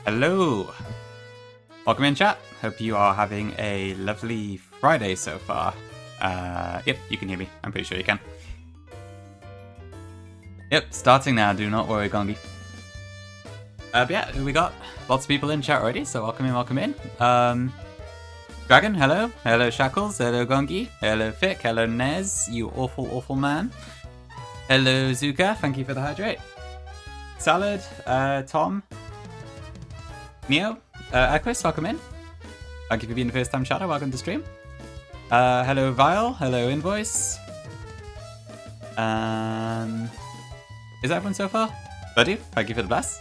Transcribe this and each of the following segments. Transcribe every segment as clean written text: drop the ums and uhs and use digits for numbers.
Hello! Welcome in, chat. Hope you are having a lovely Friday so far. Yep, you can hear me. I'm pretty sure you can. Yep, starting now. Do not worry, Gongi. But yeah, we got lots of people in chat already, so welcome in, welcome in. Dragon, hello. Hello, Shackles. Hello, Gongi. Hello, Fick. Hello, Nez. You awful, awful man. Hello, Zuka. Thank you for the hydrate. Salad, Tom. Neo, Aquis, welcome in. Thank you for being the first time chatter. Welcome to stream. Hello, Vile. Hello, Invoice. Is everyone so far? Buddy, thank you for the bless.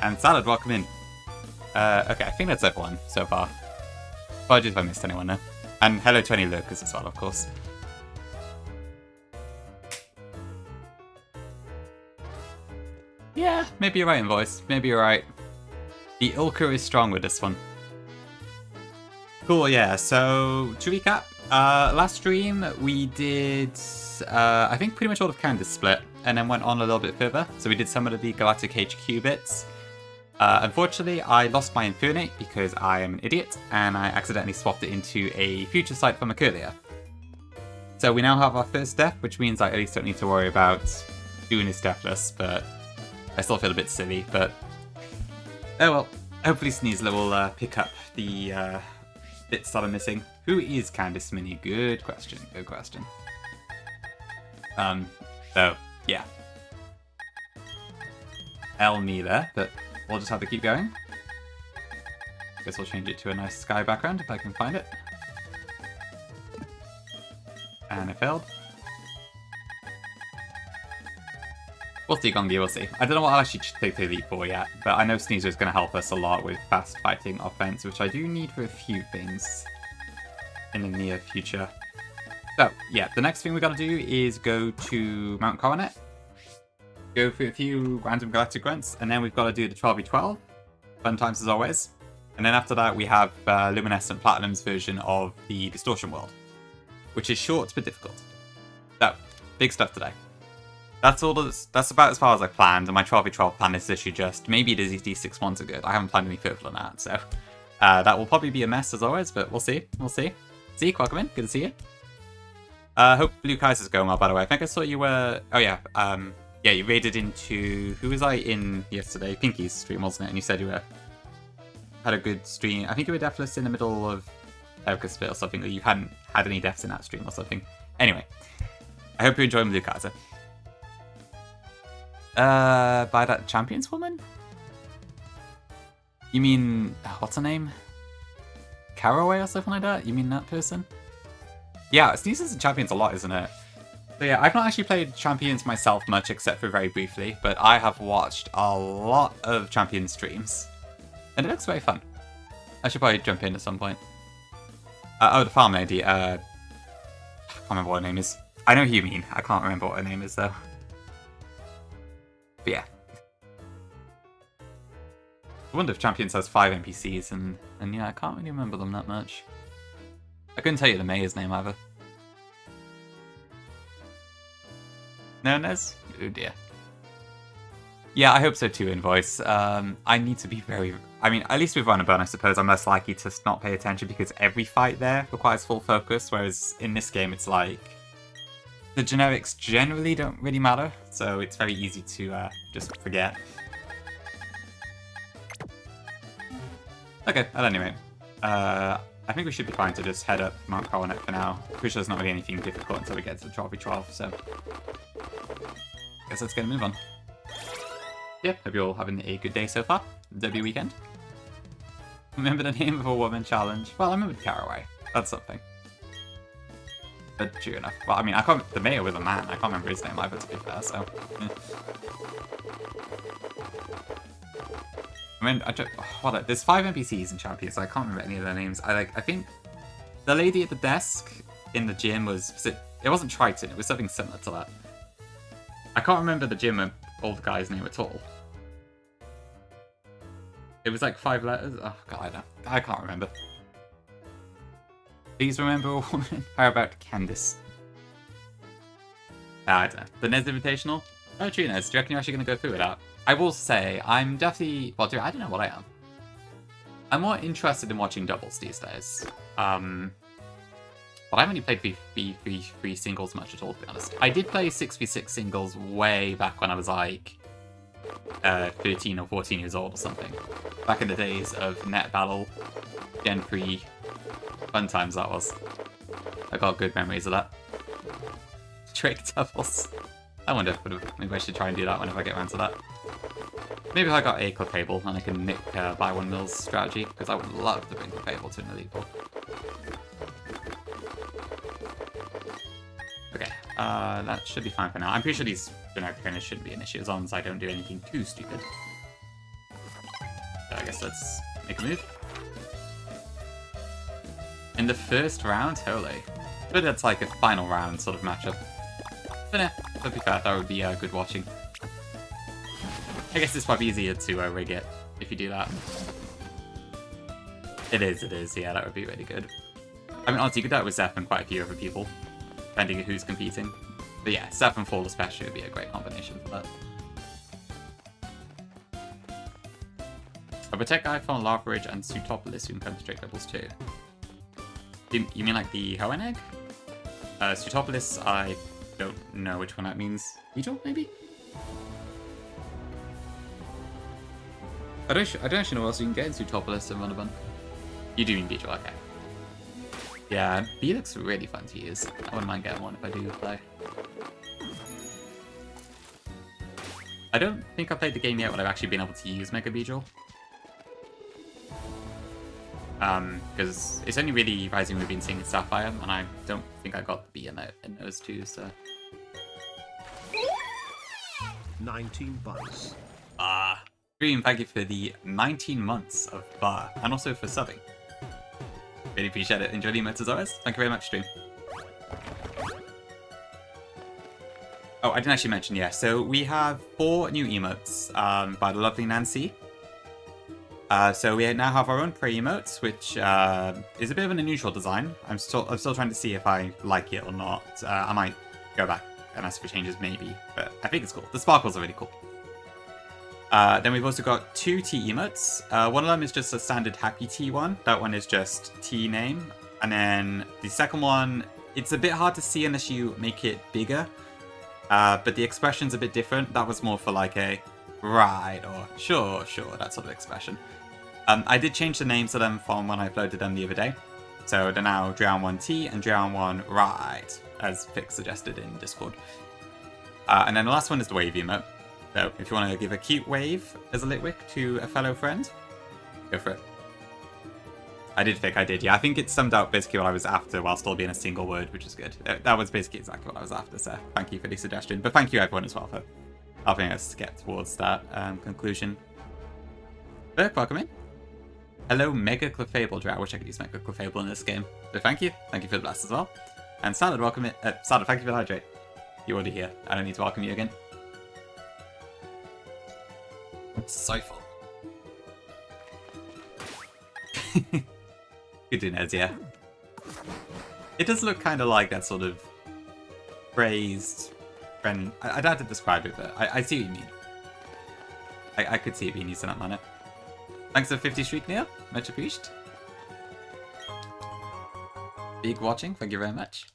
And Salad, welcome in. Okay, I think that's everyone so far. Apologies if I missed anyone now. And hello, 20 Lurkers as well, of course. Yeah, maybe you're right, Invoice. Maybe you're right. The Ilka is strong with this one. Cool, yeah. So, to recap, last stream we did, I think pretty much all of Candace split, and then went on a little bit further. So we did some of the Galactic HQ bits. Unfortunately, I lost my Infernate because I am an idiot, and I accidentally swapped it into a future sight from Mercuria. So we now have our first death, which means I at least don't need to worry about doing this deathless, but I still feel a bit silly, but oh well. Hopefully Sneasler will pick up the bits that I'm missing. Who is Candice Mini? Good question, good question. So, yeah. Me there, but we'll just have to keep going. Guess I'll change it to a nice sky background if I can find it. And it failed. We'll see, Gongi, we'll see. I don't know what I'll actually take the lead for yet, but I know Sneasler is going to help us a lot with fast fighting offense, which I do need for a few things in the near future. So, yeah, the next thing we got to do is go to Mount Coronet, go for a few random galactic grunts, and then we've got to do the 12v12. Fun times as always. And then after that, we have Luminescent Platinum's version of the Distortion World, which is short but difficult. So, big stuff today. That's about as far as I planned, and my 12v12 plan is literally just, maybe Dizzy D6 ones are good. I haven't planned any further than that, so that will probably be a mess as always, but we'll see, we'll see. Zeke, welcome in, good to see you. Hope Blue Kaiser's going well, by the way. I think I saw you were, oh yeah, yeah, you raided into, who was I in yesterday? Pinky's stream, wasn't it? And you said you had a good stream. I think you were deathless in the middle of Erica's split or something, or you hadn't had any deaths in that stream or something. Anyway, I hope you're enjoying Blue Kaiser. By that Champions woman? You mean, what's her name? Caraway or something like that? You mean that person? Yeah, Sneezes and Champions a lot, isn't it? So yeah, I've not actually played Champions myself much, except for very briefly, but I have watched a lot of Champions streams. And it looks very fun. I should probably jump in at some point. Oh, the farm lady, I can't remember what her name is. I know who you mean, I can't remember what her name is though. But yeah. I wonder if Champions has 5 NPCs, and yeah, I can't really remember them that much. I couldn't tell you the mayor's name either. No, Nez? Oh dear. Yeah, I hope so too, Invoice. I need to be very... I mean, at least with Runnerburn, I suppose I'm less likely to not pay attention because every fight there requires full focus, whereas in this game it's like... the generics generally don't really matter, so it's very easy to just forget. Okay, at any rate, I think we should be fine to just head up Mount Coronet for now. Pretty sure there's not really anything difficult until we get to the 12v12, so... guess let's get a move on. Yep, hope you're all having a good day so far. W weekend. Remember the name of a woman challenge? Well, I remembered Caraway. That's something. But true enough. Well, I mean, I can't. The mayor was a man. I can't remember his name either, to be fair. So, yeah. I mean, there's 5 NPCs in Champions. So I can't remember any of their names. I think the lady at the desk in the gym was it wasn't Triton. It was something similar to that. I can't remember the gym old guy's name at all. It was like 5 letters. Oh god, I can't remember. Please remember a woman. How about Candice? I don't know. The Nez Invitational? Oh, Tunas, do you reckon you're actually going to go through with that? I will say, I'm definitely... Well, dude, I don't know what I am. I'm more interested in watching doubles these days. But I haven't really played 3v3 singles much at all, to be honest. I did play 6v6 singles way back when I was like 13 or 14 years old or something. Back in the days of Net Battle, Gen 3. Fun times that was. I got good memories of that. Trick doubles. I wonder if maybe I should try and do that whenever I get around to that. Maybe if I got a Clefable and I can nick buy one Mills strategy, because I would love to bring Clefable to an Elite Four. Okay, that should be fine for now. I'm pretty sure these generic trainers shouldn't be an issue as long as I don't do anything too stupid. So I guess let's make a move. In the first round? Holy. But that's like a final round sort of matchup. But yeah, to be fair, that would be good watching. I guess it's probably easier to rig it if you do that. It is, yeah, that would be really good. I mean, honestly, you could do it with Zeph and quite a few other people, depending on who's competing. But yeah, Zeph and Fall especially would be a great combination for that. A Protect iPhone, Lava Ridge, and Sutopolis soon come to straight doubles too. You mean like the Hoenn egg? Sutopolis, I don't know which one that means. Beetle, maybe? I don't actually know what else you can get in Sutopolis and Runabun. You do mean Beetle, okay. Yeah, Bee looks really fun to use. I wouldn't mind getting one if I do play. I don't think I've played the game yet when I've actually been able to use Mega Beetle. Because it's only really Rising Ruby and Singing Sapphire, and I don't think I got the B in those two, so... 19 bucks. Dream, thank you for the 19 months of bar, and also for subbing. Really appreciate it. Enjoy the emotes as always. Thank you very much, Stream. Oh, I didn't actually mention, yeah, so we have 4 new emotes by the lovely Nancy. So we now have our own prey emotes, which is a bit of an unusual design. I'm still trying to see if I like it or not. I might go back and ask for changes maybe, but I think it's cool. The sparkles are really cool. Then we've also got 2 tea emotes. One of them is just a standard happy tea one. That one is just tea name. And then the second one, it's a bit hard to see unless you make it bigger. But the expression's a bit different. That was more for like a right or sure, that sort of expression. I did change the names of them from when I uploaded them the other day. So they're now Drown 1 T and Drown 1 Right, as Vic suggested in Discord. And then the last one is the wave emote. So if you want to give a cute wave as a Litwick to a fellow friend, go for it. I did, Vic, I did. Yeah, I think it summed up basically what I was after while still being a single word, which is good. That was basically exactly what I was after, so thank you for the suggestion. But thank you everyone as well for helping us get towards that conclusion. Vic, welcome in. Hello, Mega Clefable Drow. I wish I could use Mega Clefable in this game. So thank you. Thank you for the blast as well. And Salad, welcome in. Salad, thank you for the hydrate. You're already here. I don't need to welcome you again. So full. Good to know, yeah. It does look kind of like that sort of phrased friend. I don't have to describe it, but I see what you mean. I could see it being used in that manner. Thanks for 50 streak, Neil. Much appreciated. Big watching, thank you very much.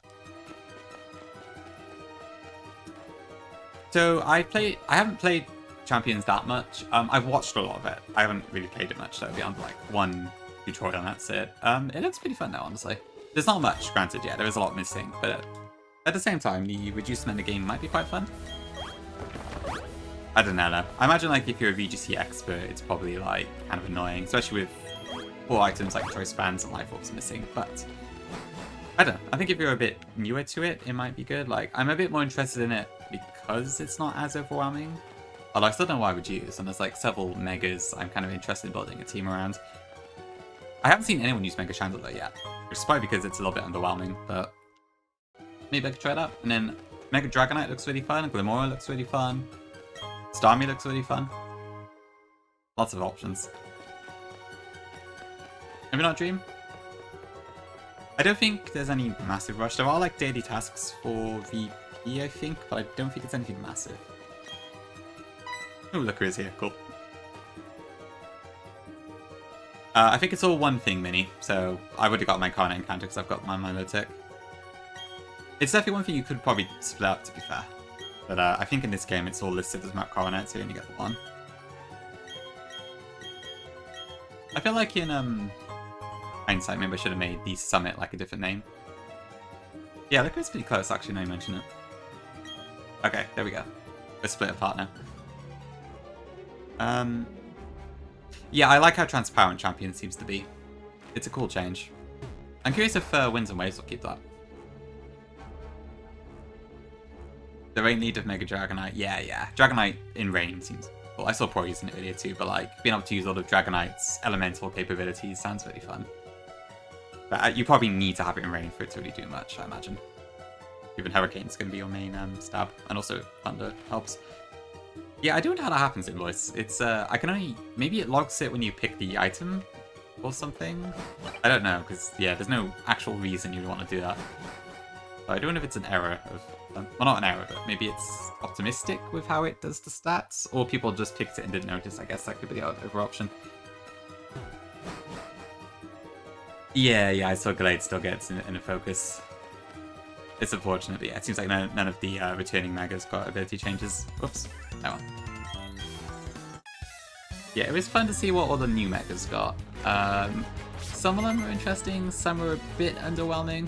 So I haven't played Champions that much. I've watched a lot of it. I haven't really played it much though, beyond like one tutorial and that's it. It looks pretty fun though, honestly. There's not much, granted, yeah, there is a lot missing, but at the same time, the reduced meta game might be quite fun. I don't know though. I imagine like if you're a VGC expert, it's probably like kind of annoying, especially with 4 items like choice bands and life orbs missing, but I don't know. I think if you're a bit newer to it, it might be good. Like, I'm a bit more interested in it because it's not as overwhelming. Although I still don't know what I would use, and there's like several megas I'm kind of interested in building a team around. I haven't seen anyone use Mega Chandelier yet, which is probably because it's a little bit underwhelming, but maybe I could try it out. And then Mega Dragonite looks really fun, Glimora looks really fun, Starmie looks really fun. Lots of options. Maybe not Dream? I don't think there's any massive rush. There are like daily tasks for VP, I think, but I don't think it's anything massive. Oh, Looker is here. Cool. I think it's all one thing mini, so I would have got my Coronet encounter because I've got my Milotic. It's definitely one thing you could probably split up, to be fair. But I think in this game it's all listed as Map Coronet, so you only get the one. I feel like in hindsight, maybe I should have made the Summit like a different name. Yeah, Looker is pretty close, actually, now you mention it. Okay, there we go. We're split apart now. Yeah, I like how transparent Champion seems to be. It's a cool change. I'm curious if Winds and Waves will keep that. The Rain lead of Mega Dragonite. Yeah. Dragonite in Rain seems cool. I saw Pro using it earlier too, but like being able to use all of Dragonite's elemental capabilities sounds really fun. But you probably need to have it in Rain for it to really do much, I imagine. Even Hurricane's going to be your main stab, and also Thunder helps. Yeah, I do wonder how that happens in voice. It's, I can only... Maybe it logs it when you pick the item or something? I don't know, because, yeah, there's no actual reason you'd want to do that. But I do wonder if it's an error of... Well, not an error, but maybe it's optimistic with how it does the stats, or people just picked it and didn't notice. I guess that could be the other option. Yeah, I saw Glade still gets in a focus. It's unfortunate, but yeah, it seems like none of the returning Megas got ability changes. Whoops. That one. Yeah, it was fun to see what all the new Megas got. Some of them were interesting, some were a bit underwhelming.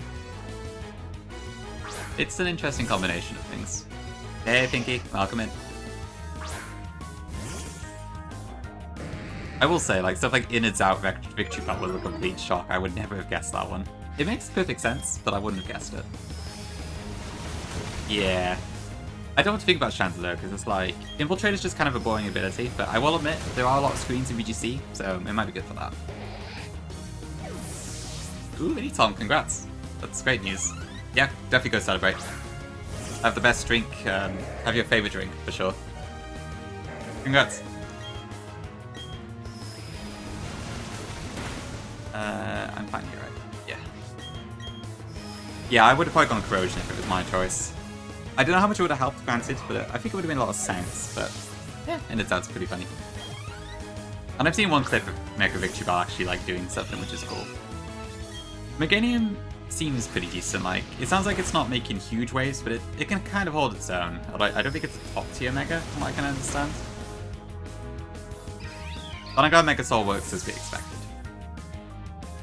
It's an interesting combination of things. Hey, Pinky, welcome in. I will say, like, stuff like Innards Out Victory Belt was a complete shock. I would never have guessed that one. It makes perfect sense, but I wouldn't have guessed it. Yeah. I don't want to think about Chandelure, because it's like... Infiltrate is just kind of a boring ability, but I will admit, there are a lot of screens in VGC, so it might be good for that. Ooh, Mini Tom, congrats. That's great news. Yeah, definitely go celebrate. Have the best drink, have your favorite drink, for sure. Congrats. I'm fine here, right? Yeah. Yeah, I would have probably gone Corrosion if it was my choice. I don't know how much it would have helped, granted, but I think it would have made a lot of sense, but yeah, and it's pretty funny. And I've seen one clip of Mega Victory Bell actually like doing something, which is cool. Meganium seems pretty decent, like, it sounds like it's not making huge waves, but it can kind of hold its own. Although I don't think it's a top tier Mega, from what I can understand. But I'm glad Mega Soul works as we expected.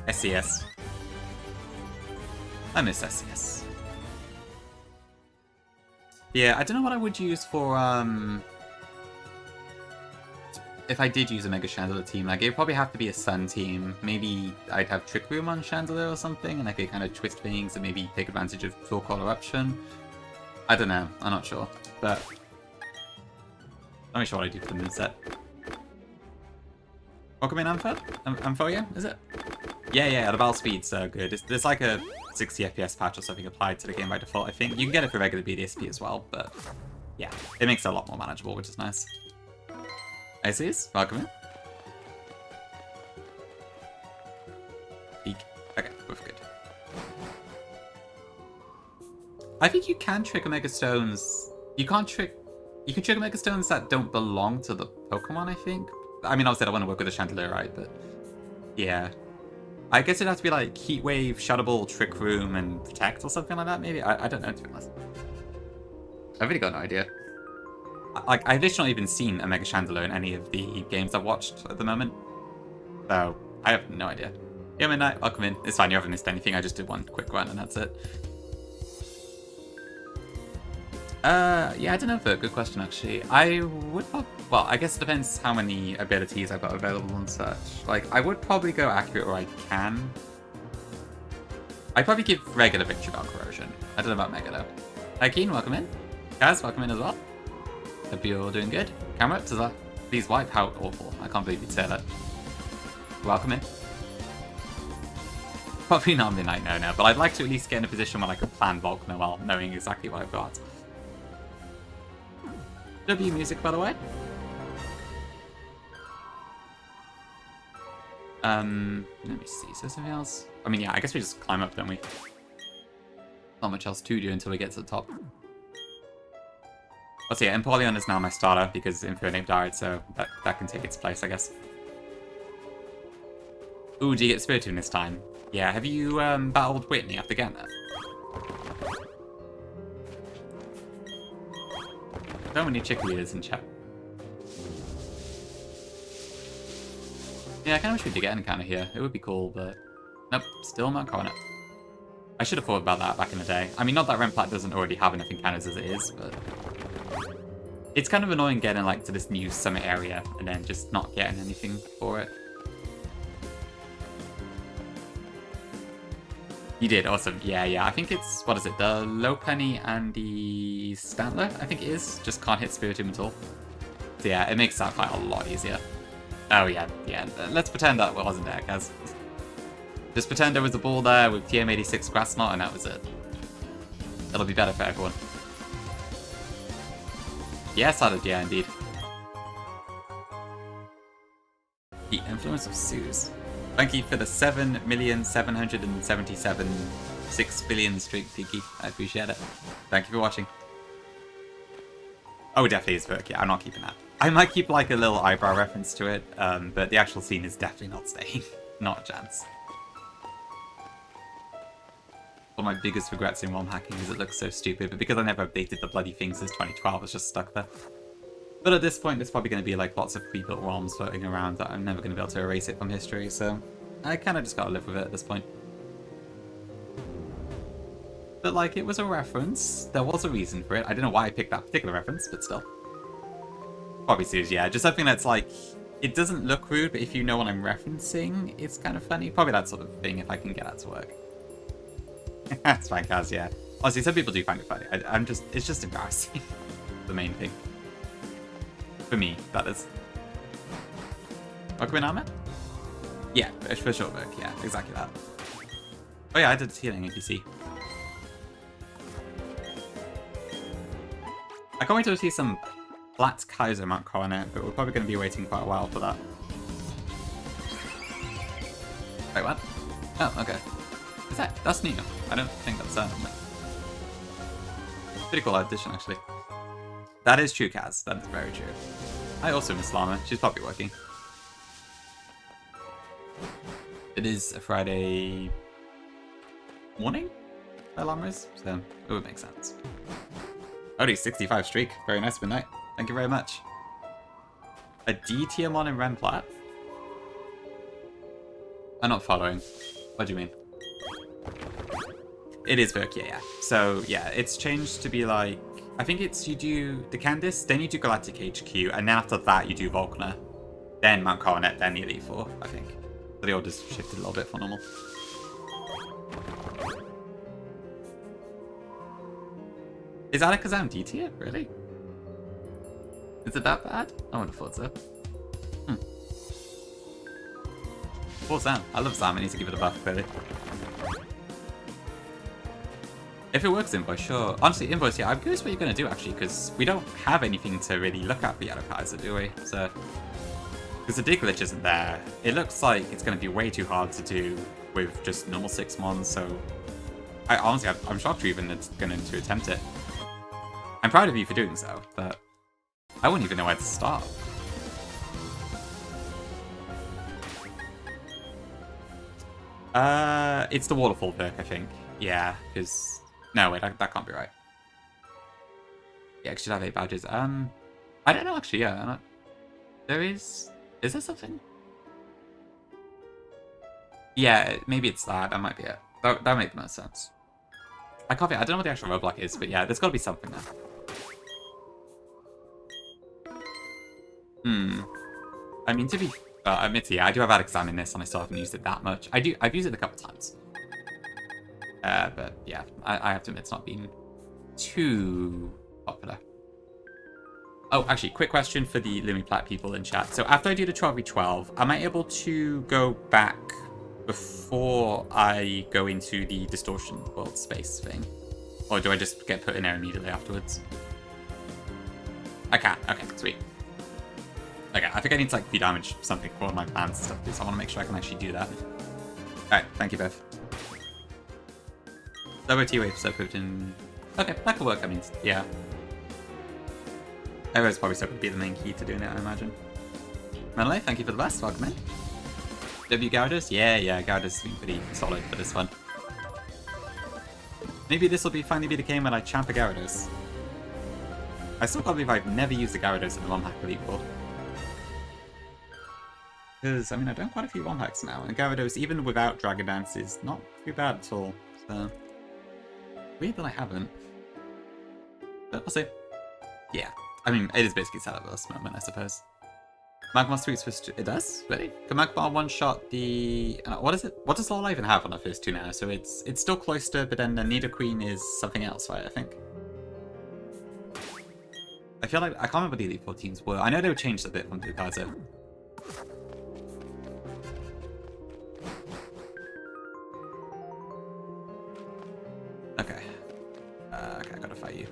SCS. I miss SCS. Yeah, I don't know what I would use for, if I did use a Mega Chandelier team. Like, it would probably have to be a Sun team. Maybe I'd have Trick Room on Chandelier or something, and I could kind of twist things and maybe take advantage of Full Call Eruption. I don't know. I'm not sure. But let me show what I do for the moveset. Welcome in, Amphoria, is it? Yeah, the battle speed's good. There's like a 60 FPS patch or something applied to the game by default, I think. You can get it for regular BDSP as well, but yeah, it makes it a lot more manageable, which is nice. Ices, welcome in. Peek. Okay, both good. I think you can trick Omega Stones. You can trick Omega Stones that don't belong to the Pokemon, I think. I mean, obviously I want to work with the Chandelier, right? But yeah. I guess it'd have to be like Heat Wave, Shadow Ball, Trick Room, and Protect or something like that, maybe? I don't know, to be honest. I've really got no idea. Like, I've literally not even seen a Mega Chandelier in any of the games I've watched at the moment. So, I have no idea. Yeah, Midnight, welcome in. It's fine, you haven't missed anything. I just did one quick run and that's it. Yeah, I don't know, good question, actually. I would well, I guess it depends how many abilities I've got available and such. Like, I would probably go Accurate where I can. I'd probably give regular Victory Bell Corrosion. I don't know about Mega, though. Hi, Keen, welcome in. Kaz, welcome in as well. Hope you're all doing good. Camera, does that please wipe? How awful. I can't believe you'd say that. Welcome in. Probably not Midnight, no, but I'd like to at least get in a position where I could plan Volkner while knowing exactly what I've got. W music, by the way. Let me see, is there something else? I mean, yeah, I guess we just climb up, don't we? Not much else to do until we get to the top. Oh, so yeah, Empoleon is now my starter because Infernape died, so that can take its place, I guess. Ooh, do you get Spiritomb this time? Yeah, have you battled Whitney after getting that? So many chick leaders in chat. Yeah, I kind of wish we did get an encounter here. It would be cool, but... Nope, still not calling it. I should have thought about that back in the day. I mean, not that Remplat doesn't already have enough encounters as it is, but... It's kind of annoying getting, like, to this new summit area and then just not getting anything for it. You did, awesome. Yeah. I think it's, what is it, the Lopunny and the Stantler, I think it is. Just can't hit Spiritomb at all. So yeah, it makes that fight a lot easier. Oh yeah. Let's pretend that wasn't there, guys. Just pretend there was a ball there with TM86 Grass Knot and that was it. It'll be better for everyone. Yes, I did, yeah, indeed. The influence of Suze. Thank you for the 7,777,6 billion streak, Tiki. I appreciate it. Thank you for watching. Oh, it definitely is Verk. Yeah, I'm not keeping that. I might keep like a little eyebrow reference to it, but the actual scene is definitely not staying. Not a chance. One of my biggest regrets in ROM hacking is it looks so stupid, but because I never updated the bloody thing since 2012, it's just stuck there. But at this point, there's probably going to be like lots of pre-built ROMs floating around that I'm never going to be able to erase it from history, so I kind of just got to live with it at this point. But like, it was a reference. There was a reason for it. I don't know why I picked that particular reference, but still. Probably serious, yeah. Just something that's like, it doesn't look rude, but if you know what I'm referencing, it's kind of funny. Probably that sort of thing if I can get that to work. That's fine, Kaz, yeah. Honestly, some people do find it funny. It's just embarrassing. The main thing. For me, that is. Aquaman armor? Yeah, for sure, Berk. Yeah, exactly that. Oh yeah, I did healing APC. I can't wait to see some Flat Kaiser Mount Coronet, but we're probably going to be waiting quite a while for that. Wait, what? Oh, okay. That's new. I don't think that's pretty cool addition, actually. That is true, Kaz. That is very true. I also miss Llama. She's probably working. It is a Friday morning where Llama is, so it would make sense. Only 65 streak. Very nice, Midnight. Thank you very much. A D-Tiamon and Remplat? I'm not following. What do you mean? It is Verk, yeah. So, yeah, it's changed to be like... I think it's you do the Candice, then you do Galactic HQ, and then after that you do Volkner. Then Mount Coronet, then the Elite Four, I think. So the order's shifted a little bit for normal. Is Alakazam D tier? Really? Is it that bad? I wouldn't have thought so. Poor Sam. I love Sam. I need to give it a buff, clearly. If it works, Invoice, sure. Honestly, Invoice, yeah, I'm curious what you're going to do, actually, because we don't have anything to really look at for Yellow Kaiser, do we? So, because the dig glitch isn't there. It looks like it's going to be way too hard to do with just normal 6mon, so... Honestly, I'm shocked you're even going to attempt it. I'm proud of you for doing so, but I wouldn't even know where to start. It's the waterfall perk, I think. Yeah, because... No, wait, that can't be right. Yeah, it should have 8 badges. I don't know, actually, yeah. There is... Is there something? Yeah, maybe it's that. That might be it. That would make the most sense. I can't be... I don't know what the actual roadblock is, but yeah, there's got to be something there. I mean, to be... admit, yeah, I do have Alakazam in this, and I still haven't used it that much. I've used it a couple times. But yeah, I have to admit it's not been too popular. Oh, actually, quick question for the Lumiplat people in chat. So after I do the 12v12, am I able to go back before I go into the Distortion World Space thing? Or do I just get put in there immediately afterwards? I can. Okay, sweet. Okay, I think I need to like damage something for my plans and stuff, so I want to make sure I can actually do that. Alright, thank you both. Lower T-Wave, so put in... Okay, that could work, I mean, yeah. Aero's probably still going to be the main key to doing it, I imagine. Menelay, thank you for the best. Welcome in. W Gyarados? Yeah, Gyarados has been pretty solid for this one. Maybe this will finally be the game when I champ a Gyarados. I still can't believe I've never used a Gyarados in a ROM hack Elite Four. Because, I mean, I've done quite a few ROM hacks now, and Gyarados, even without Dragon Dance, is not too bad at all. So, weird that I haven't. But we'll see. Yeah. I mean, it is basically set up at this moment, I suppose. Magmar sweeps for... It does? Really? Can Magmar one-shot the... what is it? What does Lola even have on our first two now? So it's still Cloyster, but then the Nidoqueen is something else, right, I think? I feel like... I can't remember what the Elite Four teams were. I know they were changed a bit from Ducazo. Okay. Okay, I gotta fight you.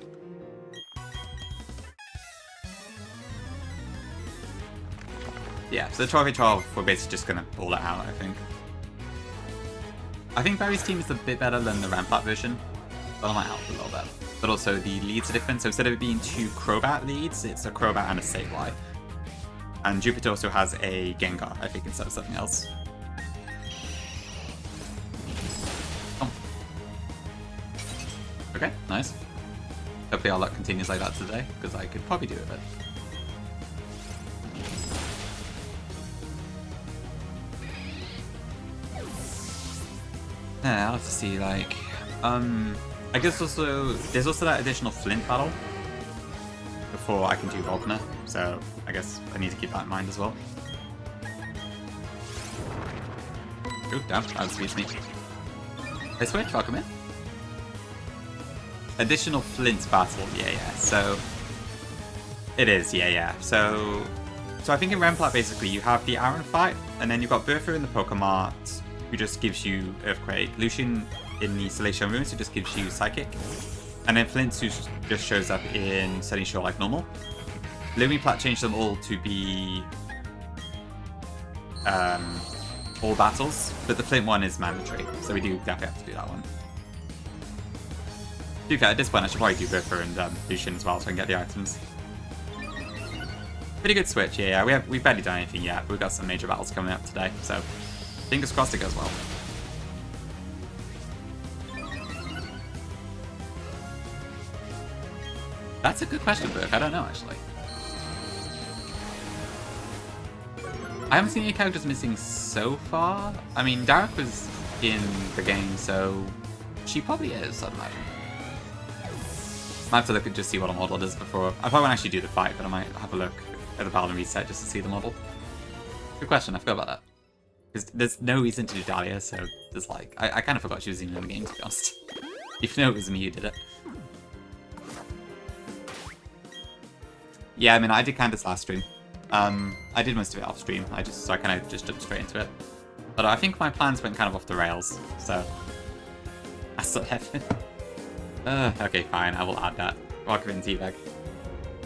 Yeah, so the Trophy 12, we're basically just gonna pull it out, I think. I think Barry's team is a bit better than the Rampart version, but I might help a little bit. But also the leads are different, so instead of it being two Crobat leads, it's a Crobat and a Sableye. And Jupiter also has a Gengar, I think, instead of something else. Oh. Okay, nice. Hopefully our luck continues like that today, because I could probably do it. Yeah, I'll have to see, like, I guess also, there's also that additional Flint battle before I can do Volkner, so I guess I need to keep that in mind as well. Oh, damn, that speeds me. Hey, Switch, welcome in. Additional Flint battle, yeah, so... It is, yeah. So I think in Rampart, basically, you have the Iron fight, and then you've got Bertha in the Pokemart, who just gives you Earthquake. Lucian in the Celestial Ruins, who just gives you Psychic. And then Flint, who just shows up in Sunny Shore like normal. Lumiplat changed them all to be all battles, but the Flint one is mandatory, so we do definitely have to do that one. To be fair, at this point I should probably do Bertha and Lucian as well so I can get the items. Pretty good switch, yeah. We've barely done anything yet, but we've got some major battles coming up today, so fingers crossed it goes well. That's a good question, Burke. I don't know, actually. I haven't seen any characters missing so far. I mean, Derek was in the game, so she probably is, I'd imagine. I have to look and just see what a model is before. I probably won't actually do the fight, but I might have a look at the battle and reset just to see the model. Good question, I forgot about that. Because there's no reason to do Dahlia, so there's like... I kind of forgot she was even in the game, to be honest. Even though it was me who did it. Yeah, I mean, I did Candace last stream. I did most of it off stream. So I kind of just jumped straight into it. But I think my plans went kind of off the rails, so... That's what happened. Okay, fine, I will add that. Rocket and Teabag.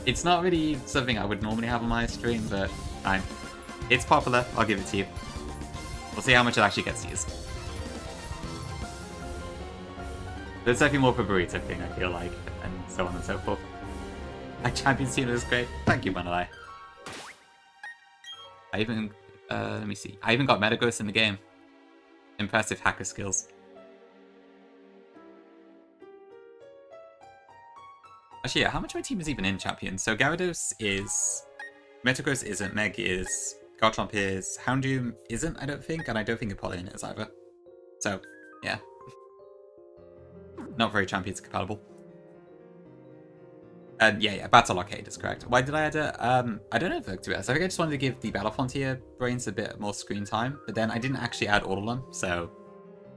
It's not really something I would normally have on my stream, but fine. It's popular, I'll give it to you. We'll see how much it actually gets used. There's definitely more for burrito thing, I feel like, and so on and so forth. My Champions team is great. Thank you, Manalai. I even, let me see. I even got Metagross in the game. Impressive hacker skills. Actually, yeah, how much of my team is even in Champions? So Gyarados is... Metagross isn't, Meg is, Garchomp is, Houndoom isn't, I don't think, and I don't think Apollyon is either. So, yeah. Not very Champions compatible. Yeah, Battle Arcade is correct. Why did I add it? I don't know, to be honest. I think I just wanted to give the Battle Frontier brains a bit more screen time, but then I didn't actually add all of them, so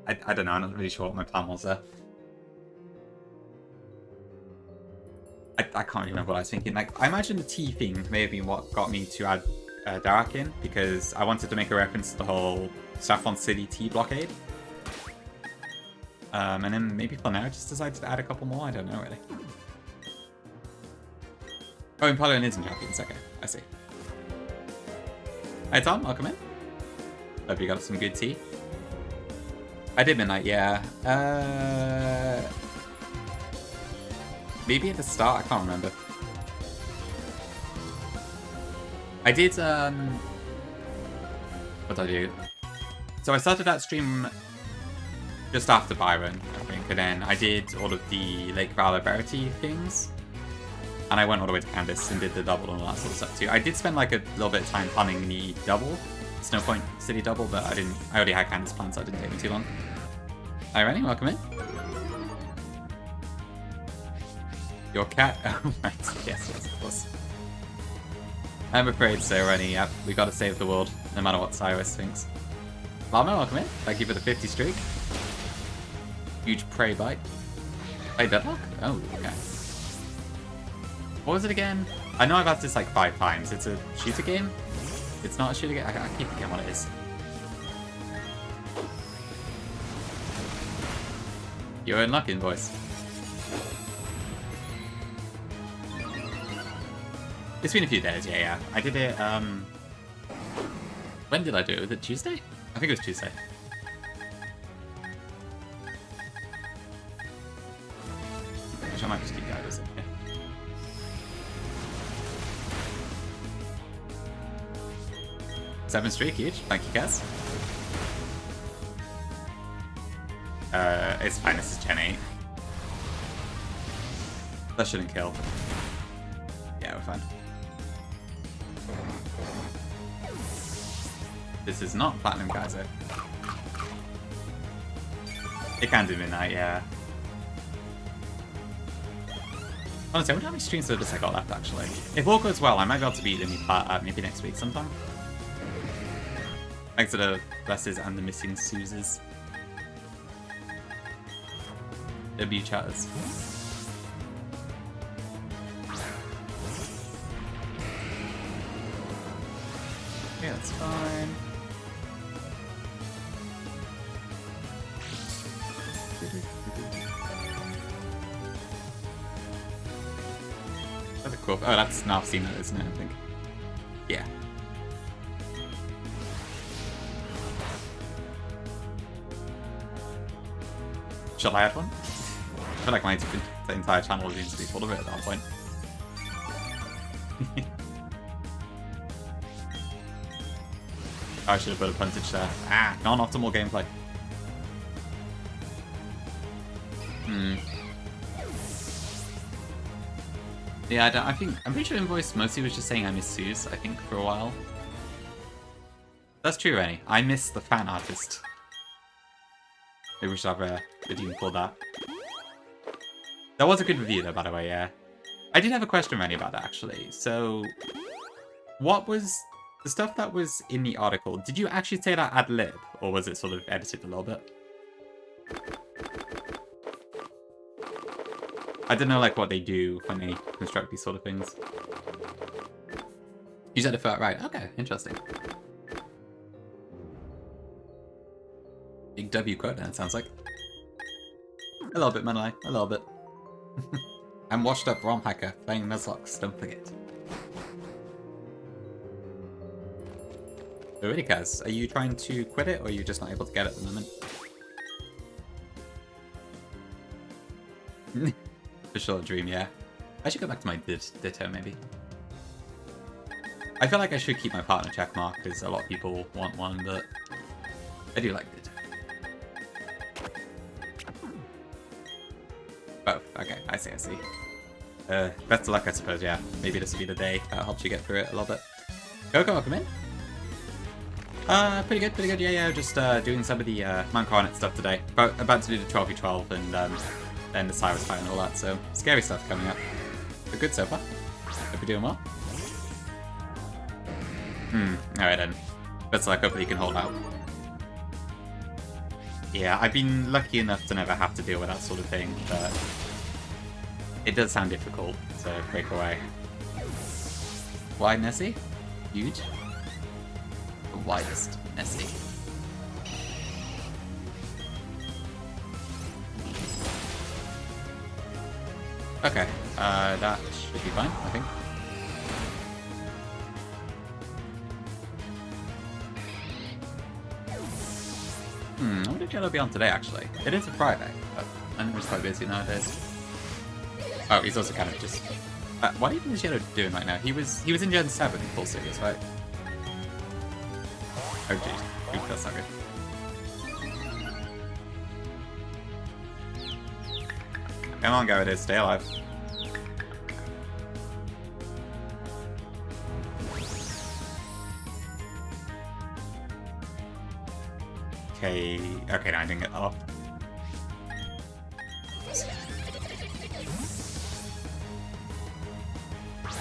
I don't know, I'm not really sure what my plan was there. I can't remember what I was thinking. Like, I imagine the T thing may have been what got me to add Darak in, because I wanted to make a reference to the whole Saffron City T blockade. And then maybe for now I just decided to add a couple more, I don't know really. Oh, Apollyon is in Champions, okay, I see. Hi Tom, welcome in. Hope you got some good tea. I did Midnight, yeah. Maybe at the start, I can't remember. I did, what did I do? So I started that stream just after Byron, I think, and then I did all of the Lake Valor Verity things. And I went all the way to Candace and did the double and all that sort of stuff too. I did spend like a little bit of time planning the double, Snow Point City double, but I already had Candace planned, so it didn't take me too long. Hi Rennie, welcome in. Your cat? Oh, right. Yes, of course. I'm afraid so, Rennie. Yep, we gotta save the world, no matter what Cyrus thinks. Lama, welcome in. Thank you for the 50 streak. Huge prey bite. Play Deadlock? Oh, okay. What was it again? I know I've asked this like 5 times. It's a shooter game? It's not a shooter game? I keep forgetting what it is. You're unlucky, boys. It's been a few days, yeah. I did it, when did I do it? Was it Tuesday? I think it was Tuesday. Which I might just keep going with it, yeah. Seven streak each. Thank you, guys. It's fine. This is Gen 8. That shouldn't kill. Yeah, we're fine. This is not Platinum Geyser. It can do midnight, yeah. Honestly, I wonder how many streams of this I got left, actually. If all goes well, I might be able to beat Limmy maybe next week sometime. Thanks to the blesses and the missing Suses. W chatters. Okay, that's fine. That's cool. Oh, that's now I've seen that, isn't it? I think. Yeah. Shall I add one? I feel like the entire channel needs to be full of it at that point. I should have put a puntage there. Ah, non-optimal gameplay. Yeah, I'm pretty sure Invoice mostly was just saying I miss Suze, I think, for a while. That's true, Rennie. I miss the fan artist. Maybe we should have a video called that. That was a good review though, by the way, yeah. I did have a question, Rennie, about that, actually. So, what was the stuff that was in the article? Did you actually say that ad lib, or was it sort of edited a little bit? I don't know, like, what they do when they construct these sort of things. You said it felt right. Okay, interesting. Big W quote, then, it sounds like. A little bit, Manai. A little bit. I'm washed up ROM hacker playing Nuzlocke, don't forget. So really, Kaz, are you trying to quit it, or are you just not able to get it at the moment? For sure, dream, yeah. I should go back to my Ditto, maybe. I feel like I should keep my partner checkmark, because a lot of people want one, but I do like Ditto. Both. Okay, I see. Best of luck, I suppose, yeah. Maybe this will be the day that helps you get through it a little bit. Coco, welcome in. Pretty good, yeah. Just doing some of the Mount Coronet stuff today. About to do the 12v12 and then the Cyrus fight and all that, so scary stuff coming up. But good so far. Hope you're doing well. Alright then. Best of luck, hopefully you can hold out. Yeah, I've been lucky enough to never have to deal with that sort of thing, but it does sound difficult to break away. Wide Nessie? Huge? The widest Nessie. Okay, that should be fine, I think. I wonder if Jello will be on today, actually. It is a Friday, but I'm just quite busy nowadays. Oh, he's also kind of just What even is Yellow doing right now? He was in Gen 7 full series, right? Oh jeez, ooh, that's not good. Come on, Gyarados, stay alive. Okay, no, I didn't get that off.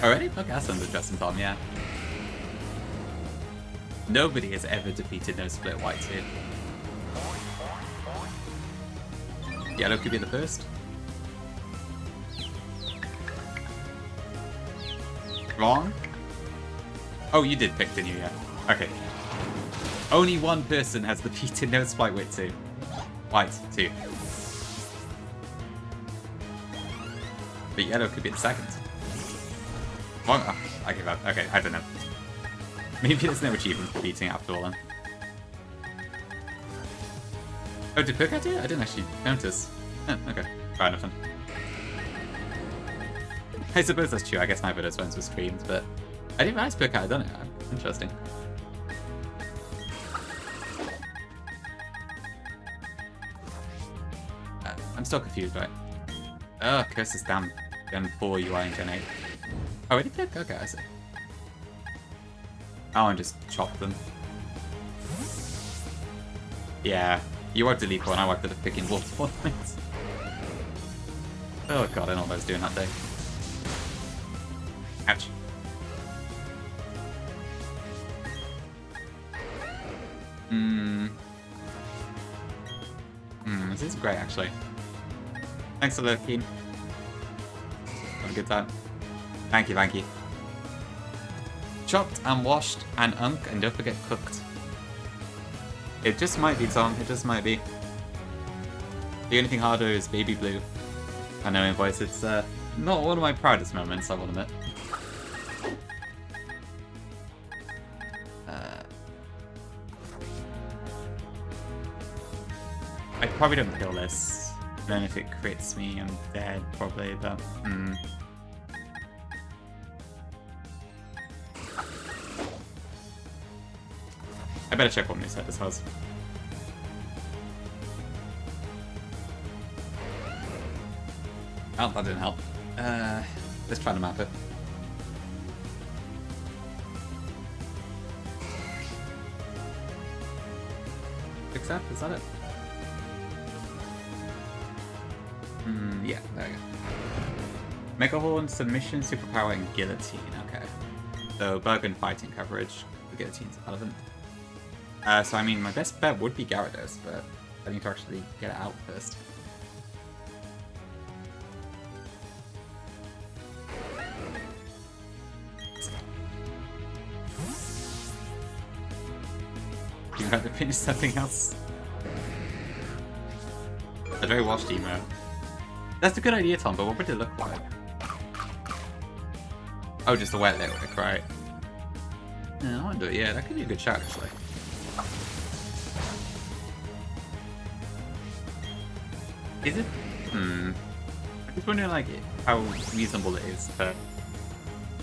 Already? Okay, that's under just in time, yeah. Nobody has ever defeated no split whites here. Yellow could be the first. Wrong? Oh, you did pick, didn't you? Yeah. Okay. Only one person has defeated no split white 2. White 2. But Yellow could be the second. Wrong. Oh, I give up. Okay, I don't know. Maybe there's no achievement for beating it after all then. Oh, did Perkat do it? I didn't actually notice. Oh, okay. Fair enough then. I suppose that's true. I guess my videos weren't were streamed, but I didn't realize Perkat had done it. Interesting. I'm still confused, right? Oh, curse is damn. Gen 4 UI in Gen 8. Oh, already pick? Okay, I see. Oh, and just chop them. Yeah, you wiped the leap one, I wiped the picking wolf one. Oh god, I don't know what I was doing that day. Ouch. This is great, actually. Thanks for lurking. Have a good time. Thank you, thank you. Chopped and washed and unk, and don't forget cooked. It just might be, Tom. It just might be. The only thing harder is baby blue. I know, invoice. It's not one of my proudest moments, I will admit. I probably don't kill this. Then if it crits me, I'm dead, probably, but... I better check what moveset this has. Oh, that didn't help. Let's try to map it. Accept, is that it? Yeah, there we go. Mega Horn, Submission, Superpower, and Guillotine. Okay. So, Bergen fighting coverage. The Guillotine's relevant. So, I mean, my best bet would be Gyarados, but I need to actually get it out first. You have to finish something else. A very washed emo. That's a good idea, Tom, but what would it look like? Oh, just a wet liquid, right? Yeah, I want to do it. Yeah, that could be a good shot, actually. Is it? I'm just wondering, like, how reasonable it is, but...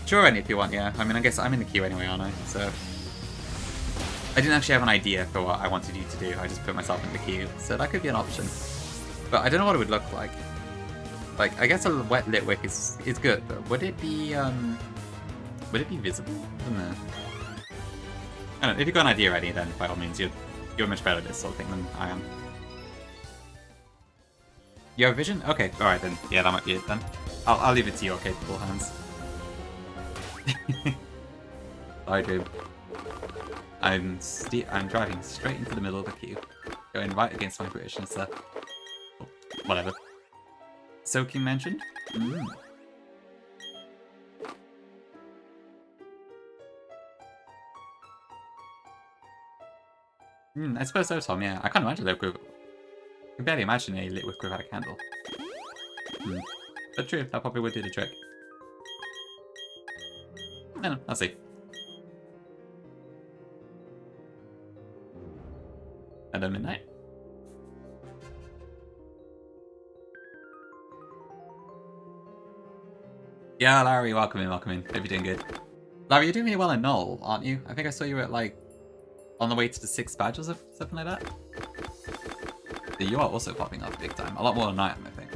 Sure, any if you want, yeah. I mean, I guess I'm in the queue anyway, aren't I? So... I didn't actually have an idea for what I wanted you to do. I just put myself in the queue, so that could be an option. But I don't know what it would look like. Like, I guess a wet lit wick is good, but would it be visible? I don't know. I don't know. If you've got an idea already, then by all means, you're much better at this sort of thing than I am. You have vision? Okay, alright then. Yeah, that might be it then. I'll leave it to your capable hands. I do. I'm driving straight into the middle of the queue. Going right against my Britishness there. Oh, whatever. Soaking mentioned? I suppose so, Tom, yeah. I can't imagine Litwick. I can barely imagine a Litwick without a candle. But true, that probably would do the trick. I don't know, I'll see. And then midnight. Yeah, Larry, welcome in, welcome in. Hope you're doing good. Larry, you're doing really well in Null, aren't you? I think I saw you at, like, on the way to the 6th badge or something like that. So you are also popping off big time. A lot more than I am, I think.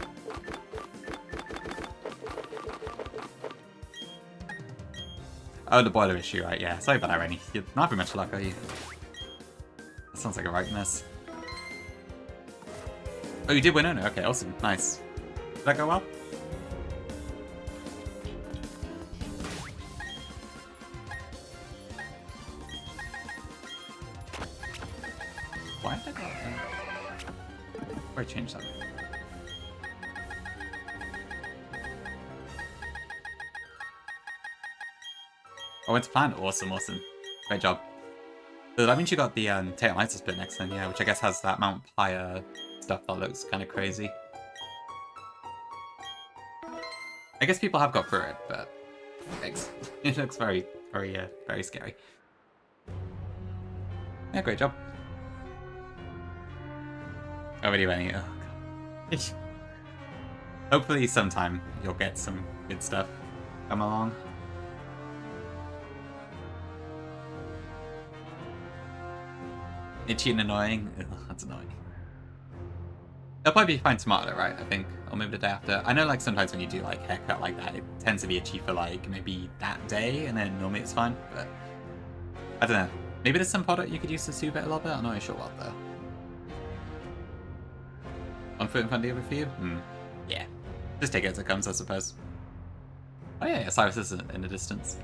Oh, the boiler issue, right? Yeah, sorry about that, Rennie. You're not very much luck, are you? That sounds like a right mess. Oh, you did win owner? Okay, awesome. Nice. Did that go well? Why did I go up there? Where I changed that? I went to plan. Awesome, awesome. Great job. So that means you got the Tail Lighter split next then, yeah, which I guess has that Mount Pyre stuff that looks kind of crazy. I guess people have got through it, but thanks. It looks very, very scary. Yeah, great job. Already running. Oh, God. Hopefully sometime you'll get some good stuff come along. Itchy and annoying. Ugh, that's annoying. It'll probably be fine tomorrow, right? I think. Or maybe the day after. I know, like, sometimes when you do, like, haircut like that, it tends to be itchy for, like, maybe that day, and then normally it's fine, but I don't know. Maybe there's some product you could use to soothe it a little bit? I'm not really sure what, though. One foot in front of the other for you? Yeah. Just take it as it comes, I suppose. Oh yeah, Cyrus is in the distance.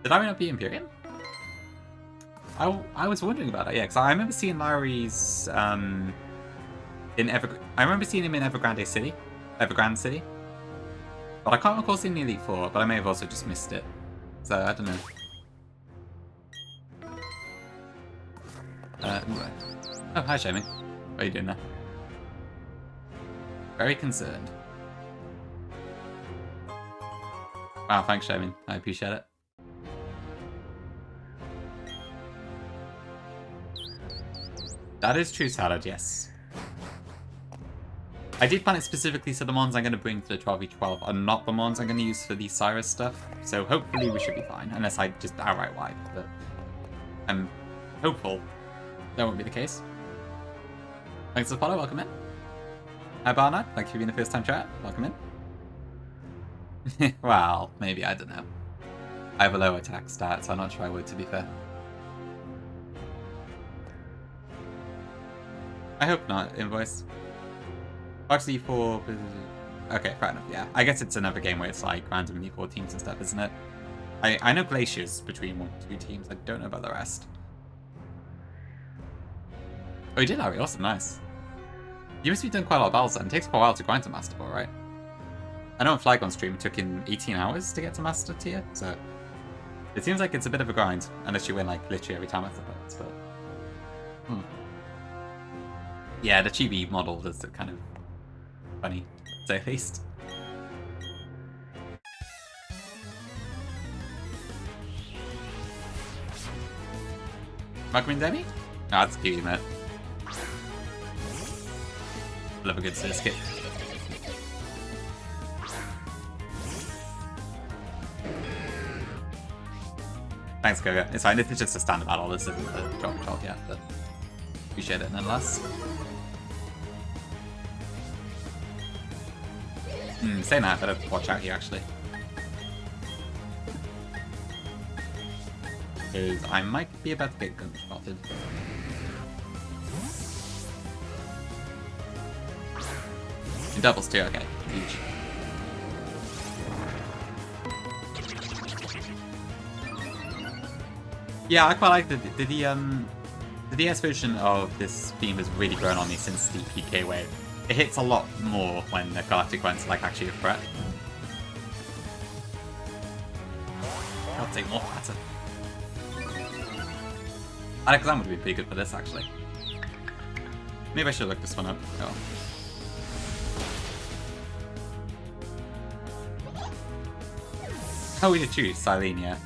Did I not be Imperium? I was wondering about it, yeah, because I remember seeing Lowry's I remember seeing him in Evergrande City. But I can't recall seeing the Elite Four, but I may have also just missed it. So I don't know. Oh, hi Shaming. What are you doing there? Very concerned. Wow, thanks Shaming. I appreciate it. That is true salad, yes. I did plan it specifically so the mons I'm going to bring to the 12v12 are not the mons I'm going to use for the Cyrus stuff. So hopefully we should be fine, unless I just outright wipe, but I'm hopeful that won't be the case. Thanks for the follow, welcome in. Hi Barnard, thank you for being the first time chat, welcome in. Well, maybe, I don't know. I have a low attack stat, so I'm not sure I would, to be fair. I hope not, Invoice. Actually, for... Okay, fair enough, yeah. I guess it's another game where it's like randomly 4 teams and stuff, isn't it? I know Glacier's between 1 or 2 teams, I don't know about the rest. Oh, you did, Larry, awesome, nice. You must be doing quite a lot of battles then. It takes quite a while to grind to Master Ball, right? I know on Flygon stream it took him 18 hours to get to Master Tier, so... It seems like it's a bit of a grind, unless you win like literally every time I suppose, but... Yeah, the chibi model is kind of funny, to say the least. Recommend Demi? Oh, that's cute, mate. Love a good skip. Thanks, Goga. It's fine, it's just a standard battle, this isn't a drop shot yet, but appreciate it nonetheless. Saying that, better watch out here actually. Because I might be about to get gun spotted. In doubles too, okay. Huge. Yeah, I quite like the DS version of this theme has really grown on me since the PK wave. It hits a lot more when the Galactic Runt's like actually a threat. I'll take more pattern. Alakazam would be pretty good for this actually. Maybe I should look this one up. Oh. Oh, we did choose Silene, yeah.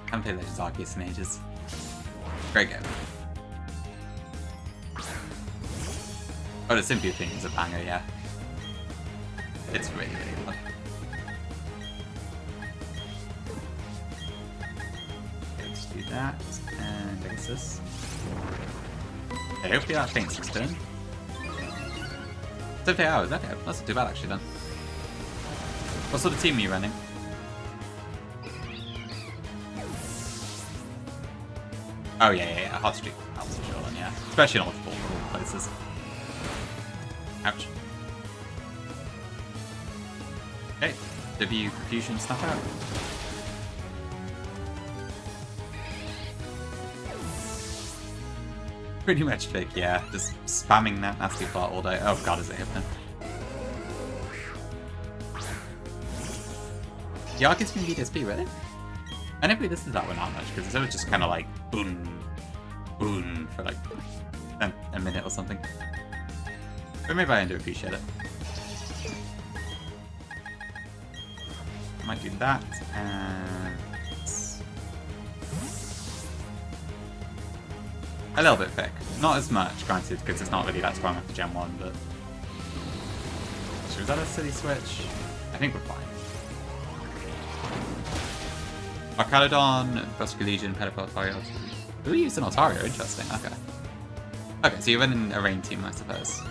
Haven't played Legends Arceus in ages. Great game. Oh, the Sympathy thing is a banger, yeah. It's really, really good. Let's do that, and I guess this. Okay, hopefully that faints this turn. 70 hours, okay, that's not too bad actually then. What sort of team are you running? Oh yeah, hot streak helps for sure then, yeah. Especially in multiple places. Ouch. Okay, W Confusion snap out. Pretty much fake, yeah. Just spamming that nasty fart all day. Oh god, is it Hypno? Yark is from DSP, really? I never listened to that one that much, because it's always just kind of like boom, boom for like a minute or something. But maybe I do appreciate it. I might do that, and a little bit thick. Not as much, granted, because it's not really that strong after Gen 1, but... Was that a silly switch? I think we're fine. Arcalodon, Busker Legion, Pedophile Fire. Who used an Altaria? Interesting, okay. Okay, so you're running a rain team, I suppose.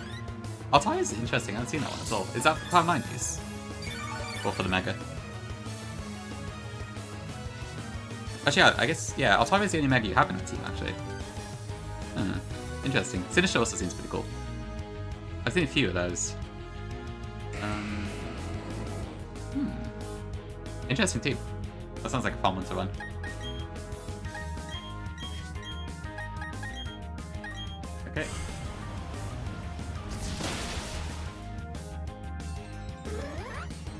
Altaria is interesting, I haven't seen that one at all. Is that for Power 9 use? Or for the Mega? Actually, yeah, I guess, yeah, Altaria is the only Mega you have in the team, actually. Interesting. Sinister also seems pretty cool. I've seen a few of those. Interesting team. That sounds like a fun one to run. Okay.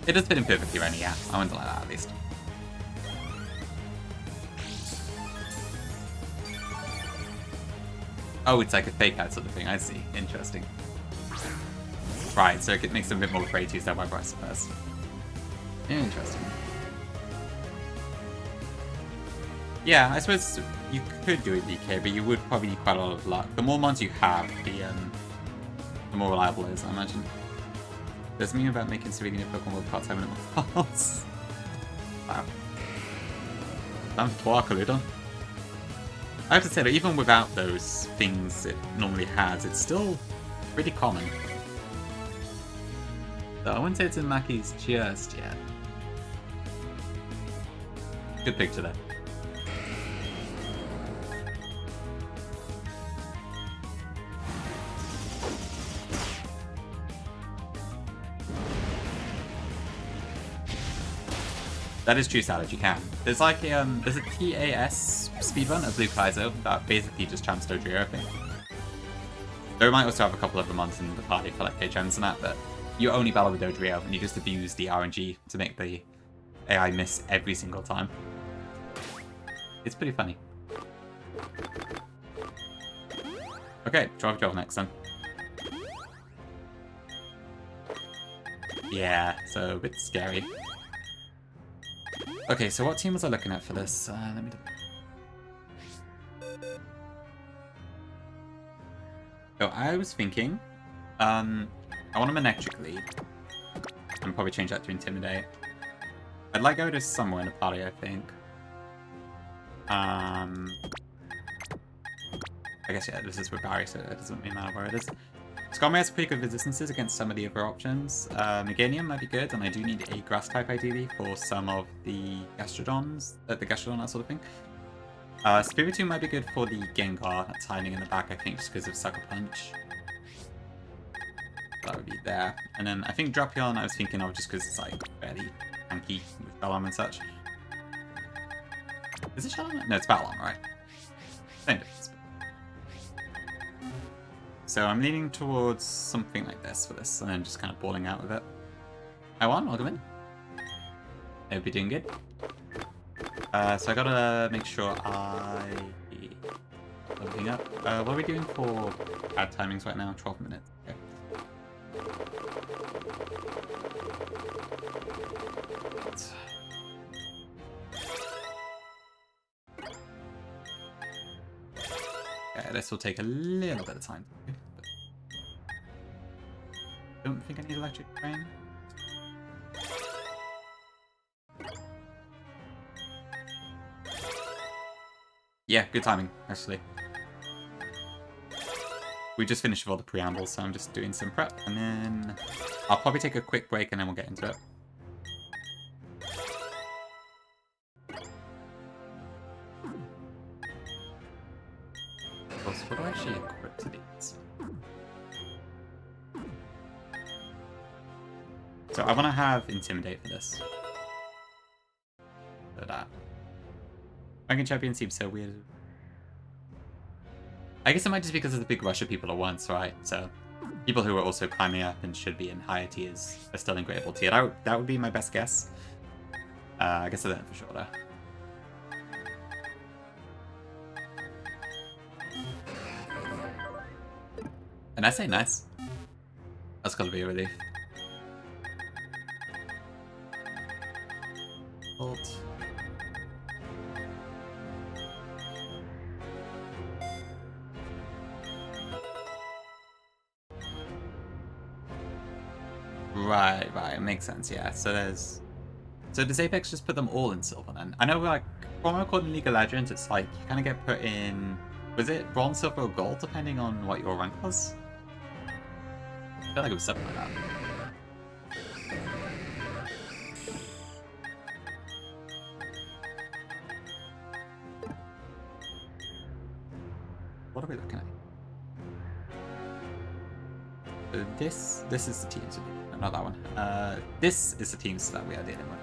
It does fit in perfectly, Rennie, yeah. I wouldn't like that at least. Oh, it's like a fake out sort of thing. I see. Interesting. Right, so it makes them a bit more afraid to use that Viper, I suppose. Interesting. Yeah, I suppose you could do a DK, but you would probably need quite a lot of luck. The more mons you have, the more reliable it is, I imagine. There's a meme about making Serena Pokemon World part-time in parts. Wow. Damn, Twarkaludon. I have to say that even without those things it normally has, it's still pretty common. So I wouldn't say it's in Maki's just yet. Good picture there. That is true, Salad, you can. There's like there's a TAS speedrun of Blue Kaizo that basically just champs Dodrio, I think. Though we might also have a couple of the mons in the party for like HMs and that, but you only battle with Dodrio and you just abuse the RNG to make the AI miss every single time. It's pretty funny. Okay, Drive next then. Yeah, so a bit scary. Okay, so what team was I looking at for this? Let me... So I was thinking, I want a Manectric lead. And probably change that to Intimidate. I'd like go to somewhere in the party, I think. I guess, yeah, this is with Barry, so it doesn't really matter where it is. Skarmory has pretty good resistances against some of the other options. Meganium might be good, and I do need a grass type ideally for some of the Gastrodons, the Gastrodon, that sort of thing. Spiritomb might be good for the Gengar that's hiding in the back, I think, just because of Sucker Punch. That would be there. And then I think Drapion I was thinking of just because it's like fairly tanky with Bellum and such. Is it Shalom? No, it's Bellum, right? Same difference. So I'm leaning towards something like this for this, and then just kind of balling out with it. I1, welcome in. I hope you're doing good. So I gotta make sure I... Everything up. What are we doing for ad timings right now? 12 minutes. Okay. Okay, this will take a little bit of time. don't think I need electric rain. Yeah, good timing, actually. We just finished with all the preambles, so I'm just doing some prep, and then I'll probably take a quick break and then we'll get into it. What do I actually equip to these? So I want to have Intimidate for this. So that. Ranking Champion seems so weird. I guess it might just be because of the big rush of people at once, right? So people who are also climbing up and should be in higher tiers are still in gradable tier. That would be my best guess. I guess I don't know for sure though. And I say nice. That's gotta be a relief. Ult. Right, it makes sense, yeah. So does Apex just put them all in silver then? I know, like, from recording League of Legends, it's like you kind of get put in, was it bronze, silver, or gold, depending on what your rank was? I feel like it was something like that. What are we looking at? This is the teams, no, not that one. This is the teams that we are dealing with.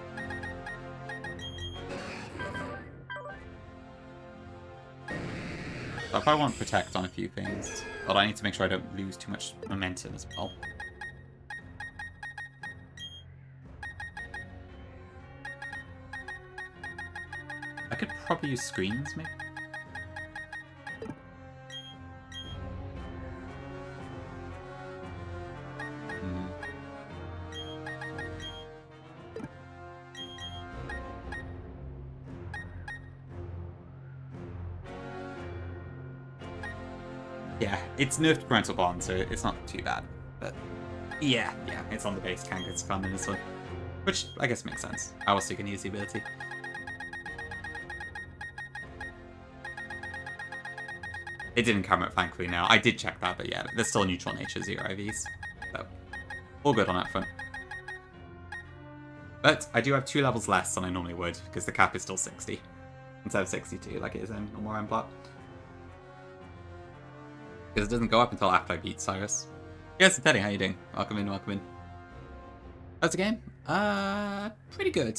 So if I want Protect on a few things, but I need to make sure I don't lose too much momentum as well. I could probably use screens, maybe? Yeah, it's nerfed parental bond, so it's not too bad. But yeah, it's on the base, can't get spammed in this one. Which I guess makes sense. I also can use the ability. It didn't come up, thankfully, now. I did check that, but yeah, there's still neutral nature, 0 IVs. So, all good on that front. But I do have 2 levels less than I normally would, because the cap is still 60. Instead of 62, like it is in normal round plot. Because it doesn't go up until after I beat Cyrus. Yes, Teddy, how you doing? Welcome in, welcome in. How's the game? Pretty good.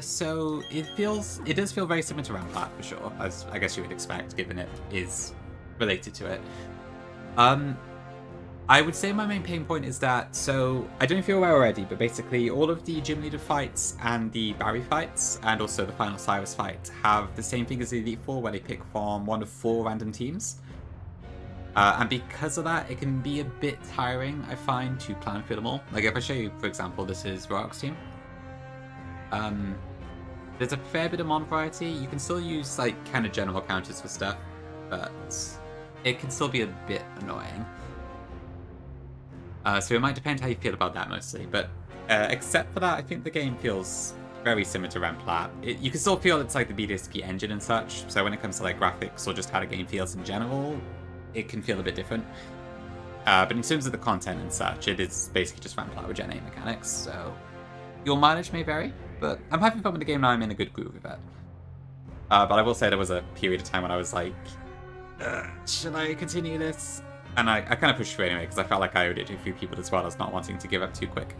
So it does feel very similar to Rampart for sure, as I guess you would expect, given it is related to it. I would say my main pain point is that, so I don't know if you're aware already, but basically all of the gym leader fights and the Barry fights, and also the final Cyrus fight, have the same thing as the Elite Four, where they pick from one of 4 random teams. And because of that, it can be a bit tiring, I find, to plan for them all. Like, if I show you, for example, this is Rock's team. There's a fair bit of mon variety. You can still use, like, kind of general counters for stuff, but it can still be a bit annoying. So it might depend how you feel about that, mostly. But except for that, I think the game feels very similar to Remplat. You can still feel it's, like, the BDSP engine and such, so when it comes to, like, graphics or just how the game feels in general, it can feel a bit different. But in terms of the content and such, it is basically just Rampart with Gen 8 mechanics, so your mileage may vary, but I'm having fun with the game now. I'm in a good groove with it. But I will say there was a period of time when I was like, should I continue this? And I kind of pushed through anyway, because I felt like I owed it to a few people as well as not wanting to give up too quick.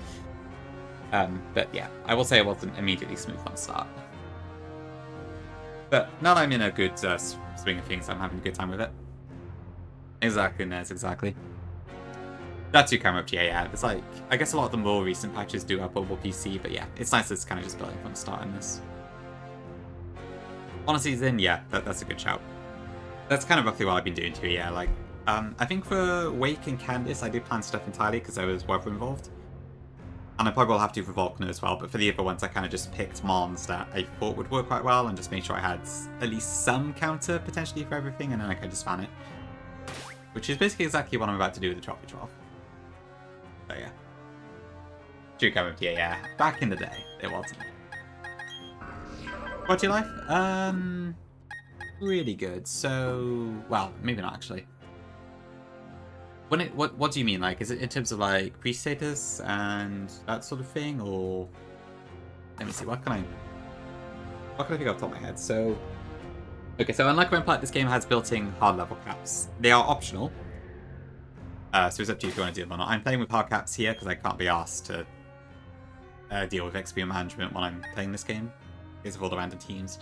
But yeah, I will say it wasn't immediately smooth on start. But now that I'm in a good swing of things, I'm having a good time with it. Exactly, Nez, exactly. That's your camera up to, yeah. It's like, I guess a lot of the more recent patches do have portable PC, but yeah, it's nice that it's kind of just building from the start in this. Honestly, then, yeah, that's a good shout. That's kind of roughly what I've been doing too, yeah. Like, I think for Wake and Candice, I did plan stuff entirely because there was weather involved. And I probably will have to for Volkner as well, but for the other ones, I kind of just picked mons that I thought would work quite well and just made sure I had at least some counter potentially for everything, and then I could just fan it. Which is basically exactly what I'm about to do with the Trophy 12. So yeah. True comment, yeah. Back in the day, it wasn't. What's your life? Really good. So, well, maybe not actually. What do you mean? Like, is it in terms of like pre-status and that sort of thing, or let me see. What can I think off the top of my head? So, okay. So unlike Rampart, this game has built-in hard level caps. They are optional. So it's up to you if you want to do them or not. I'm playing with hard caps here because I can't be asked to deal with XP management when I'm playing this game because of all the random teams.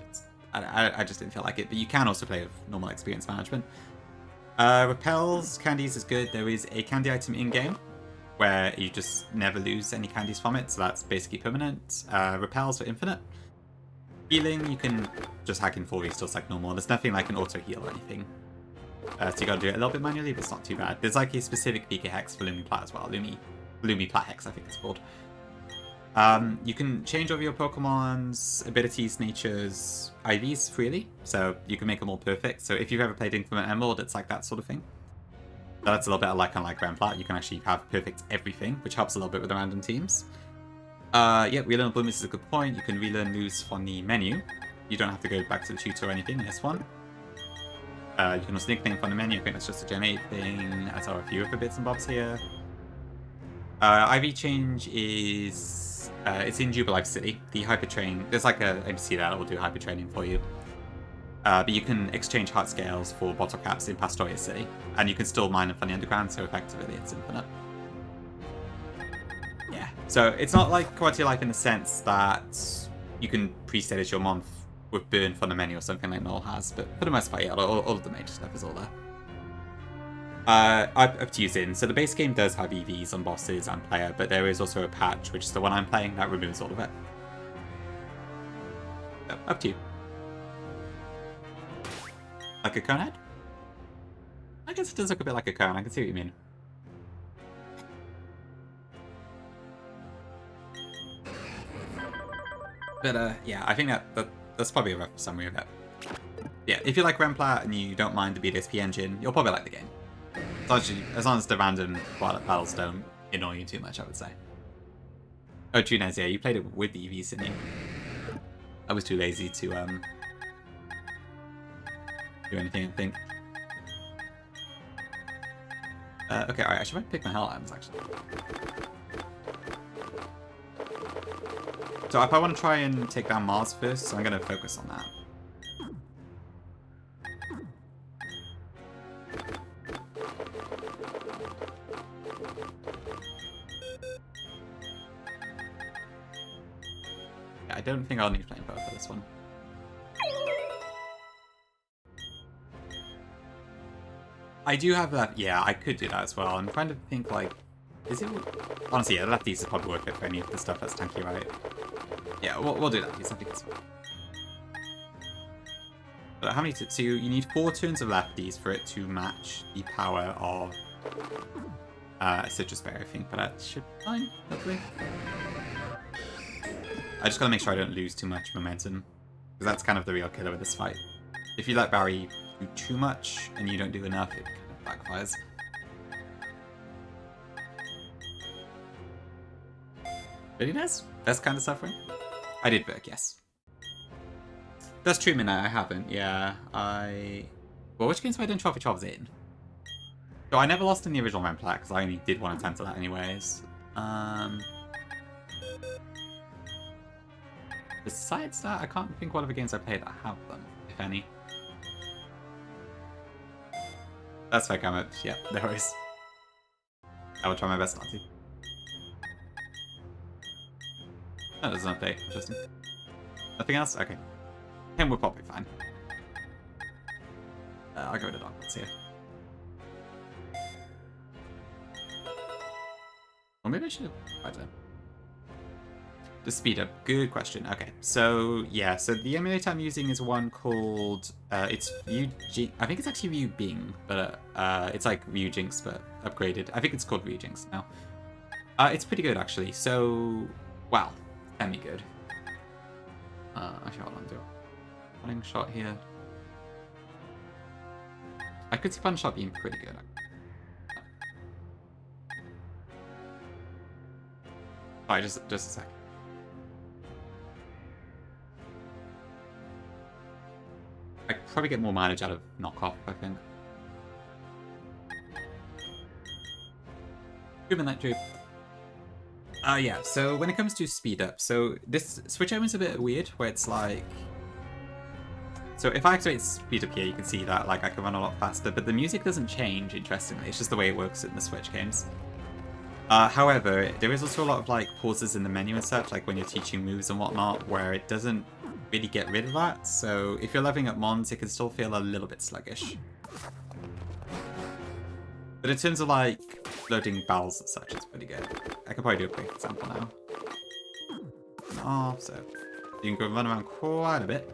I just didn't feel like it. But you can also play with normal experience management. Repels candies is good. There is a candy item in-game where you just never lose any candies from it, so that's basically permanent. Repels are infinite. Healing, you can just hack in 4 restores like normal. There's nothing like an auto-heal or anything. So you gotta do it a little bit manually, but it's not too bad. There's like a specific Pika Hex for Lumi Plat as well. Lumi Plat Hex, I think it's called. You can change over your Pokemon's abilities, natures, IVs freely, so you can make them all perfect. So if you've ever played Infinite Emerald, it's like that sort of thing. So that's a little bit unlike Grand Plat. You can actually have perfect everything, which helps a little bit with the random teams. Yeah, relearn Bloom is a good point. You can relearn moves from the menu. You don't have to go back to the tutor or anything in this one. You can also nickname from the menu. I think that's just a Gen 8 thing. I saw a few other bits and bobs here. IV change is... it's in Jubilife City. The Hyper Train... There's like a MC there that will do Hyper Training for you. But you can exchange heart scales for bottle caps in Pastoria City. And you can still mine them from the underground, so effectively it's infinite. Yeah. So it's not like Quality of Life in the sense that you can pre-status your month with burn from the menu or something like Noel has. But for the most part, yeah, all of the major stuff is all there. Up to use in. So the base game does have EVs on bosses and player, but there is also a patch, which is the one I'm playing, that removes all of it. So, up to you. Like a cone head? I guess it does look a bit like a cone, I can see what you mean. But yeah, I think that's probably a rough summary of it. Yeah, if you like Remplat and you don't mind the BDSP engine, you'll probably like the game. As long as the random battles don't annoy you too much, I would say. Oh, Tunez, yeah, you played it with the EVs, didn't you? I was too lazy to do anything, I think. Okay, alright, I should probably pick my hell items, actually. So if I want to try and take down Mars first, so I'm going to focus on that. Yeah, I don't think I'll need flame power for this one. I do have that. Yeah, I could do that as well. I'm trying to think, like, is it... Honestly, yeah, lefties is probably worth it for any of the stuff that's tanky, right? Yeah, we'll do lefties. I think it's fine. But how many... So you need 4 turns of lefties for it to match the power of a citrus berry, I think. But that should be fine, hopefully. I just gotta make sure I don't lose too much momentum. Because that's kind of the real killer with this fight. If you let Barry do too much and you don't do enough, it kind of backfires. Really nice? That's kind of suffering? I did Burke, yes. That's true, Midnight, I haven't, yeah. Well, which games have I done Trophy Jobs in? So I never lost in the original Remplat, because I only did one attempt at that anyways. Besides that, I can't think what other games I played that have them, if any. That's fair comment. Yeah, no worries. I will try my best not to. Oh, there's an update. Interesting. Nothing else? Okay. Him we're probably fine. I'll go to Dogwoods here. Or maybe I should have... I don't know. The speed up. Good question. Okay, so yeah, so the emulator I'm using is one called it's Vue. I think it's actually Vue Bing, but it's like Vue Jinx but upgraded. I think it's called Vue Jinx now. It's pretty good actually. So wow, semi good. Actually, hold on, do a running shot here. I could see punch shot being pretty good. Alright, just a sec. I could probably get more mileage out of knockoff, I think. Good night, Drew. Yeah, so when it comes to speed up, so this switch item is a bit weird, where it's like... So if I activate speed up here, you can see that like I can run a lot faster, but the music doesn't change, interestingly. It's just the way it works in the Switch games. However, there is also a lot of like pauses in the menu and such, like when you're teaching moves and whatnot, where it doesn't really get rid of that. So if you're leveling up mons, it can still feel a little bit sluggish. But in terms of like loading battles and such, it's pretty good. I can probably do a quick example now. Oh, so you can go run around quite a bit.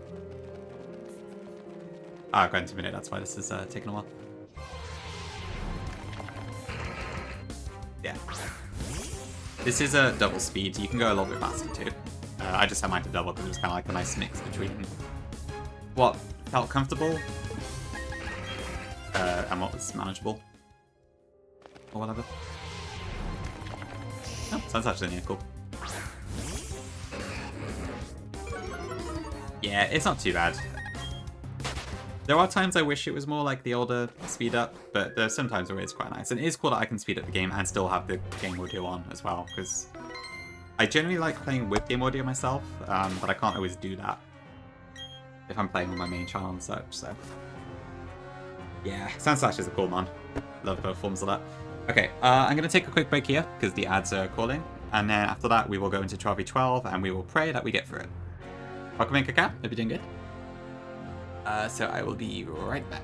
Ah, going to a minute, that's why this is taking a while. Yeah. This is a double speed, you can go a little bit faster too. I just had mine to double because it was kind of like a nice mix between what felt comfortable and what was manageable. Or whatever. Oh, sounds actually cool. Yeah, it's not too bad. There are times I wish it was more like the older speed up, but there's some times where it's quite nice. And it is cool that I can speed up the game and still have the game audio on as well, because I generally like playing with game audio myself, but I can't always do that if I'm playing on my main channel and such, so... Yeah, Sandslash is a cool man. Love both forms of that. Okay, I'm going to take a quick break here, because the ads are calling, and then after that we will go into 12v12, and we will pray that we get through it. Welcome in, Kaká. Hope you're doing good. So I will be right back.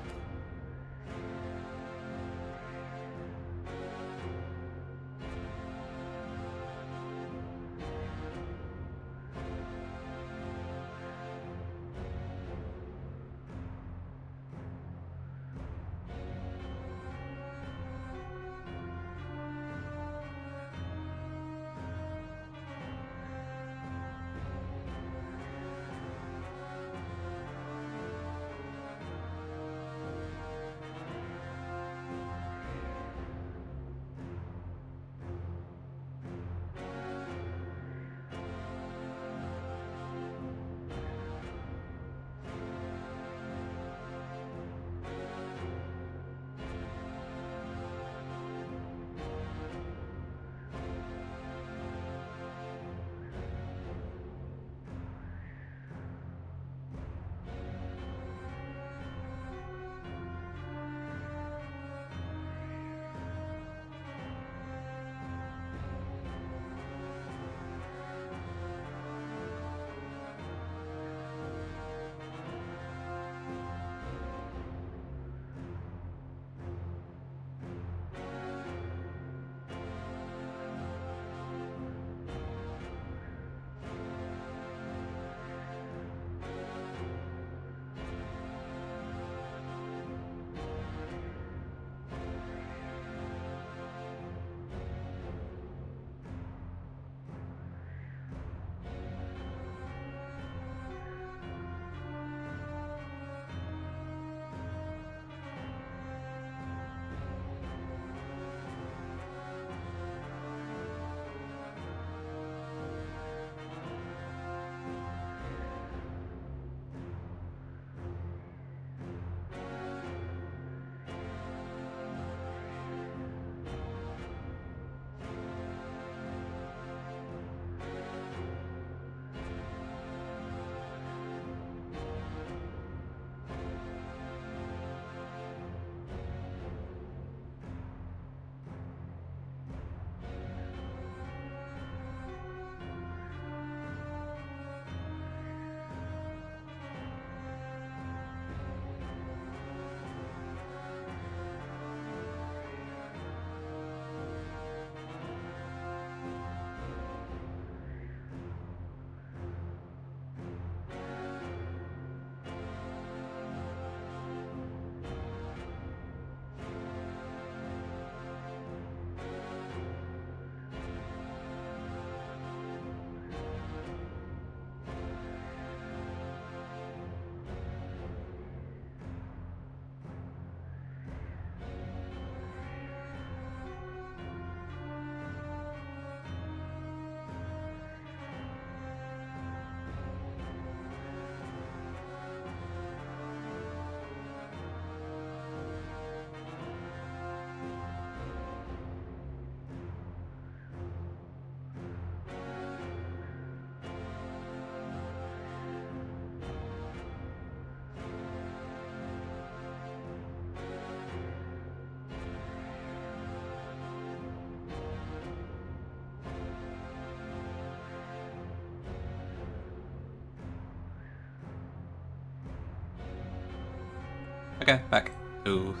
Okay, back. Ooh.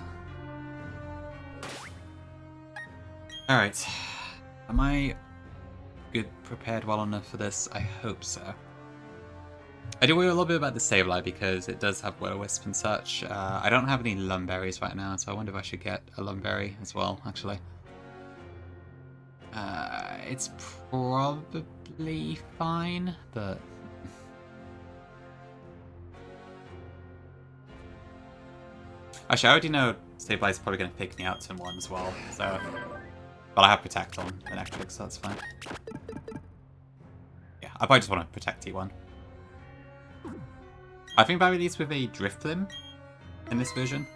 Alright. Am I prepared well enough for this? I hope so. I do worry a little bit about the Sableye because it does have Will-O-Wisp and such. I don't have any Lumberries right now, so I wonder if I should get a Lumberry as well, actually. It's probably fine, but... Actually, I already know Sableye's probably going to pick me out to one as well, so... But I have Protect on Electric, so that's fine. Yeah, I probably just want to Protect T1. I think I released with a Drifblim in this version.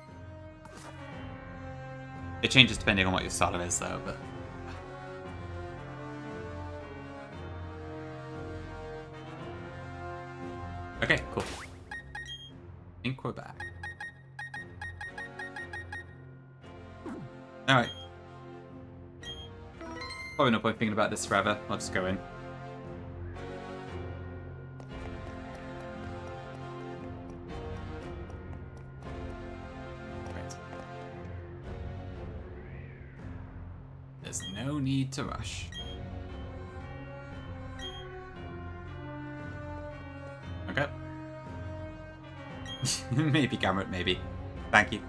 It changes depending on what your starter is, though, but... Okay, cool. I think we're back. Alright. Probably no point thinking about this forever. I'll just go in. Right. There's no need to rush. Okay. Maybe, Gamrot, maybe. Thank you.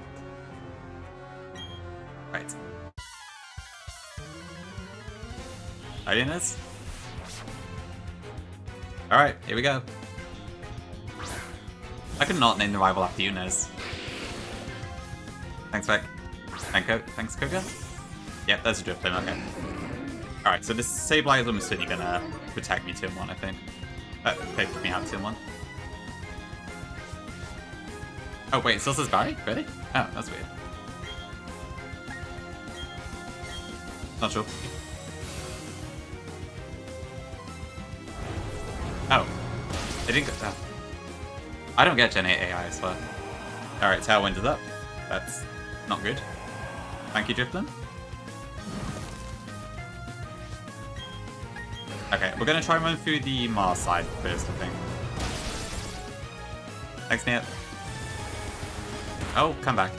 Right. Are you in this? Alright, here we go. I could not name the rival after you, Nez. Thanks, Beck. Thanks, Koga? Yep, there's a Drifblim, okay. Alright, so this Sableye is almost certainly gonna protect me Turn 1, I think. Pick me out Turn 1. Oh, wait, it still says Barry? Really? Oh, that's weird. Not sure. Oh. It didn't go... Oh. I don't get Gen 8 AI, I swear. Alright, Tailwind is up. That's not good. Thank you, Drifblim. Okay, we're gonna try and run through the Mars side first, I think. Thanks, Nate. Oh, come back.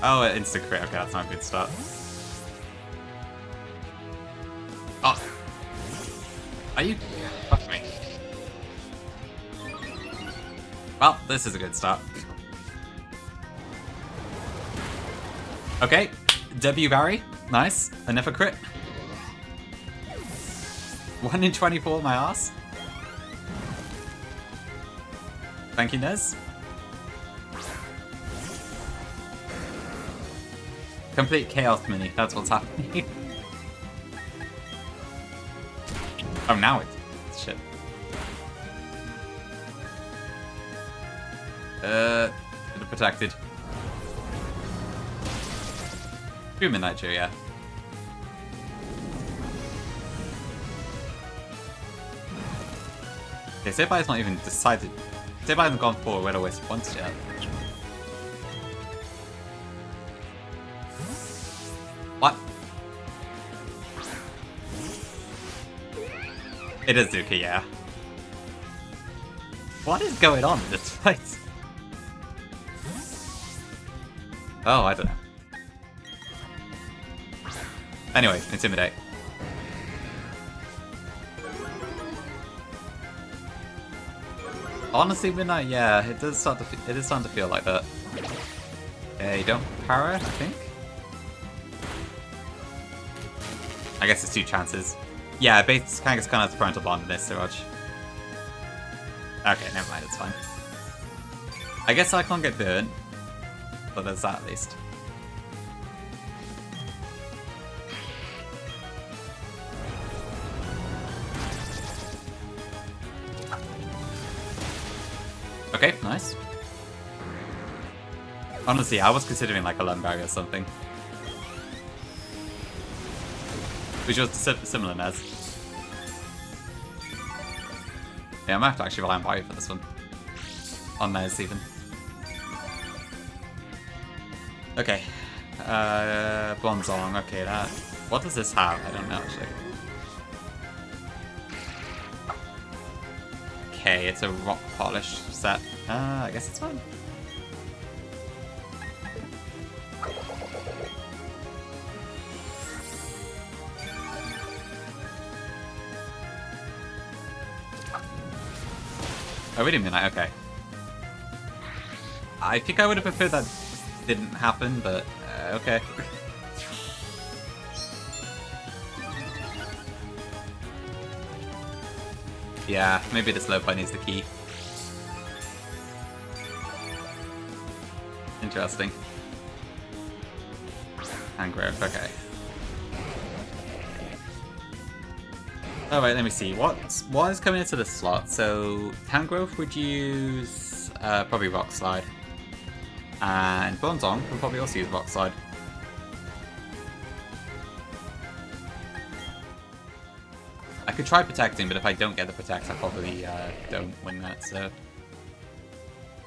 Oh, instant crit. Okay, that's not a good start. Oh. Are you... Fuck me. Well, this is a good start. Okay. W Barry. Nice. Another crit. 1 in 24, my ass. Thank you, Nez. Complete chaos mini, that's what's happening. Oh, now it's shit. Protected. True Midnight Chew, yeah. Okay, Sableye's not even decided. Sableye hasn't gone for Will-O-Wisp once yet. What? It is Zuki, yeah. What is going on in this fight? Oh, I don't know. Anyway, Intimidate. Honestly, Midnight, yeah, it is starting to feel like that. Okay, don't para, I think. I guess it's 2 chances. Yeah, base kind of has parental bond in this, Siraj. Okay, never mind, it's fine. I guess I can't get burnt, but there's that at least. Okay, nice. Honestly, I was considering like a Lumberry or something. Which was similar, Nez. Yeah, I might have to actually rely on Barry for this one. On Nez, even. Okay. Bronzong, okay, that... What does this have? I don't know, actually. Okay, it's a rock polish set. I guess it's fine. Oh, we didn't midnight, okay. I think I would have preferred that didn't happen, but okay. Yeah, maybe the slow point is the key. Interesting. And growth, okay. Alright, let me see. What is coming into the slot? So, Town Growth would use probably Rock Slide. And Bronzong will probably also use Rock Slide. I could try protecting, but if I don't get the protect, I probably don't win that, so...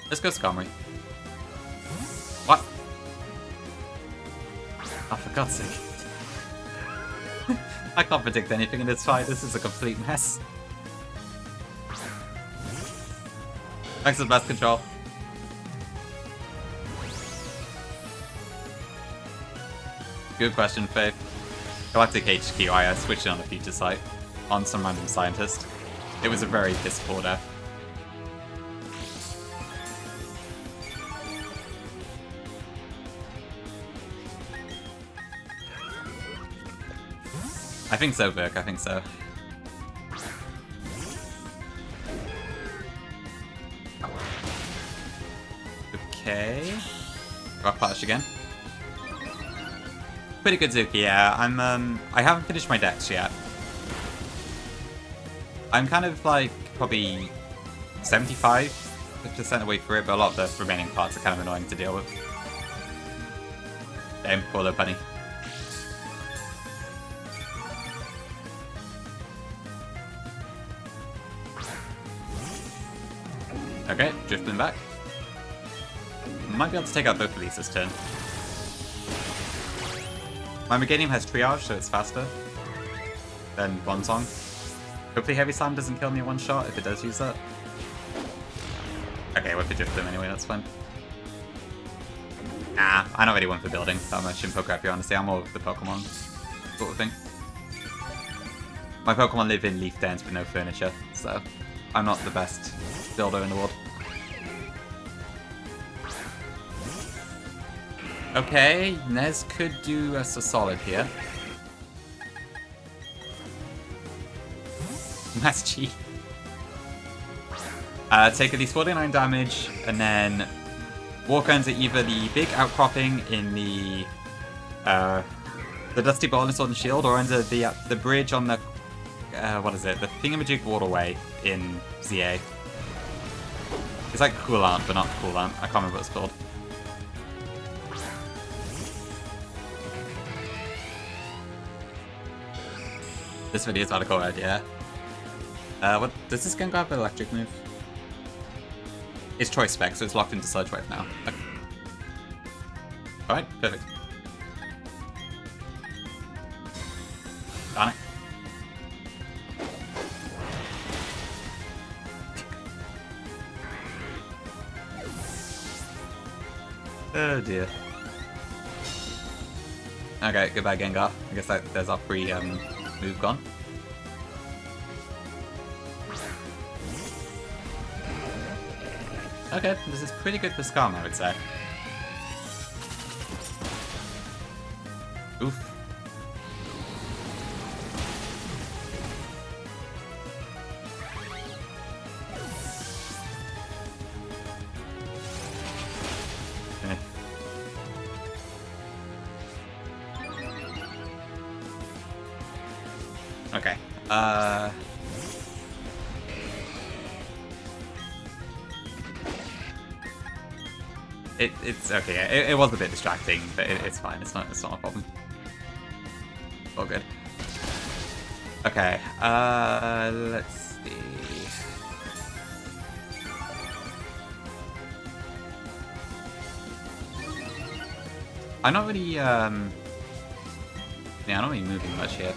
Let's go Skarmory. What? Oh, for God's sake. I can't predict anything in this fight, this is a complete mess. Thanks for the best control. Good question, Faith. Galactic HQ, I switched it on the future site. On some random scientist. It was a very piss poor death. I think so, Virk, I think so. Okay. Rock Clash again. Pretty good Zuki, yeah. I haven't finished my decks yet. I'm kind of like probably 75% away through it, but a lot of the remaining parts are kind of annoying to deal with. Damn, poor little bunny. Okay, drifting back. Might be able to take out both of these this turn. My Meganium has Triage, so it's faster than Bronzong. Hopefully Heavy Slam doesn't kill me in one shot if it does use that. Okay, we'll drift them anyway, that's fine. Nah, I don't really want for building that much in Pokemon, honestly. I'm more of the Pokemon sort of thing. My Pokemon live in leaf dens with no furniture, so I'm not the best builder in the world. Okay, Nez could do us a solid here. That's cheap. Take at least 49 damage, and then walk into either the big outcropping in the Dusty Ball and Sword and Shield, or under the bridge on the what is it? The Thingamajig Waterway in ZA. It's like Coolant, but not Coolant. I can't remember what it's called. This video is about a cool idea. What does this Gengar have an electric move? It's Choice Spec, so it's locked into Sludge Wave now. Okay. Alright, perfect. Darn it. Oh dear. Okay, goodbye Gengar. I guess there's our free move gone. Okay, this is pretty good for Scum, I would say. Oof. Okay. It's okay. It was a bit distracting, but it's fine. It's not a problem. All good. Okay. Let's see. I'm not really yeah, I'm not really moving much here.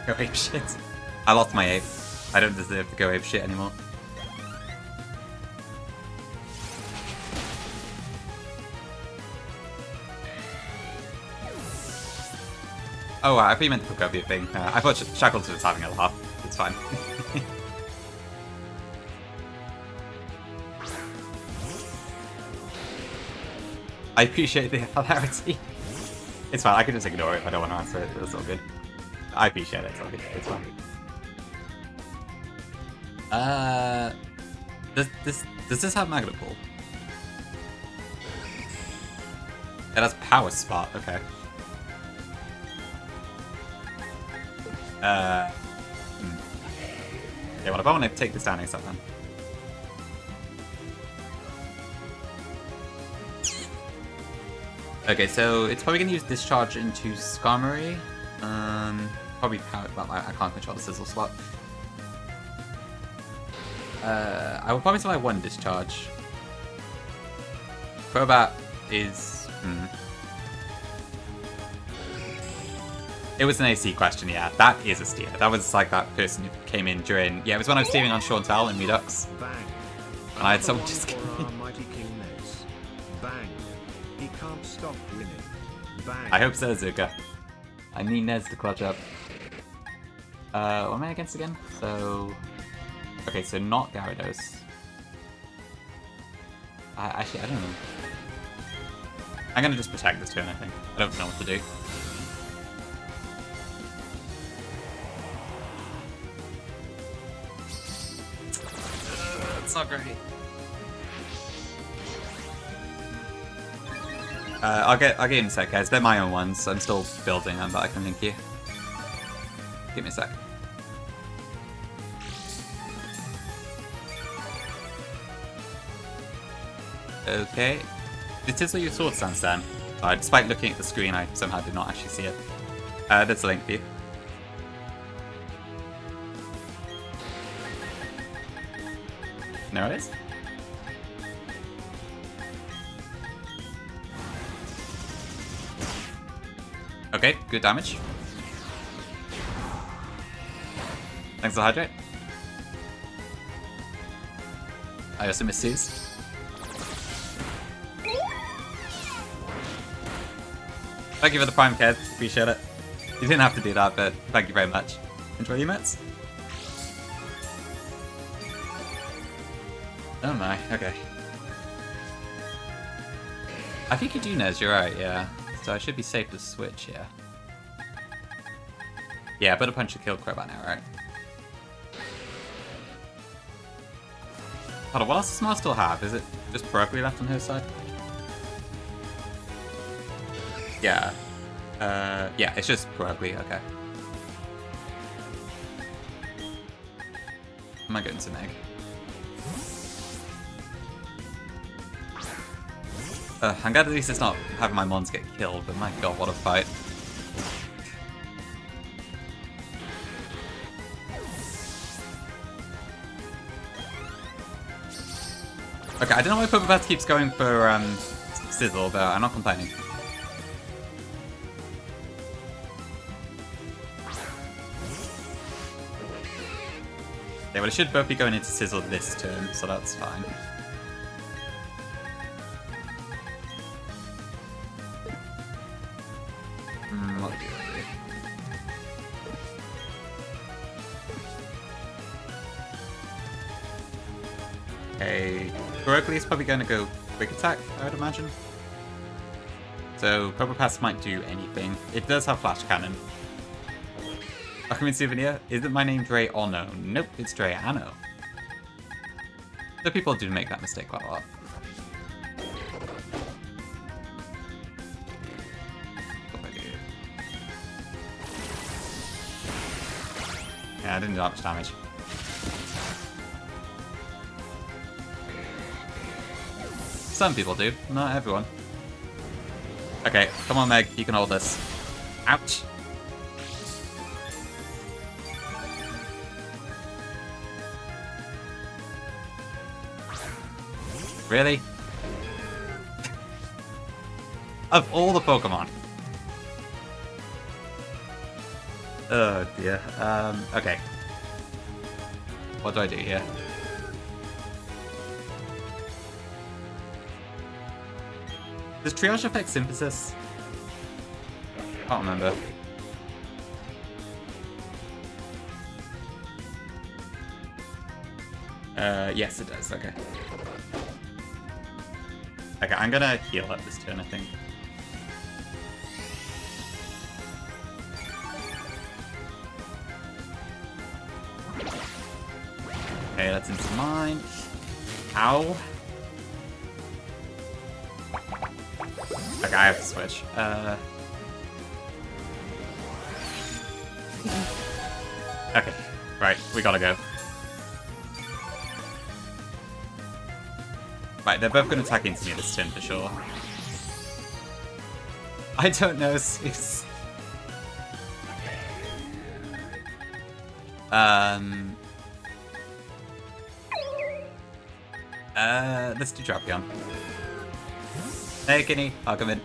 Go ape shit. I lost my ape. I don't deserve to go ape shit anymore. Oh, I thought you meant to pick up your thing. I thought Shackleton was having a laugh. It's fine. I appreciate the hilarity. It's fine, I can just ignore it if I don't want to answer it. It's all good. I appreciate it, it's all good. It's fine. Does this have Magnet Pull? It has Power Spot, okay. Yeah, well, if I want to take this down ASAP then. Okay, so it's probably going to use Discharge into Skarmory. Probably power, well, I can't control the Sizzle slot. I will probably supply one Discharge. Crobat is... It was an AC question, yeah. That is a steer. That was like that person who came in during... Yeah, it was when I was steering on Chantal in Redux. Bang. And I had someone just... Bang. He can't stop winning. Bang. I hope so, Zuka. I need Nez to clutch up. What am I against again? So... Okay, so not Gyarados. Actually, I don't know. I'm gonna just protect this turn, I think. I don't know what to do. That's not great. I'll get in a sec, guys. They're my own ones. I'm still building them, but I can link you. Give me a sec. Okay. Did Tizzle use Sword Stance then? Despite looking at the screen, I somehow did not actually see it. There's a link for you. There it is. Okay, good damage. Thanks for the hydrate. I also missed Suze. Thank you for the Prime Ked, appreciate it. You didn't have to do that, but thank you very much. Enjoy your mets. Oh my, okay. I think you do, Nez, you're right, yeah. So I should be safe to switch here. Yeah, but a punch to kill Crobat now, right? Hold on, what else does Mars still have? Is it just Purugly left on her side? Yeah. Yeah, it's just Purugly, okay. I might go into Meg. I'm glad at least it's not having my mons get killed, but my god, what a fight. Okay, I don't know why Puppet keeps going for Sizzle, but I'm not complaining. Yeah, well, it should both be going into Sizzle this turn, so that's fine. What do I do? Okay, Purugly is probably going to go Quick Attack, I would imagine. So, Probopass might do anything. It does have Flash Cannon. Welcome in Souvenir. Isn't my name Dre Ono? Nope, it's Dre Anno. So people do make that mistake quite a lot. Yeah, I didn't do that much damage. Some people do, not everyone. Okay, come on Meg, you can hold this. Ouch! Really? Of all the Pokemon. Oh dear. Okay. What do I do here? Does Triage affect Synthesis? Can't remember. Yes, it does. Okay. Okay, I'm gonna heal up this turn, I think. Okay, that's into mine. Ow. Okay, I have to switch. Okay, right, we gotta go. Right, they're both gonna attack into me this turn for sure. I don't know, Zeus. Let's do Drapion. Hey, Guinea, I'll come in.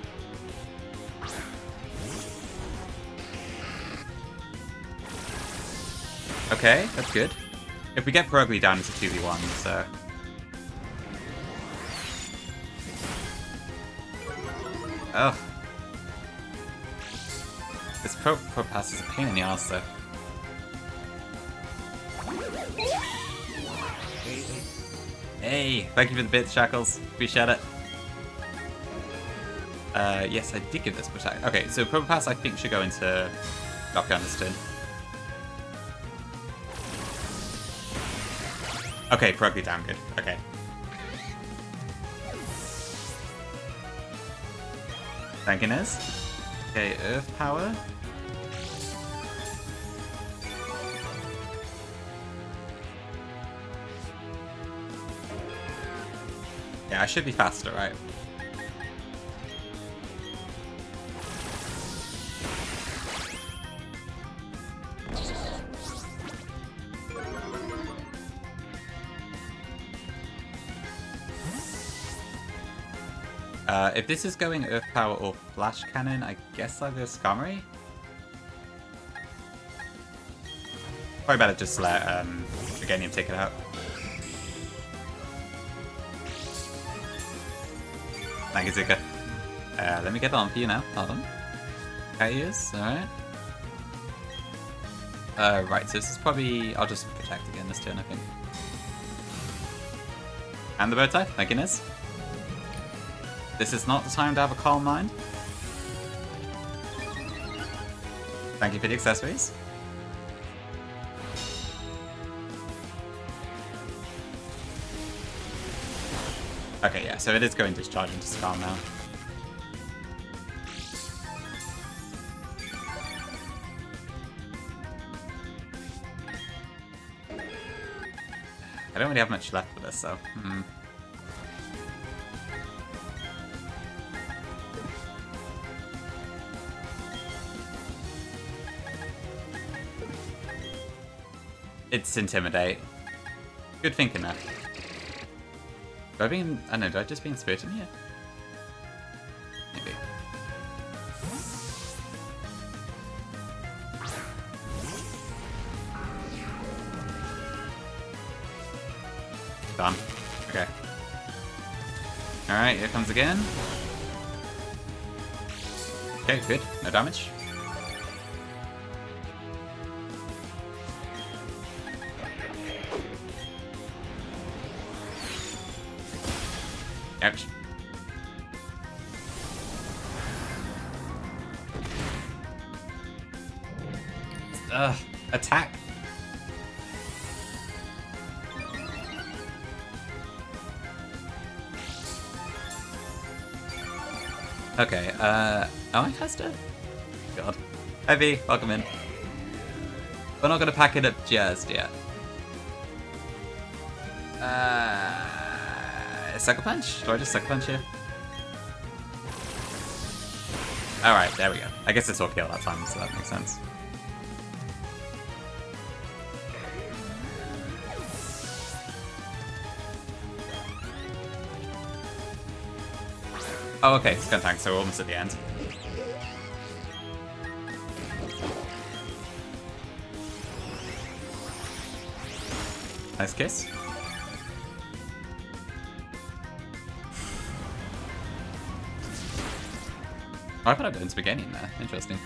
Okay, that's good. If we get Perugly down, it's a 2v1, so... Oh. This pro pass is a pain in the ass, though. Hey, thank you for the bits, Shackles. Appreciate it. Yes, I did give this protect. Okay, so Pro Pass I think should go into Drapion this turn. Okay, Perugly down, good. Okay. Thank you, Nez. Okay, Earth Power. Yeah, I should be faster, right? If this is going Earth Power or Flash Cannon, I guess I'll go Skarmory. Probably better just let Meganium take it out. Thank you, Zuka. Let me get on for you now. Hold on. K-Use, alright. Right, so this is probably... I'll just protect again this turn, I think. And the bow tie. Thank you, Nez. This is not the time to have a calm mind. Thank you for the accessories. Okay, yeah, so it is going discharge into Skarm now. I don't really have much left for this, so... It's Intimidate. Good thinking there. Do I being... I don't know, do I just being Spirited here? Maybe. Done. Okay. Alright, here comes again. Okay, good. No damage. Ouch. Attack. Okay, am I faster? God. Hi V, welcome in. We're not gonna pack it up just yet. Sucker Punch? Do I just Sucker Punch here? Alright, there we go. I guess it's all kill that time, so that makes sense. Oh, okay, it's gonna tank, so we're almost at the end. Nice kiss. Oh, I thought I'd go into beginning there. Interesting.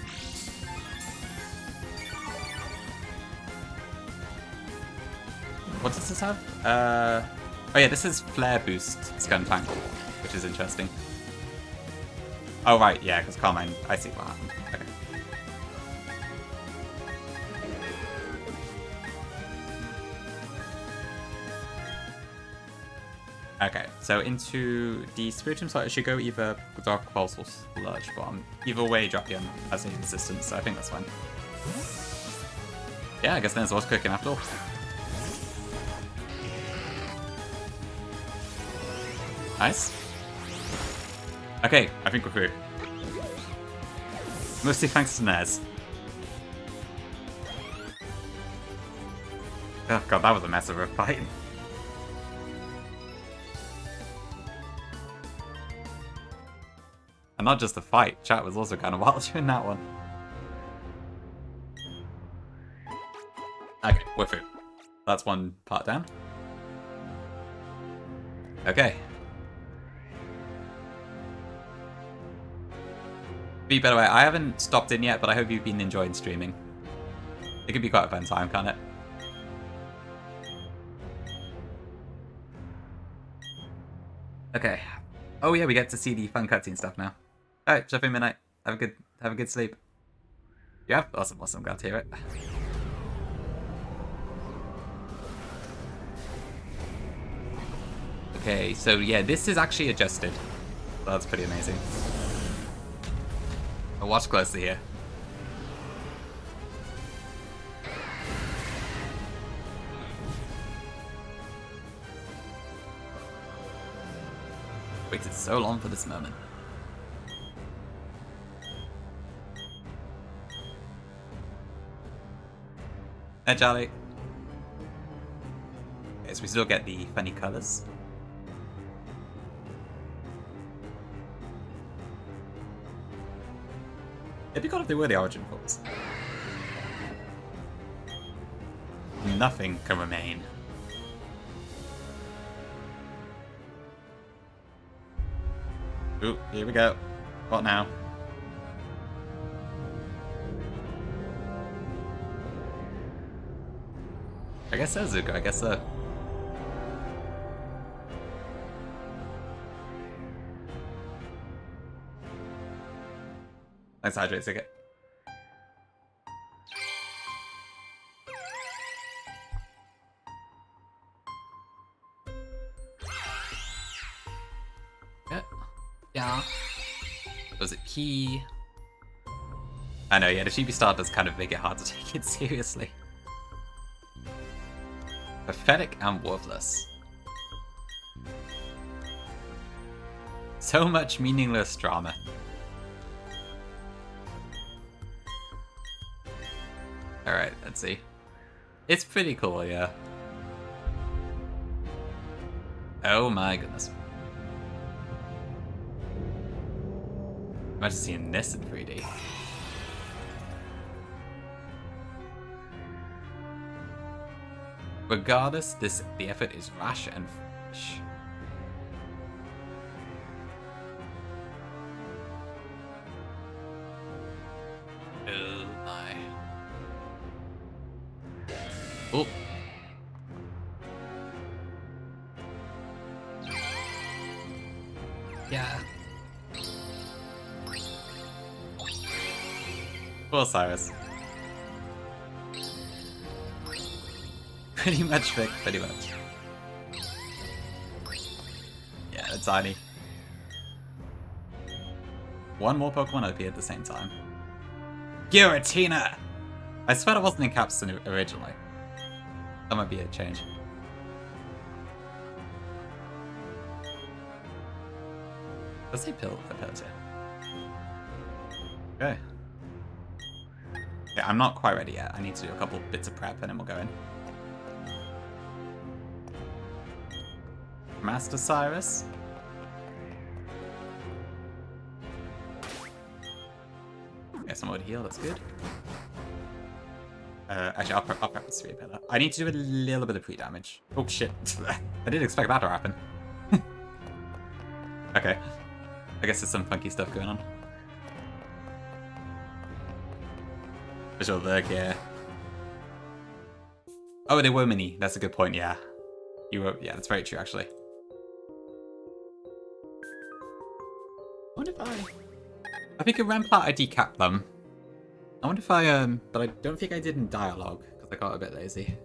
What does this have? Oh yeah, this is Flare Boost Skuntank, which is interesting. Oh right, yeah, because Carmine, I see what happened. Okay. Okay, so into the Spiritomb slot, it should go either Dark Pulse or Sludge Bomb. Either way, drop the as a resistance, so I think that's fine. Yeah, I guess then what's cooking after all. Nice. Okay, I think we're through. Mostly thanks to Nez. Oh god, that was a mess of a fight. And not just a fight, chat was also kind of wild during that one. Okay, we're through. That's one part down. Okay. By the way, I haven't stopped in yet, but I hope you've been enjoying streaming. It could be quite a fun time, can't it? Okay. Oh yeah, we get to see the fun cutscene stuff now. Alright, Sheffield Midnight. Have a good sleep. Yeah, awesome, glad to hear it. Okay, so yeah, this is actually adjusted. That's pretty amazing. I'll watch closely here. Waited so long for this moment. Hey, Charlie. Okay, so we still get the funny colors. It'd be cool if they were the origin forms. Nothing can remain. Ooh, here we go. What now? I guess so, Zuko. I guess so. Thanks, Hydrate Ticket. Yeah. Was it P? I know, yeah, the Chibi Star does kind of make it hard to take it seriously. Pathetic and worthless. So much meaningless drama. Alright, let's see. It's pretty cool, yeah. Oh my goodness. Imagine seeing this in 3D. Regardless, the effort is rash and foolish. Oh my. Oh. Yeah. Poor Cyrus. Pretty much, Vic, pretty much. Yeah, it's tiny. One more Pokemon OP at the same time. Giratina! I swear it wasn't in caps originally. That might be a change. Let's say pills, yeah. Okay. Yeah, I'm not quite ready yet. I need to do a couple bits of prep and then we'll go in. Master Cyrus. Yeah, someone would heal, that's good. Actually, I'll prep the Sphere Pillar. I need to do a little bit of pre-damage. Oh shit. I didn't expect that to happen. Okay. I guess there's some funky stuff going on. Visual Berg, yeah. Oh, they were mini. That's a good point, yeah. You were, yeah, that's very true, actually. I wonder if I think in Rampart I decapped them. I wonder if I, but I don't think I did in dialogue, because I got a bit lazy.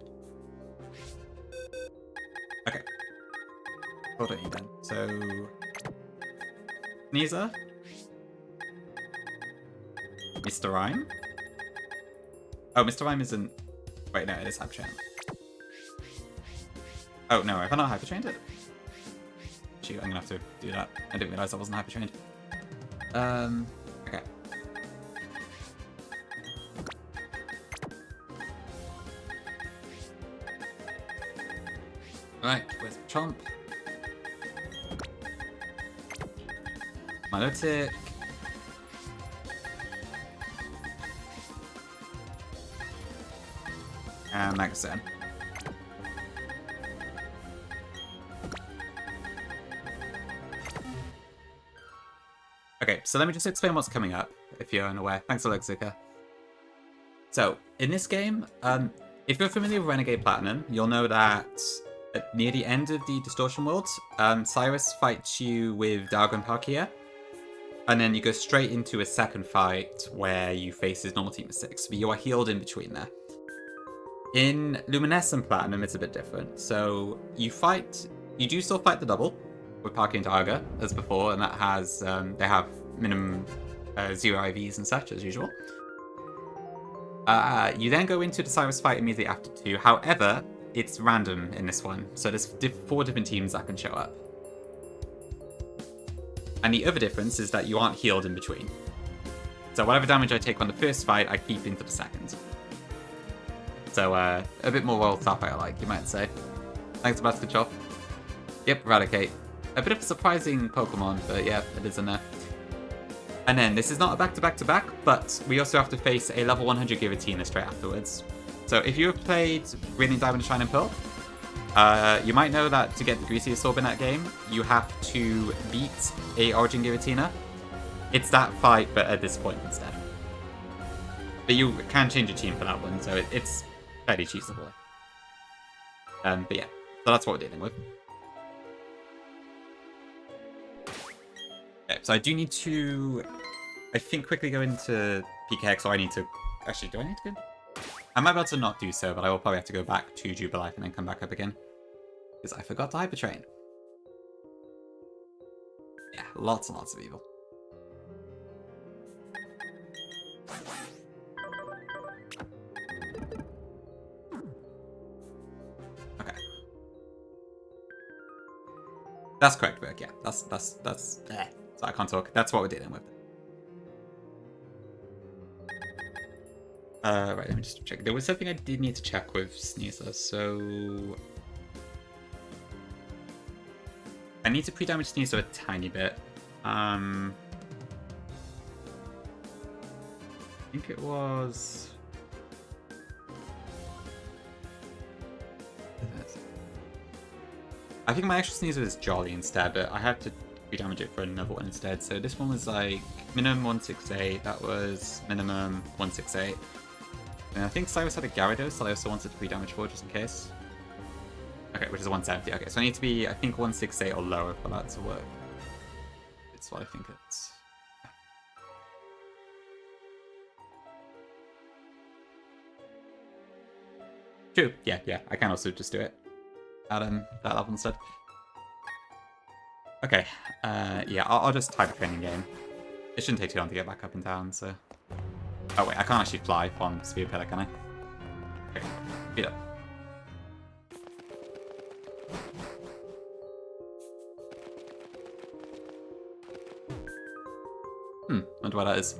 Okay. Hold on, then. So... Sneezer? Mr. Rhyme? Oh, Mr. Rhyme isn't... Wait, no, it is Hyper Train. Oh, no, have I not Hyper Trained it? Shoot, I'm gonna have to do that. I didn't realize I wasn't Hyper Trained. Okay. Alright, where's Chomp? Milotic. And Magazine. Okay, so let me just explain what's coming up, if you're unaware. Thanks, Alexica. So, in this game, if you're familiar with Renegade Platinum, you'll know that near the end of the Distortion World, Cyrus fights you with Dargo and Palkia, and then you go straight into a second fight where you face his normal team of 6, but you are healed in between there. In Luminescent Platinum, it's a bit different. So, you do still fight the double with Palkia and Dargo, as before, and that has, they have minimum 0 IVs and such, as usual. You then go into the Cyrus fight immediately after 2. However, it's random in this one, so there's 4 different teams that can show up. And the other difference is that you aren't healed in between. So whatever damage I take on the first fight, I keep into the second. So a bit more Royal Sapphire like, you might say. Thanks, Basket Chop. Yep, Eradicate. A bit of a surprising Pokemon, but yeah, it is in there. And then, this is not a back-to-back-to-back, but we also have to face a level 100 Giratina straight afterwards. So if you have played Radiant Diamond, Shine and Pearl, you might know that to get the Greasiest Orb in that game, you have to beat a Origin Giratina. It's that fight, but at this point instead. But you can change your team for that one, so it's fairly cheesable. But yeah, so that's what we're dealing with. Okay, so I do need to, I think, quickly go into PKX, or I need to, actually, do I need to go? I might be able to not do so, but I will probably have to go back to Jubilife and then come back up again. Because I forgot to Hyper Train. Yeah, lots and lots of evil. Okay. That's correct, Burke, yeah. That's so I can't talk. That's what we're dealing with. Right, let me just check. There was something I did need to check with Sneasler, so... I need to pre-damage Sneasler a tiny bit. I think it was... I think my actual Sneasler is Jolly instead, but I have to pre-damage it for another one instead. So this one was like minimum 168, that was minimum 168. And I think Cyrus had a Gyarados that I also wanted to pre-damage for, just in case. Okay, which is 170. Okay, so I need to be, I think, 168 or lower for that to work. It's what I think it's... True, yeah, I can also just do it at that level instead. Okay, yeah, I'll just type a training game. It shouldn't take too long to get back up and down, so... Oh wait, I can't actually fly from Speed Pillar, can I? Okay, speed up. Wonder why that is.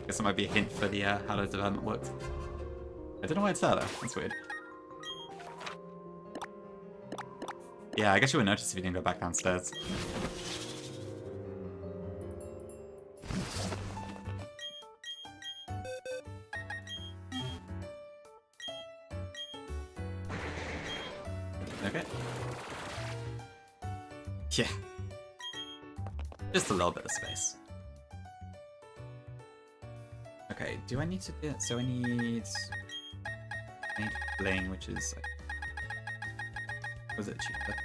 Guess that might be a hint for the how the development worked. I don't know why it's there though, that's weird. Yeah, I guess you would notice if you didn't go back downstairs. Okay. Yeah. Just a little bit of space. Okay, do I need to get... So I need Fling, which is... Like, was it cheaper?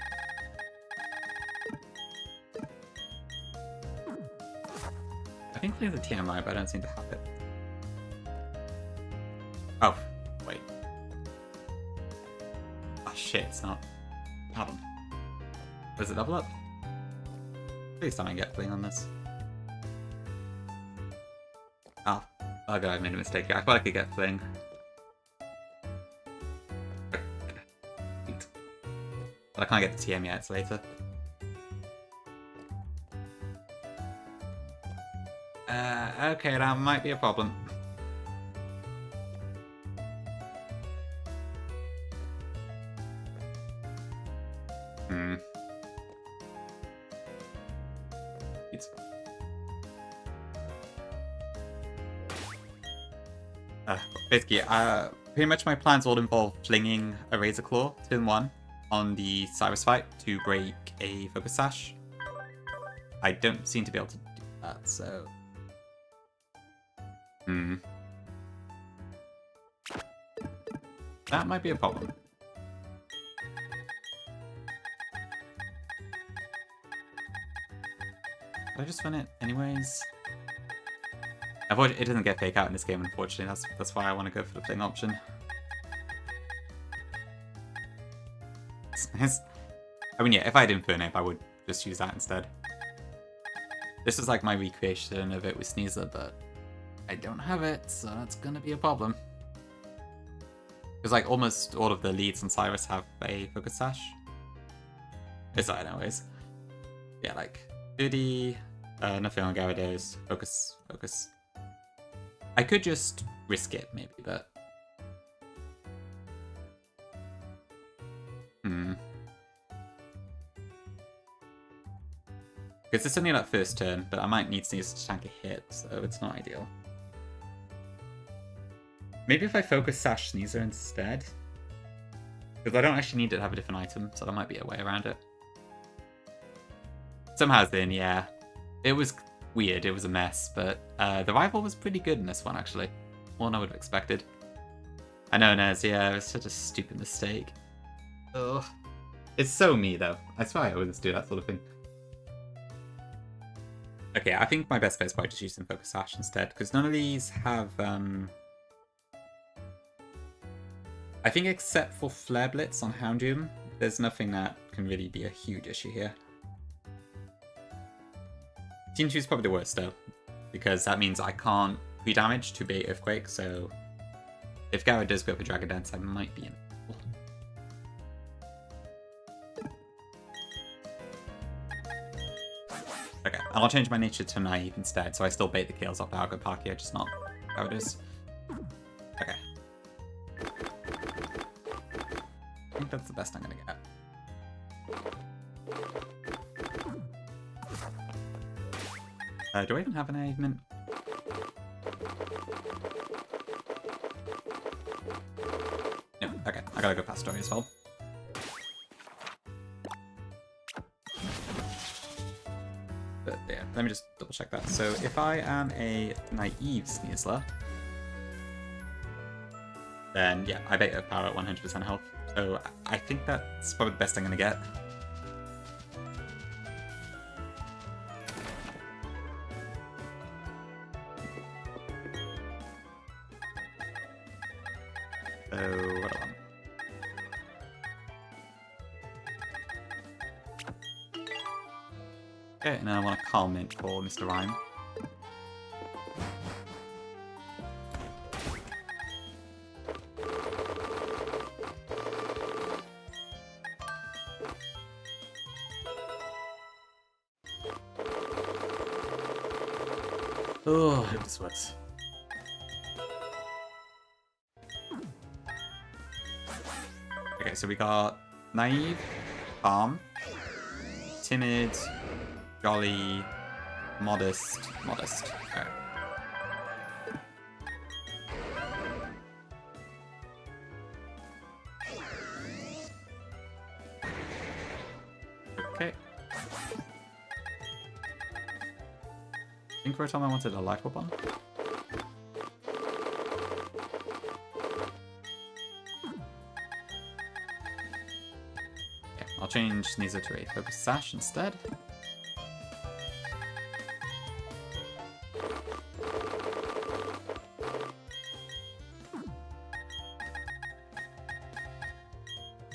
I think there's a TMI, but I don't seem to have it. Oh, wait. Oh shit, it's not. Hold on. Does it double up? Please don't get Fling on this. Oh god, I made a mistake here. I thought I could get Fling. But I can't get the TM yet, it's later. Okay, that might be a problem. Basically, pretty much my plans all involve flinging a Razor Claw, turn 1, on the Cyrus fight to break a Focus Sash. I don't seem to be able to do that, so... That might be a problem. Did I just run it anyways? It doesn't get fake out in this game, unfortunately. That's why I want to go for the fling option. It's nice. I mean, yeah, if I had Inferno, I would just use that instead. This is like my recreation of it with Sneasler, but I don't have it, so that's gonna be a problem. Because like almost all of the leads on Cyrus have a Focus Sash. It's not anyways. Yeah, like 30, nothing on Gyarados, Focus. I could just risk it, maybe, but... Because it's only that first turn, but I might need Sneasler to tank a hit, so it's not ideal. Maybe if I Focus Sash Sneasler instead? Because I don't actually need it to have a different item, so there might be a way around it. Somehow then, yeah. It was weird, it was a mess, but the rival was pretty good in this one, actually. More than I would have expected. I know, Nez, yeah, it was such a stupid mistake. Ugh. It's so me, though. I swear I always do that sort of thing. Okay, I think my best bet is probably just using Focus Sash instead, because none of these have... I think except for Flare Blitz on Houndoom, there's nothing that can really be a huge issue here. Team 2 is probably the worst though, because that means I can't pre-damage to bait Earthquake, so if Gyara does go for Dragon Dance, I might be in trouble. Okay, and I'll change my nature to Naive instead, so I still bait the kills off the Algopakia, just not Gyarados. Okay. I think that's the best I'm gonna get. Do I even have an achievement? No, okay. I gotta go past story as well. But yeah, let me just double check that. So if I am a naive Sneasler, then yeah, I bait Earth Power at 100% health. So I think that's probably the best I'm gonna get. So what do I want? Okay, and then I want a Calm Mint for Mr. Rhyme. Oh, I hope this works. Okay, so we got Naive, Calm, Timid, Jolly, Modest. Alright. Okay. I think for a time I wanted a Light Orb on. change Sneasel to a Focus Sash instead.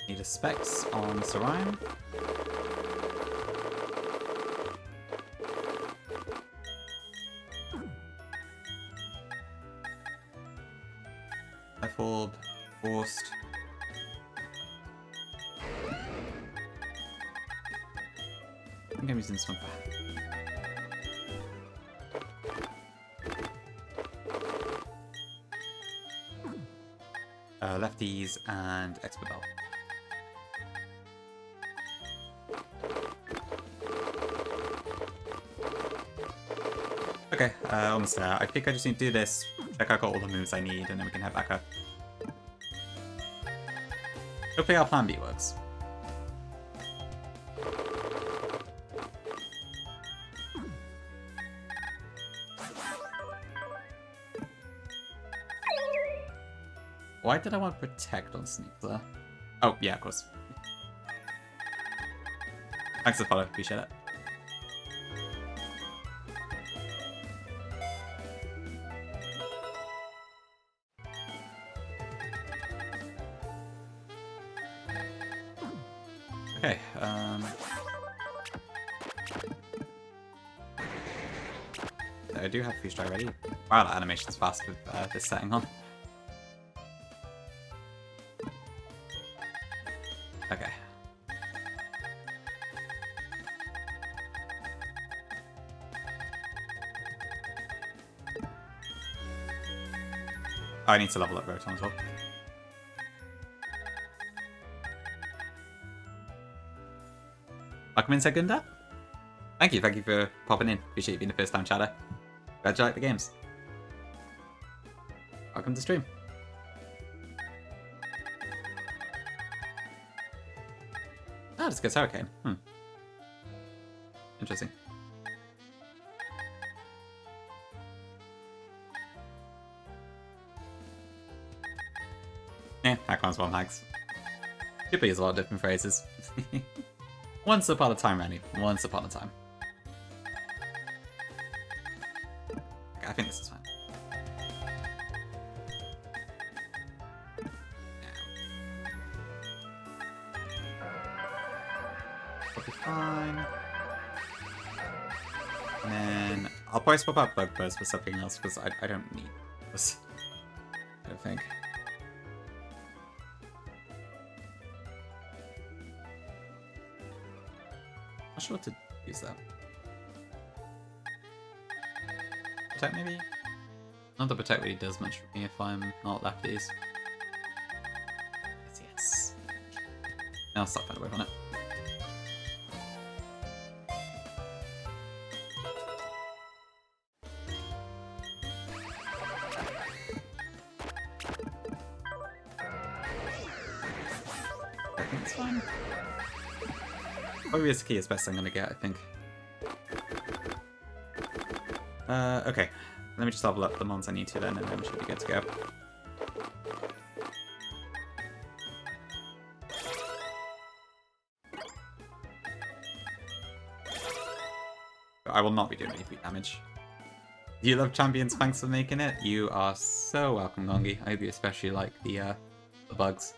Need a Specs on Sarine. Rifled, Forced. I think I'm using this one for lefties and Expert Belt. Okay, almost there. I think I just need to do this, check I got all the moves I need, and then we can head back up. Hopefully our plan B works. Why did I want to protect on Sneasel? Oh, yeah, of course. Thanks for the follow, appreciate it. Okay, I do have Freeze Dry ready. Wow, that animation's fast with this setting on. Okay. Oh, I need to level up Rotom as well. Welcome in, Segunda. Thank you for popping in. Appreciate you being the first time chatter. Glad you like the games. Welcome to stream. Ah, just gets Hurricane. Interesting. Yeah, that comes one hags. People use a lot of different phrases. Once upon a time, Randy. Once upon a time. Okay, I think this is fine. That'll be fine. And then I'll probably swap out Bug Buzz for something else because I don't need this. I don't think. Not sure what to use that. Protect maybe? Not that Protect really does much for me if I'm not lefties. Yes. I'll stop trying to work on it. I think it's fine. Obvious key is best I'm gonna get, I think. Okay. Let me just level up the mons I need to then, and then we should be good to go. I will not be doing any free damage. You love champions, thanks for making it. You are so welcome, Gongi. I hope you especially like the bugs.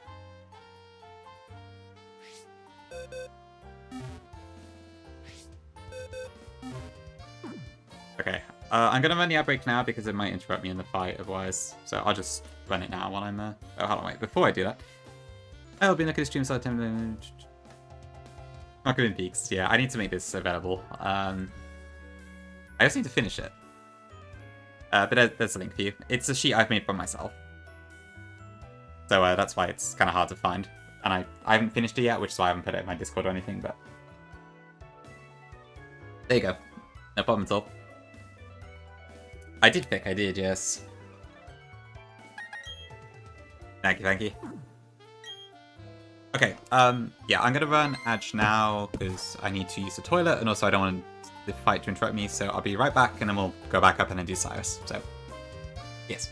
Okay, I'm gonna run the outbreak now because it might interrupt me in the fight otherwise. So I'll just run it now while I'm oh, hold on, wait. Before I do that, I'll be looking at the stream side. Marketing Peaks. Yeah, I need to make this available. I just need to finish it. But there's a link for you. It's a sheet I've made by myself. So that's why it's kind of hard to find. And I haven't finished it yet, which is why I haven't put it in my Discord or anything, but... There you go. No problem at all. I did, yes. Thank you. Okay, yeah, I'm gonna run Edge now, because I need to use the toilet, and also I don't want the fight to interrupt me, so I'll be right back, and then we'll go back up and then do Cyrus, so... Yes.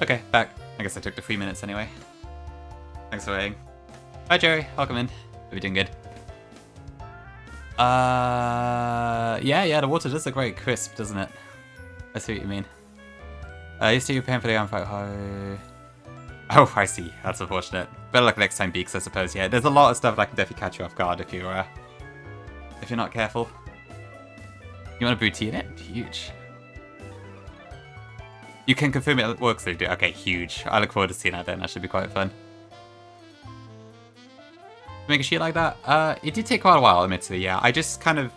Okay, back. I guess I took the 3 minutes anyway. Thanks for waiting. Hi Jerry, welcome in. Hope you're doing good. Yeah, the water does look very crisp, doesn't it? I see what you mean. You see you're paying for the unfight high. Oh, I see. That's unfortunate. Better luck next time, Beaks, I suppose. Yeah, there's a lot of stuff that can definitely catch you off guard if you're not careful. You want to booty in it? Huge. You can confirm it works, though. Okay, huge. I look forward to seeing that then. That should be quite fun. Make a sheet like that? It did take quite a while, admittedly, yeah. I just kind of...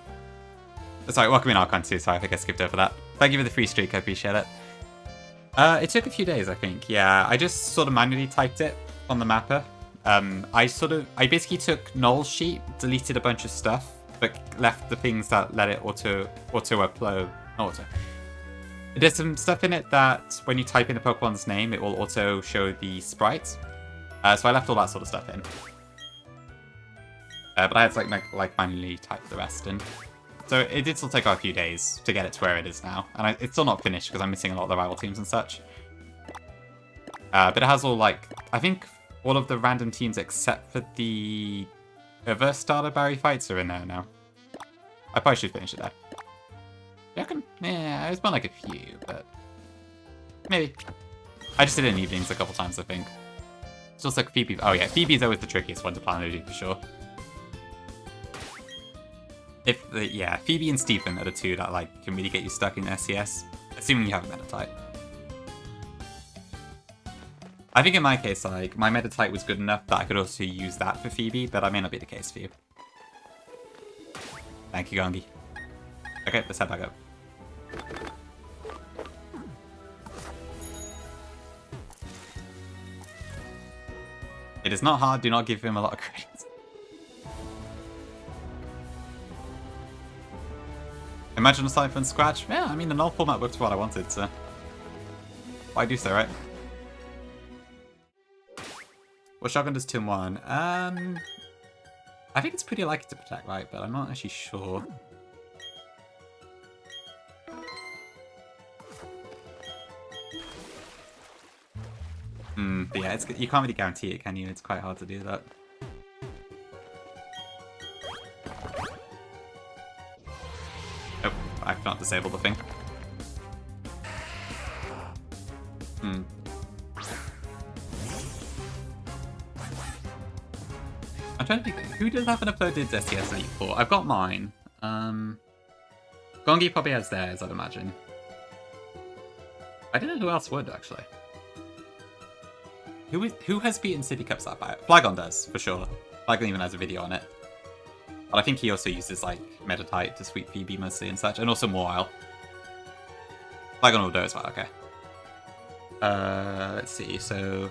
Sorry, welcome in Archon too, sorry, I think I skipped over that. Thank you for the free streak, I appreciate it. It took a few days, I think, yeah. I just sort of manually typed it on the mapper. I basically took Noel's sheet, deleted a bunch of stuff, but left the things that let it auto-upload. Not auto. There's some stuff in it that when you type in the Pokemon's name, it will auto show the sprite. So I left all that sort of stuff in. But I had to like manually type the rest in. So it did still take a few days to get it to where it is now. And it's still not finished because I'm missing a lot of the rival teams and such. But it has all I think all of the random teams except for the other starter Barry fights are in there now. I probably should finish it there. You reckon? Yeah, it's been like a few, but maybe. I just did it in evenings a couple times, I think. It's just like Phoebe. Oh yeah, Phoebe's always the trickiest one to plan to do for sure. Yeah, Phoebe and Stephen are the two that can really get you stuck in SCS, assuming you have a Meta-type. I think in my case, my Meta-type was good enough that I could also use that for Phoebe, but that may not be the case for you. Thank you, Gongi. Okay, let's head back up. It is not hard, do not give him a lot of credit. Imagine a side from scratch? Yeah, I mean, the null format worked for what I wanted, so... Why do so, right? What shotgun does Tim 1? I think it's pretty likely to protect, right? But I'm not actually sure. But yeah, you can't really guarantee it, can you? It's quite hard to do that. Oh, I've not disabled the thing. I'm trying to think, who does have an uploaded SCS Elite 4? I've got mine. Gongi probably has theirs, I'd imagine. I don't know who else would, actually. Who has beaten City Cups that bad? Flygon does, for sure. Flygon even has a video on it. But I think he also uses, Meta-type to sweep Phoebe mostly and such, and also Mawile. Flygon will do as well, okay. Let's see, so...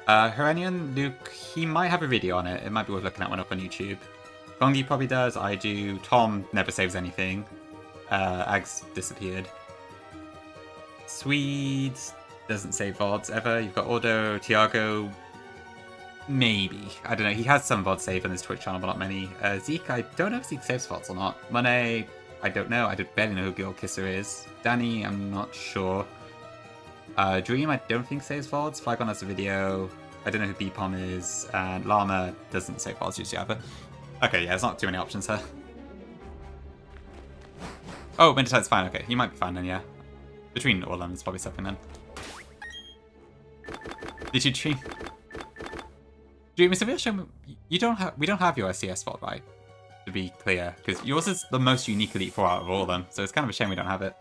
Herenian Luke, he might have a video on it. It might be worth looking at one up on YouTube. Gongi probably does, I do. Tom never saves anything. Ags disappeared. Swede doesn't save VODs ever. You've got Ordo, Tiago, maybe. I don't know. He has some VOD save on his Twitch channel, but not many. Zeke, I don't know if Zeke saves VODs or not. Monet, I don't know. I barely know who Gil Kisser is. Danny, I'm not sure. Dream, I don't think saves VODs. Flygon has a video. I don't know who Bpom is. And Llama doesn't save VODs usually either. Okay, yeah, there's not too many options here. Oh, Meta-type's fine. Okay, he might be fine then, yeah. Between all of them, there's probably something then. Did you Dream? Dream, it's a real shame. We don't have your SCS VOD, right? To be clear, because yours is the most unique Elite 4 out of all of them, so it's kind of a shame we don't have it.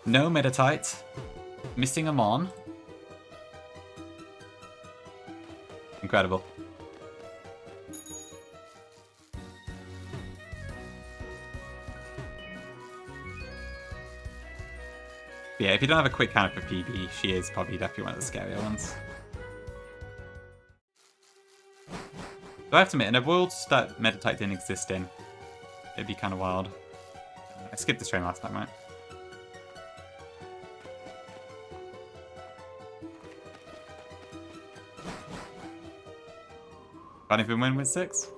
No Meta-type. Missing a Mon. Incredible. Yeah, if you don't have a quick counter for Phoebe, she is probably definitely one of the scarier ones. So I have to admit, in a world that Meta-type didn't exist in, it'd be kind of wild. I skipped this train last time, right? Can't even win with 6?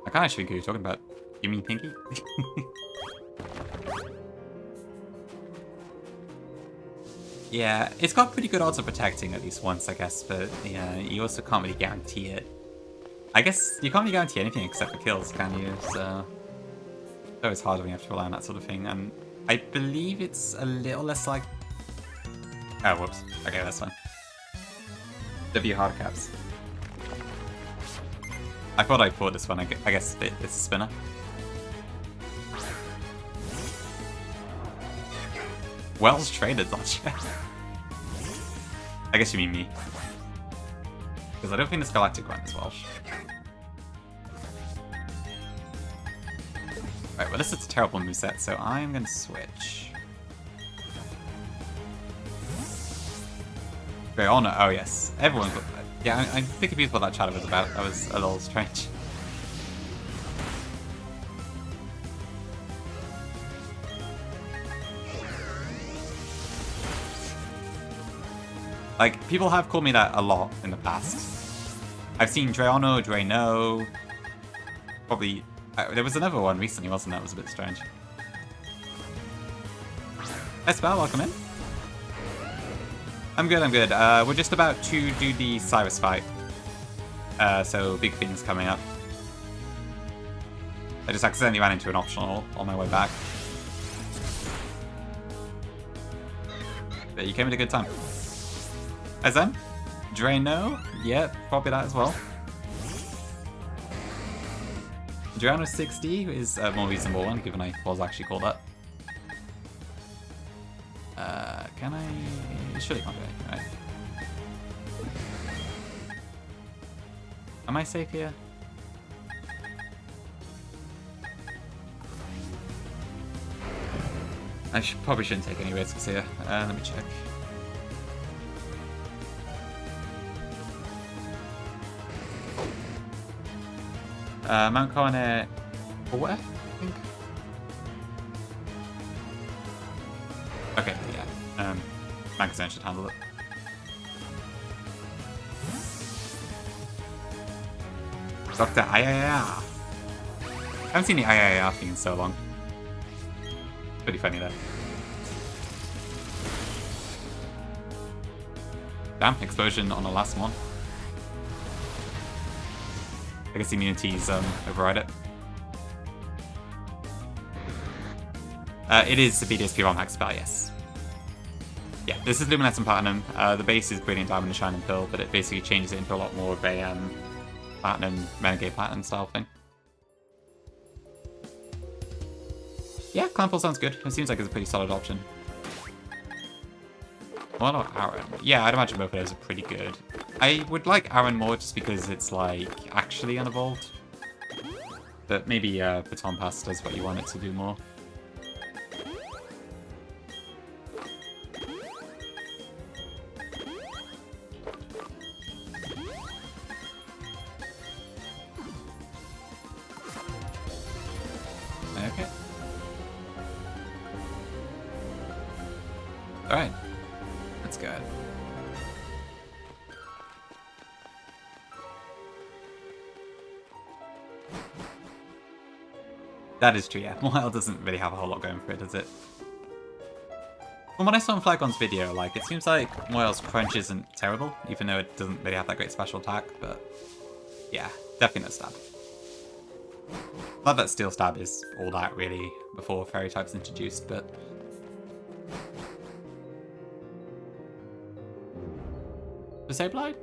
I can't actually think who you're talking about. You mean Pinky? Yeah, it's got pretty good odds of protecting at least once, I guess, but yeah, you also can't really guarantee it. I guess you can't really guarantee anything except for kills, can you? So it's always hard when you have to rely on that sort of thing, and I believe it's a little less like... Oh, whoops. Okay, that's fine. W hard caps. I thought I fought this one, I guess it's a spinner. Wells traded dodge. I guess you mean me. Because I don't think this Galactic one is Welsh. Right, well this is a terrible moveset, so I'm gonna switch. Wait, oh no, oh yes. Everyone's... Yeah, I'm pretty confused what that chatter was about. That was a little strange. Like, people have called me that a lot in the past. I've seen Drayano, Drayno. Probably... there was another one recently, wasn't there? That was a bit strange. Hi, Spell, welcome in. I'm good, I'm good. We're just about to do the Cyrus fight. So, big things coming up. I just accidentally ran into an optional on my way back. But you came at a good time. As them? Drano? Yeah, probably that as well. Drano 60 is a more reasonable one, given I was actually called up. Can I... Surely can't do anything, right? Am I safe here? I probably shouldn't take any risks here. Let me check. Mount Coronet... Where? I think? Okay, yeah. Magazine should handle it. Dr. IIR. I haven't seen the IIR thing in so long. Pretty funny though. Damn, explosion on the last one. I guess immunities override it. It is the BDSP ROM hack spell, yes. Yeah, this is Luminescent Platinum. The base is Brilliant Diamond and Shining Pearl, but it basically changes it into a lot more of a Platinum, Renegade Platinum style thing. Yeah, Clanpool sounds good. It seems like it's a pretty solid option. What about Aaron? Yeah, I'd imagine both of those are pretty good. I would like Aaron more just because it's, like, actually unevolved. But maybe Baton Pass does what you want it to do more. Okay. Alright. Let's go. That is true, yeah. Moyle doesn't really have a whole lot going for it, does it? From what I saw in Flagon's video, like, it seems like Moyle's crunch isn't terrible, even though it doesn't really have that great special attack, but yeah, definitely no stab. Not that steel stab is all that, really, before fairy type's introduced, but... Disabloid?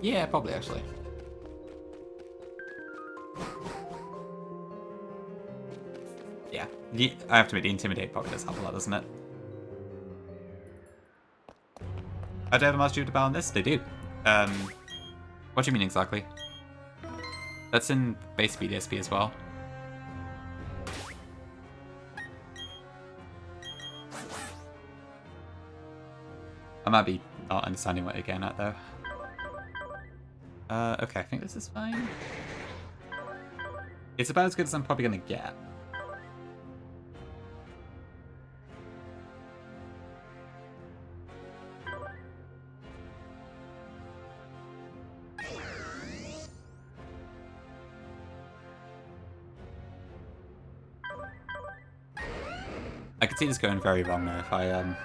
Yeah, probably, actually. Yeah, I have to admit, the Intimidate probably does help a lot, doesn't it? How do I have a master to balance this? They do. What do you mean exactly? That's in base BDSP as well. I might be not understanding what you're getting at, though. Okay, I think this is fine. It's about as good as I'm probably going to get. I could see this going very wrong now if I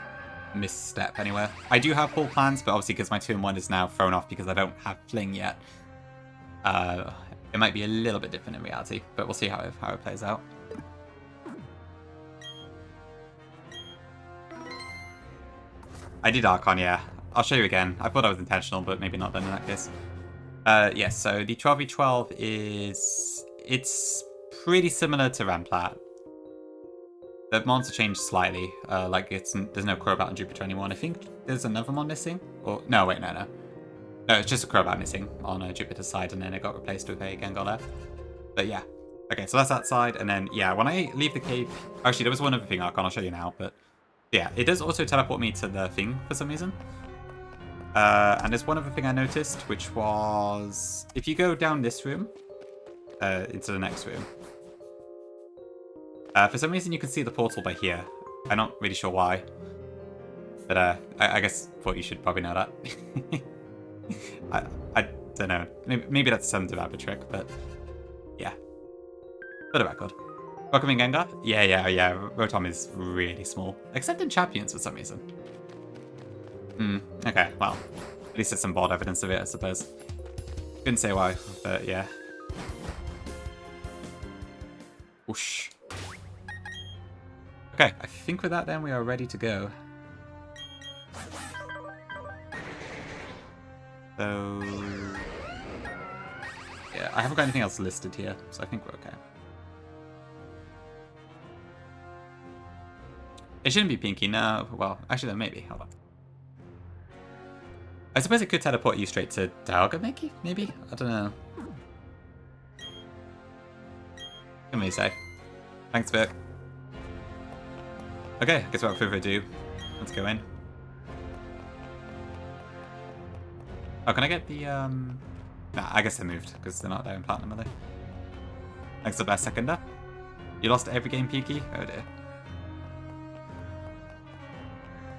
misstep anywhere. I do have full plans, but obviously because my turn 1 is now thrown off because I don't have Fling yet, it might be a little bit different in reality, but we'll see how it plays out. I did Archon, yeah. I'll show you again. I thought that was intentional, but maybe not then in that case. Yes, so the 12v12 it's pretty similar to Rampart. The monster changed slightly. Like there's no Crobat on Jupiter anymore. And I think there's another mon missing. Or no, wait, no. No, it's just a Crobat missing on Jupiter's side, and then it got replaced with a Gengar there. But yeah. Okay, so that's that side, and then yeah, when I leave the cave, actually there was one other thing, Archon, I'll show you now, but yeah, it does also teleport me to the thing for some reason. And there's one other thing I noticed, which was if you go down this room into the next room, for some reason you can see the portal by here. I'm not really sure why, but I guess thought you should probably know that. I don't know. Maybe that's some developer trick, but yeah. For the record. Welcoming Gengar? Yeah. Rotom is really small, except in Champions for some reason. Okay, well, at least there's some board evidence of it, I suppose. Couldn't say why, but yeah. Whoosh. Okay, I think with that then we are ready to go. So... yeah, I haven't got anything else listed here, so I think we're okay. It shouldn't be Pinky, no. Well, actually, no, maybe. Hold on. I suppose it could teleport you straight to Dialga, maybe? I don't know. What may you say? Thanks, Vic. Okay, I guess without further ado, let's go in. Oh, can I get the, Nah, I guess they moved, because they're not there in Platinum, are they? Thanks for the best seconder. You lost every game, Pinky? Oh dear.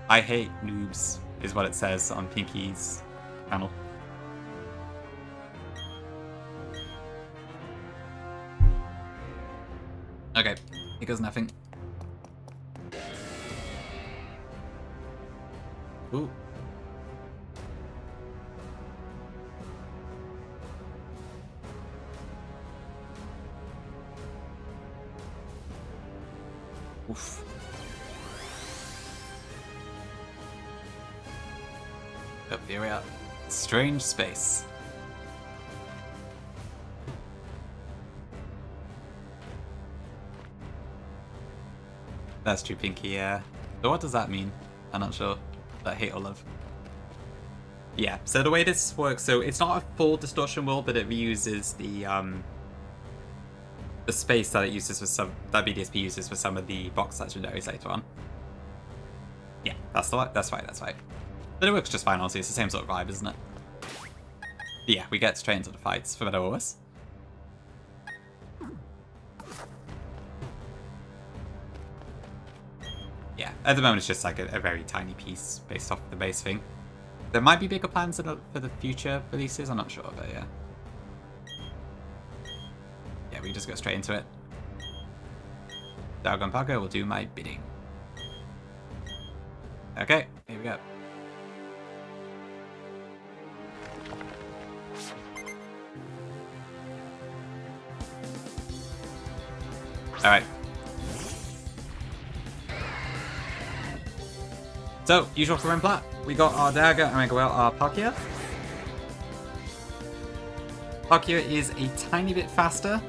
I hate noobs, is what it says on Pinky's panel. Okay, here goes nothing. Ooh. Oof. Oh, here we are. Strange space. That's true, Pinky, yeah. So what does that mean? I'm not sure. That hate or love. Yeah, so the way this works, so it's not a full distortion world, but it reuses the space that it uses for some, that BDSP uses for some of the box legendaries later on. Yeah, that's right. But it works just fine, honestly. It's the same sort of vibe, isn't it? But yeah, we get straight into the fights, for better or worse. Yeah, at the moment it's just like a very tiny piece based off the base thing. There might be bigger plans for the future releases, I'm not sure, but yeah. Yeah, we just go straight into it. Dragon Parker will do my bidding. Okay, here we go. Alright. So, usual for Remplat, we got our Dagger and we got our Palkia. Palkia is a tiny bit faster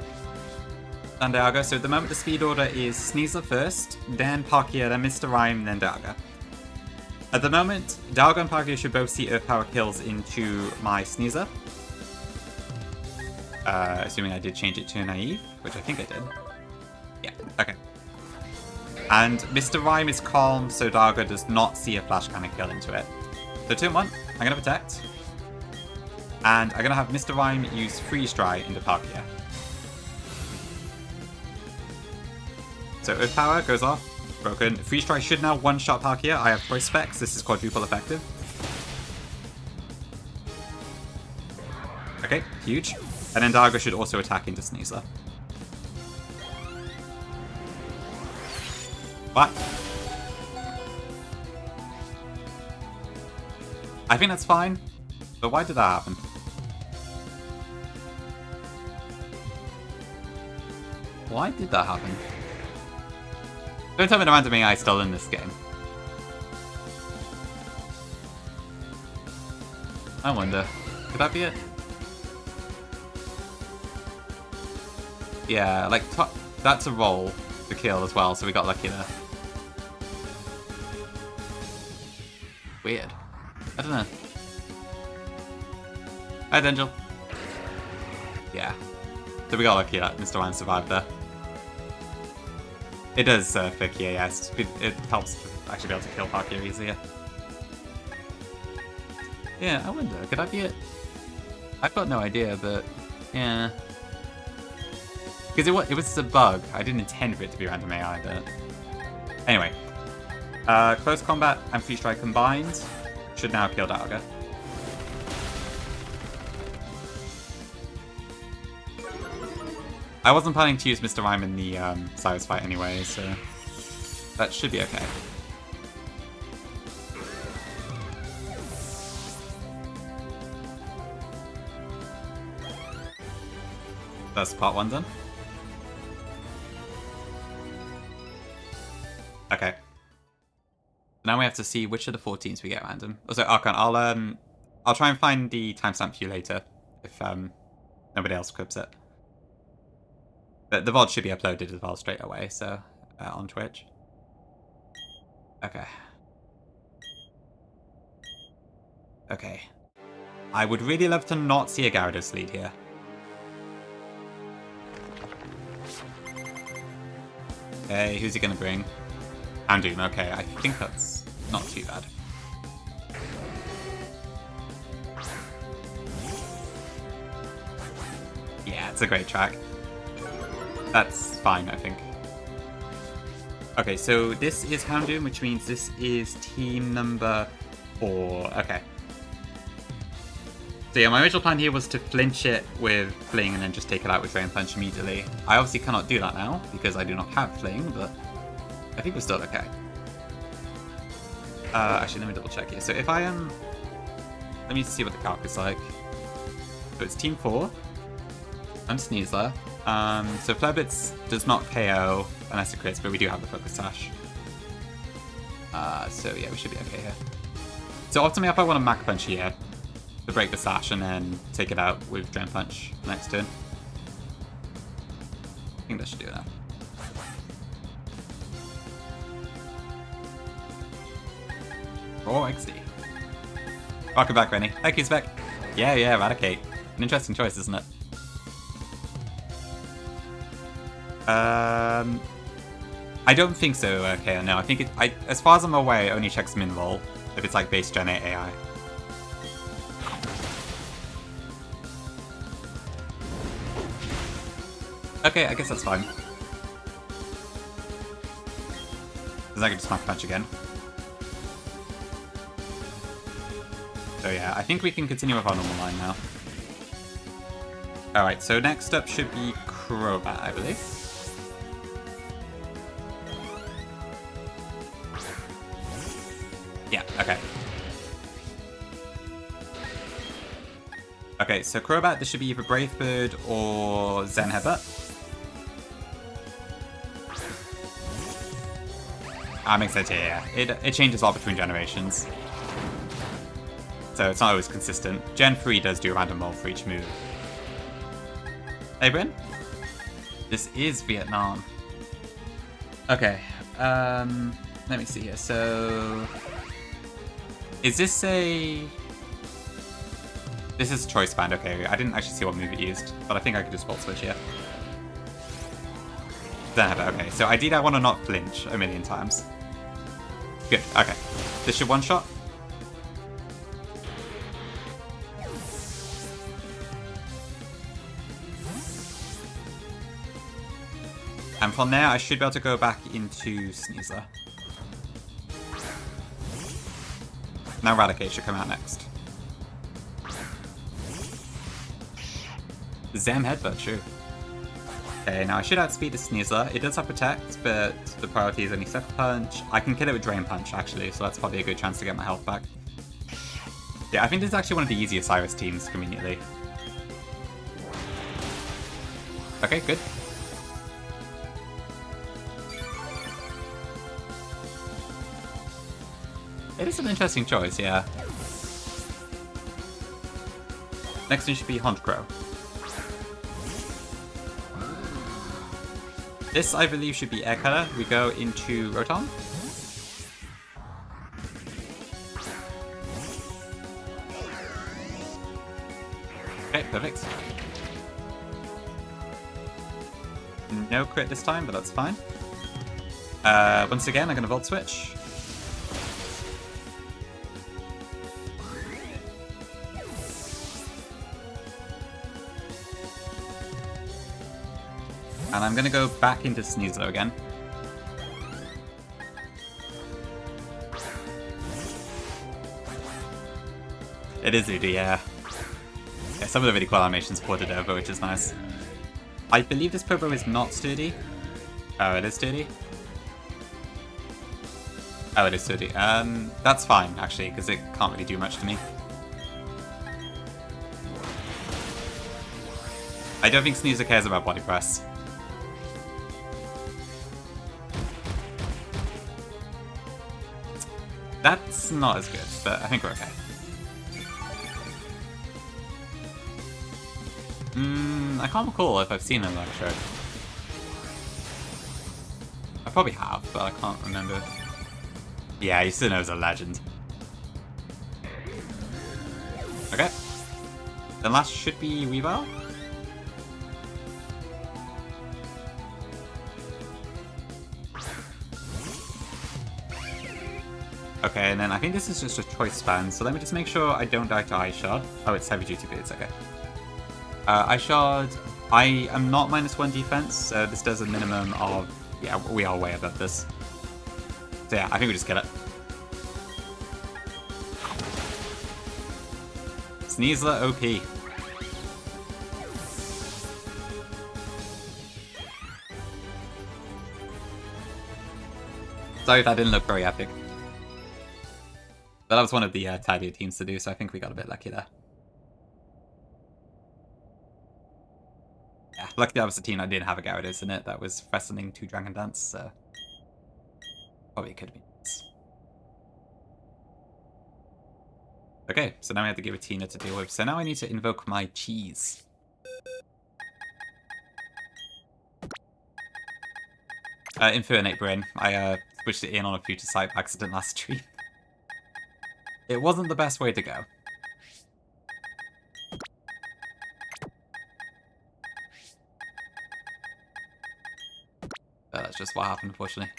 than Dagger, so at the moment the speed order is Sneasler first, then Palkia, then Mr. Rhyme, then Dagger. At the moment, Dagger and Palkia should both see Earth Power kills into my Sneasler. Assuming I did change it to Naive, which I think I did. Yeah, okay. And Mr. Rhyme is calm, so Dagger does not see a Flash Cannon kill into it. So turn 1, I'm going to protect. And I'm going to have Mr. Rhyme use Freeze Dry into Palkia. So Earth Power goes off, broken. Freeze Dry should now one-shot Palkia. I have choice specs, this is quadruple effective. Okay, huge. And then Dagger should also attack into Sneasler. What? I think that's fine, but why did that happen? Why did that happen? Don't tell me the random AI is still in this game. I wonder. Could that be it? Yeah, like, that's a roll to kill as well, so we got lucky there. Weird. I don't know. Hi, Angel. Yeah. So we got lucky that Mr. Ryan survived there. It does pick, yeah, yes. It helps actually be able to kill Parker easier. Yeah, I wonder, could that be it? I've got no idea, but yeah. Because it was a bug. I didn't intend for it to be random AI, but anyway. Close combat and free strike combined should now kill Dalga. I wasn't planning to use Mr. Rhyme in the Cyrus fight anyway, so that should be okay. That's part 1 done. Okay. Now we have to see which of the 14s we get random. Also, Archon, I'll try and find the timestamp for you later if nobody else equips it. But the VOD should be uploaded as well straight away, so on Twitch. Okay. Okay. I would really love to not see a Gyarados lead here. Okay, who's he gonna bring? Houndoom, okay, I think that's not too bad. Yeah, it's a great track. That's fine, I think. Okay, so this is Houndoom, which means this is team number 4. Okay. So yeah, my original plan here was to flinch it with Fling and then just take it out with Drain Punch immediately. I obviously cannot do that now, because I do not have Fling, but I think we're still okay. Actually, let me double check here. So if I am... let me see what the calc is like. So it's team 4. I'm Sneasler. So Flareblitz does not KO unless it crits, but we do have the Focus Sash. So yeah, we should be okay here. So ultimately, if I want to Mach Punch here, to break the Sash and then take it out with Drain Punch next turn. I think that should do enough. Raw XD. Welcome back, Rennie. Thank you, Spec. Yeah, Eradicate. An interesting choice, isn't it? I don't think so, okay, no. I think it, as far as I'm aware, it only checks min roll if it's like base Gen 8 AI. Okay, I guess that's fine. Because I can just Mach Punch again. So yeah, I think we can continue with our normal line now. Alright, so next up should be Crobat, I believe. Yeah, okay. Okay, so Crobat, this should be either Brave Bird or Zen Headbutt. That makes sense, yeah. It changes a lot between generations. So it's not always consistent. Gen 3 does do a random roll for each move. Hey, Bryn? This is Vietnam. Okay, let me see here. So... is this a... this is Choice Band, okay. I didn't actually see what move it used, but I think I could just Volt Switch here. Okay, so ideally I want to not flinch a million times. Good, okay. This should one-shot. And from there, I should be able to go back into Sneasler. Now Raticate should come out next. Zam Headbutt, true. Okay, now I should outspeed the Sneasler. It does have Protect, but the priority is only Sucker Punch. I can kill it with Drain Punch, actually, so that's probably a good chance to get my health back. Yeah, I think this is actually one of the easiest Cyrus teams, conveniently. Okay, good. It is an interesting choice, yeah. Next one should be Hunt Crow. This, I believe, should be Air Cutter. We go into Rotom. Okay, perfect. No crit this time, but that's fine. Once again, I'm going to Volt Switch. And I'm going to go back into Sneasler again. It is Udi, yeah. Yeah, some of the really cool animations ported over, which is nice. I believe this Popo is not sturdy. Oh, it is sturdy? Oh, it is sturdy. That's fine, actually, because it can't really do much to me. I don't think Sneasler cares about body press. That's not as good, but I think we're okay. I can't recall if I've seen him like show. I probably have, but I can't remember. Yeah, he still knows a legend. Okay. Then last should be Weavile. Okay, and then I think this is just a choice span, so let me just make sure I don't die to Ice Shard. Oh, it's heavy duty boots, okay. Ice Shard, I am not -1 defense, so this does a minimum of... Yeah, we are way above this. So yeah, I think we just kill it. Sneasler OP. Sorry if that didn't look very epic. But that was one of the tidier teams to do, so I think we got a bit lucky there. Yeah, luckily that was the team that didn't have a Gyarados in it that was wrestling 2 Dragon Dance, so... Probably could have been nice. Okay, so now we have to give a Tina to deal with. So now I need to invoke my cheese. Infernate Brain. I switched it in on a future site by accident last stream. It wasn't the best way to go. But that's just what happened, unfortunately.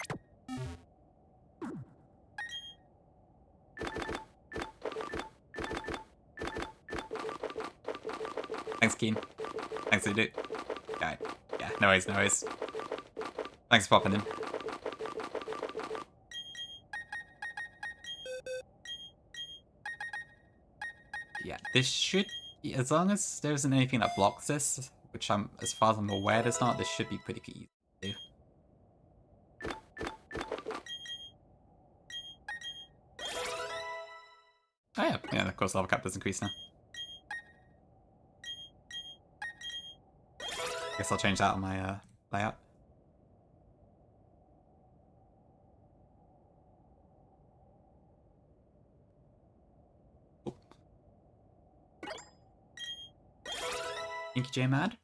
Thanks, Keen. Thanks, dude. Yeah, no worries, no worries. Thanks for popping in. Yeah, this should... As long as there isn't anything that blocks this, which as far as I'm aware there's not, this should be pretty easy to do. Oh yeah, yeah, of course level cap does increase now. Guess I'll change that on my layout. Inky J mad?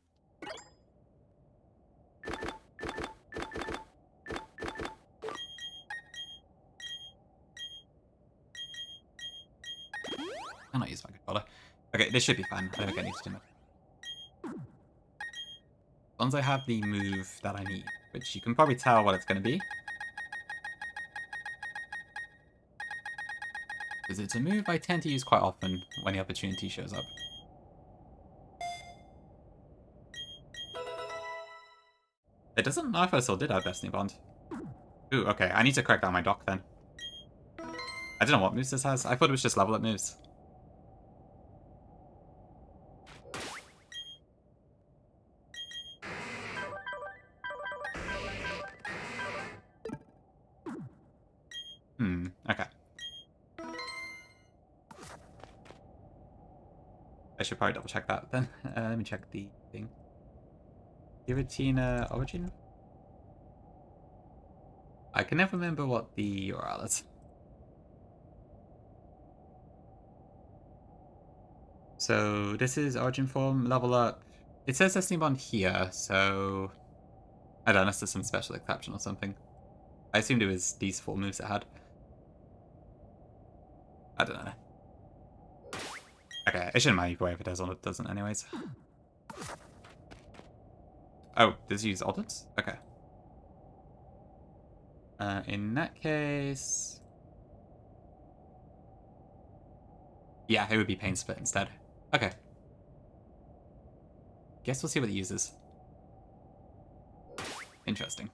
I'll not use my controller. Okay, this should be fine. I don't think I need to do much. As long as I have the move that I need, which you can probably tell what it's going to be. Because it's a move I tend to use quite often when the opportunity shows up. It doesn't know if I still did have Destiny Bond. Ooh, okay, I need to correct down my dock then. I don't know what moves this has. I thought it was just level up moves. Okay. should probably double check that then. Let me check the thing. Giratina origin? I can never remember what the URL is. So this is origin form, level up. It says testing on here, so I don't know, unless there's some special exception or something. I assumed it was these 4 moves it had. I don't know. Okay, it shouldn't matter either way if it does or it doesn't anyways. Oh, does it use Oddits? Okay. In that case... yeah, it would be Pain Split instead. Okay. Guess we'll see what it uses. Interesting.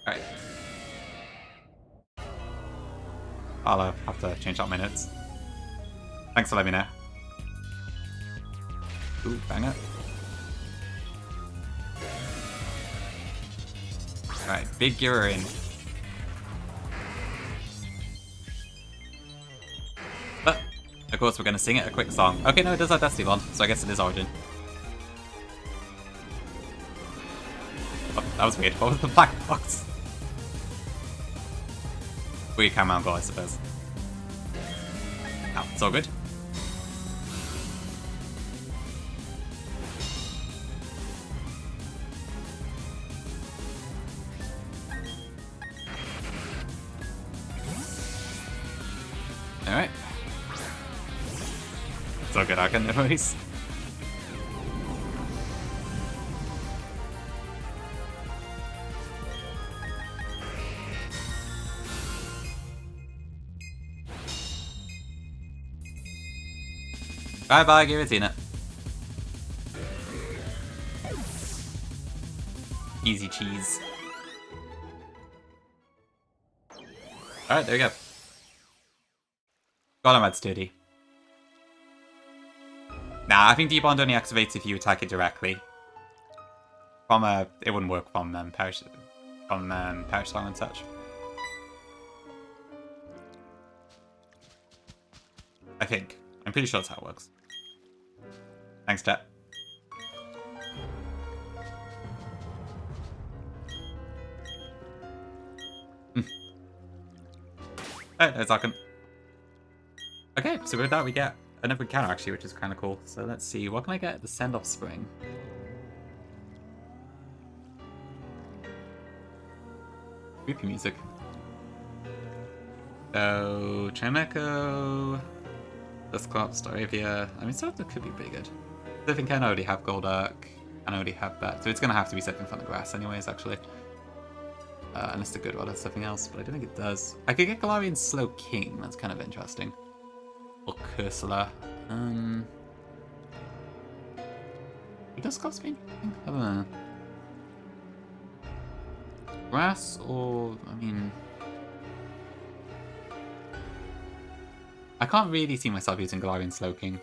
Alright. I'll have to change out my notes. Thanks for letting me know. Ooh, banger. Alright, big gear in. But, of course, we're going to sing it a quick song. Okay, no, it does have Destiny Bond, so I guess it is Origin. Oh, that was weird. What was the black box? Weird camera angle, I suppose. Oh, it's all good. Alright. It's all good, I can anyways. Bye bye, Giratina. Easy cheese. Alright, there we go. God, I'm at sturdy. Nah, I think D-Bond only activates if you attack it directly. From it wouldn't work from Perish Song and such. I think. I'm pretty sure that's how it works. Thanks, chat. Alright, there's Arkan. Okay, so with that we get another encounter actually, which is kind of cool. So let's see, what can I get at the Send-Off Spring? Creepy music. So, Chimeco, Dusclops, Staravia. I mean, some of them could be pretty good. I think I already have Goldark, and I already have that. So it's going to have to be something from the grass anyways, actually. Unless the good one has something else, but I don't think it does. I could get Galarian Slow King, that's kind of interesting. Or Cursula. It does cost me? I don't know. Grass or, I mean... I can't really see myself using Galarian Slow King.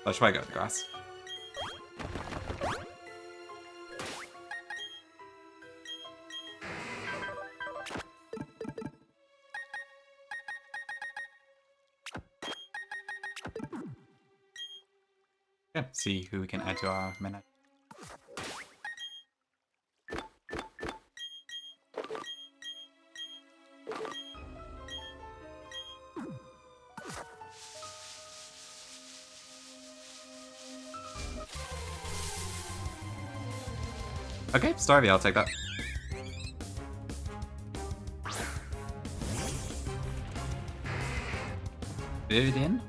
So I should probably go with the grass. Yeah, see who we can add to our menu. Okay, Starvey, I'll take that. Bird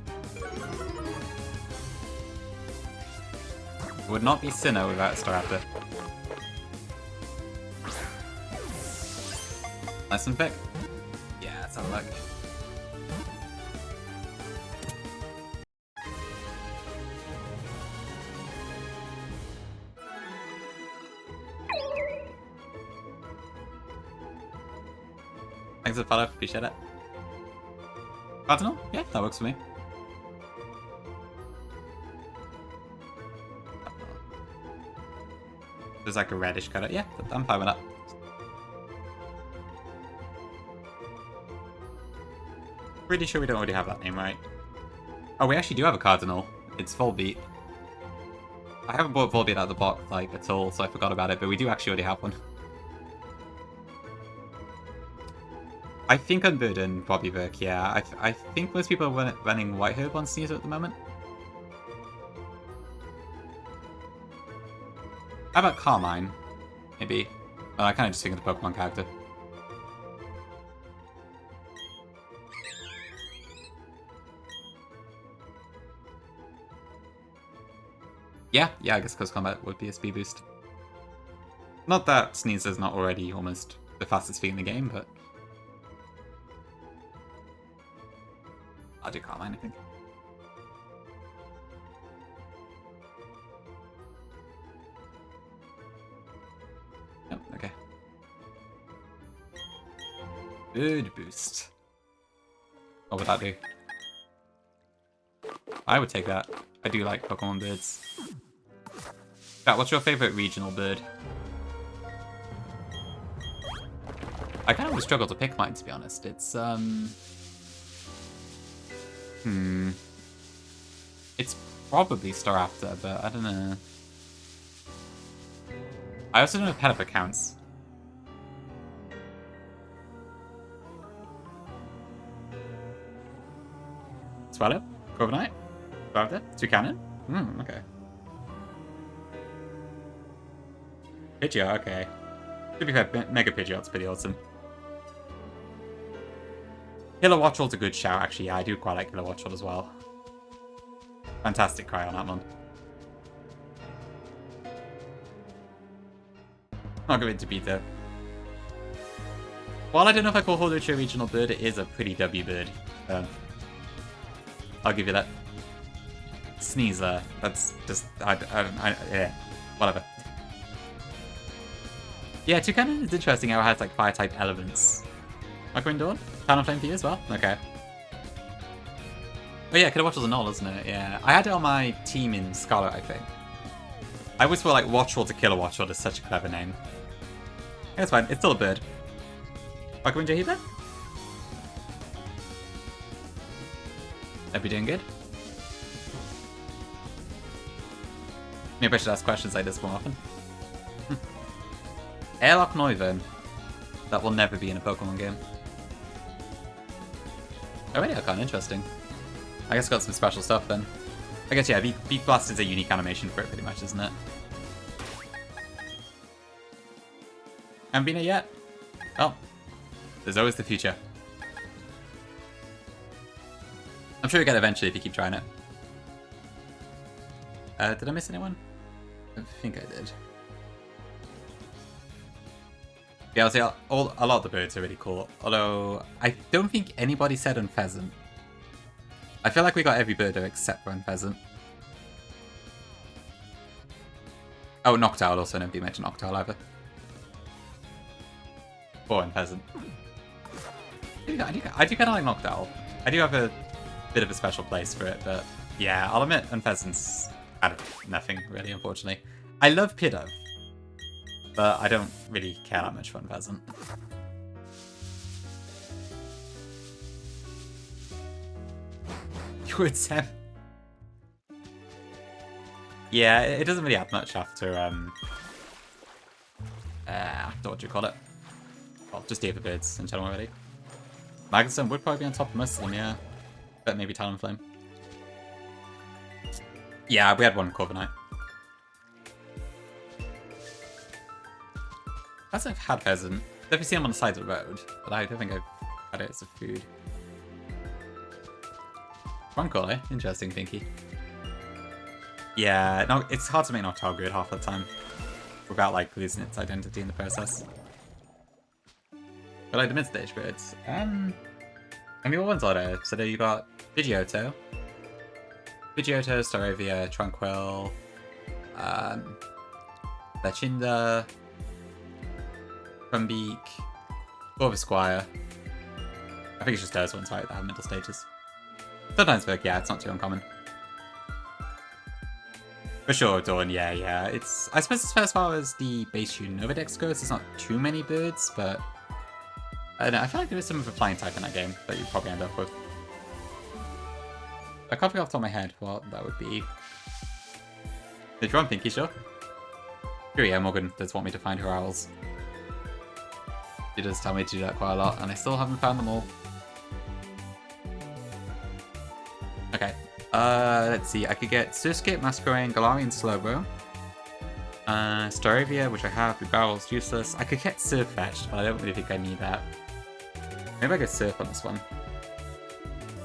would not be Sinnoh without Staraptor. Nice one pick. Yeah, let's have a look. Thanks for the follow, appreciate it. Cardinal? Yeah, that works for me. There's like a reddish color. Yeah, I'm fine with that. Pretty sure we don't already have that name, right? Oh, we actually do have a Cardinal. It's Volbeat. I haven't bought Volbeat out of the box, like, at all, so I forgot about it, but we do actually already have one. I think Unburden, Bobby Burke, yeah. I think most people are running White Herb on Sneasel at the moment. How about Carmine? Maybe. Well, I kind of just think of the Pokemon character. Yeah, I guess Close Combat would be a speed boost. Not that Sneasel's not already almost the fastest feat in the game, but... I'll do Carmine, I think. Yep, okay. Bird boost. What would that do? I would take that. I do like Pokemon birds. Chat, what's your favorite regional bird? I kind of would struggle to pick mine, to be honest. It's, It's probably Staraptor, but I don't know. I also don't know if Pelipper counts. Swallow? Corviknight? Staraptor? Toucannon? Okay. Pidgeot, okay. To be fair, Mega Pidgeot's pretty awesome. Killer Watchell's a good shout, actually. Yeah, I do quite like Killer Watchell as well. Fantastic cry on that one. Not going to beat though. While I don't know if I call Hordetra a regional bird, it is a pretty W bird. I'll give you that. Sneasler. That's just... yeah. Whatever. Yeah, Toucannon is interesting how it has like fire-type elements. Microwave Dawn? Talonflame for you as well? Okay. Oh yeah, Killer Watchell's a null, isn't it? Yeah. I had it on my team in Scarlet, I think. I always feel like Watchell to Killer Watchell is such a clever name. Yeah, it's fine. It's still a bird. Microwave Jahiba? Hope you're doing good. Maybe I should ask questions like this more often. Airlock Noivern. That will never be in a Pokemon game. Oh, really? Kind of interesting. I guess got some special stuff then. I guess, yeah, Beat Blast is a unique animation for it pretty much, isn't it? Haven't been it yet? Oh. There's always the future. I'm sure you'll get it eventually if you keep trying it. Did I miss anyone? I think I did. Yeah, I'll say a lot of the birds are really cool. Although, I don't think anybody said Unpheasant. I feel like we got every bird except for Unpheasant. Oh, Noctowl also, nobody mentioned Noctowl either. Or Unpheasant. I do kind of like Noctowl. I do have a bit of a special place for it, but yeah, I'll admit Unpheasant's out of nothing, really, unfortunately. I love Pidove, but I don't really care that much for Unpheasant. You would say. Yeah, it doesn't really have much after, what do you call it? Well, just the other birds in general already. Magnuson would probably be on top of most of them, yeah. But maybe Talonflame. Yeah, we had one Corviknight. I don't think I've had Pheasant. Definitely seen them on the side of the road, but I don't think I've had it as a food. One call, eh? Interesting, Pinky. Yeah, no, it's hard to make Noctowl good half the time without like losing its identity in the process. But like the mid-stage birds. I mean, what ones are there? So there you got Pidgeotto, Starovia, Tranquil, Lachinda, Crumbeak, Corvisquire. I think it's just those ones, right, that have middle stages. Sometimes Vic, yeah, it's not too uncommon. For sure, Dawn, yeah. It's, I suppose as far as the base Unovadex goes, there's not too many birds, but I don't know, I feel like there is some of a flying type in that game that you'd probably end up with. I can't figure off the top of my head what that would be. Did you want Pinky, sure? Sure, yeah, Morgan does want me to find her owls. She does tell me to do that quite a lot, and I still haven't found them all. Okay. Let's see. I could get Surskit, Masquerain, Galarian, Slowbro. Staravia, which I have. Barrel's useless. I could get Surfetched, but I don't really think I need that. Maybe I go Surf on this one.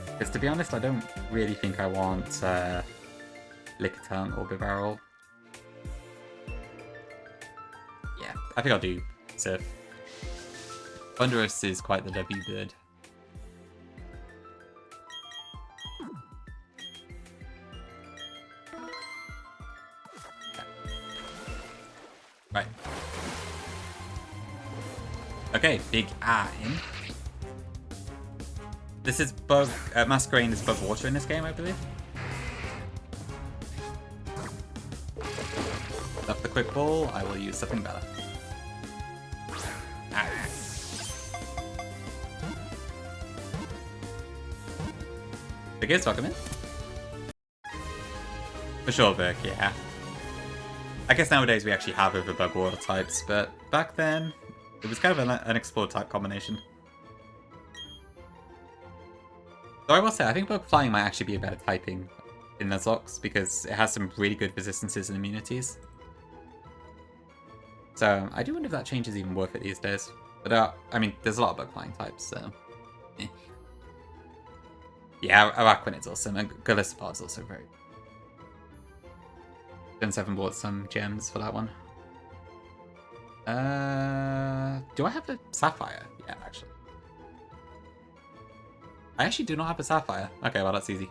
Because to be honest, I don't really think I want Lickitung or Bibarel. Yeah, I think I'll do Surf. Thunderous is quite the W bird. Right. Okay, big in. This is bug. Masquerain is bug water in this game, I believe. Left the quick ball. I will use something better. The gears welcome in. For sure, Burke, yeah. I guess nowadays we actually have other bug water types, but back then it was kind of an unexplored type combination. So I will say, I think bug flying might actually be a better typing in Nuzlocke because it has some really good resistances and immunities. So I do wonder if that change is even worth it these days. But I mean, there's a lot of bug flying types, so. Eh. Yeah, Araquanid's awesome, and Golisopod's also very good. Gen 7 bought some gems for that one. Do I have a Sapphire? Yeah, actually. I actually do not have a Sapphire. Okay, well, that's easy.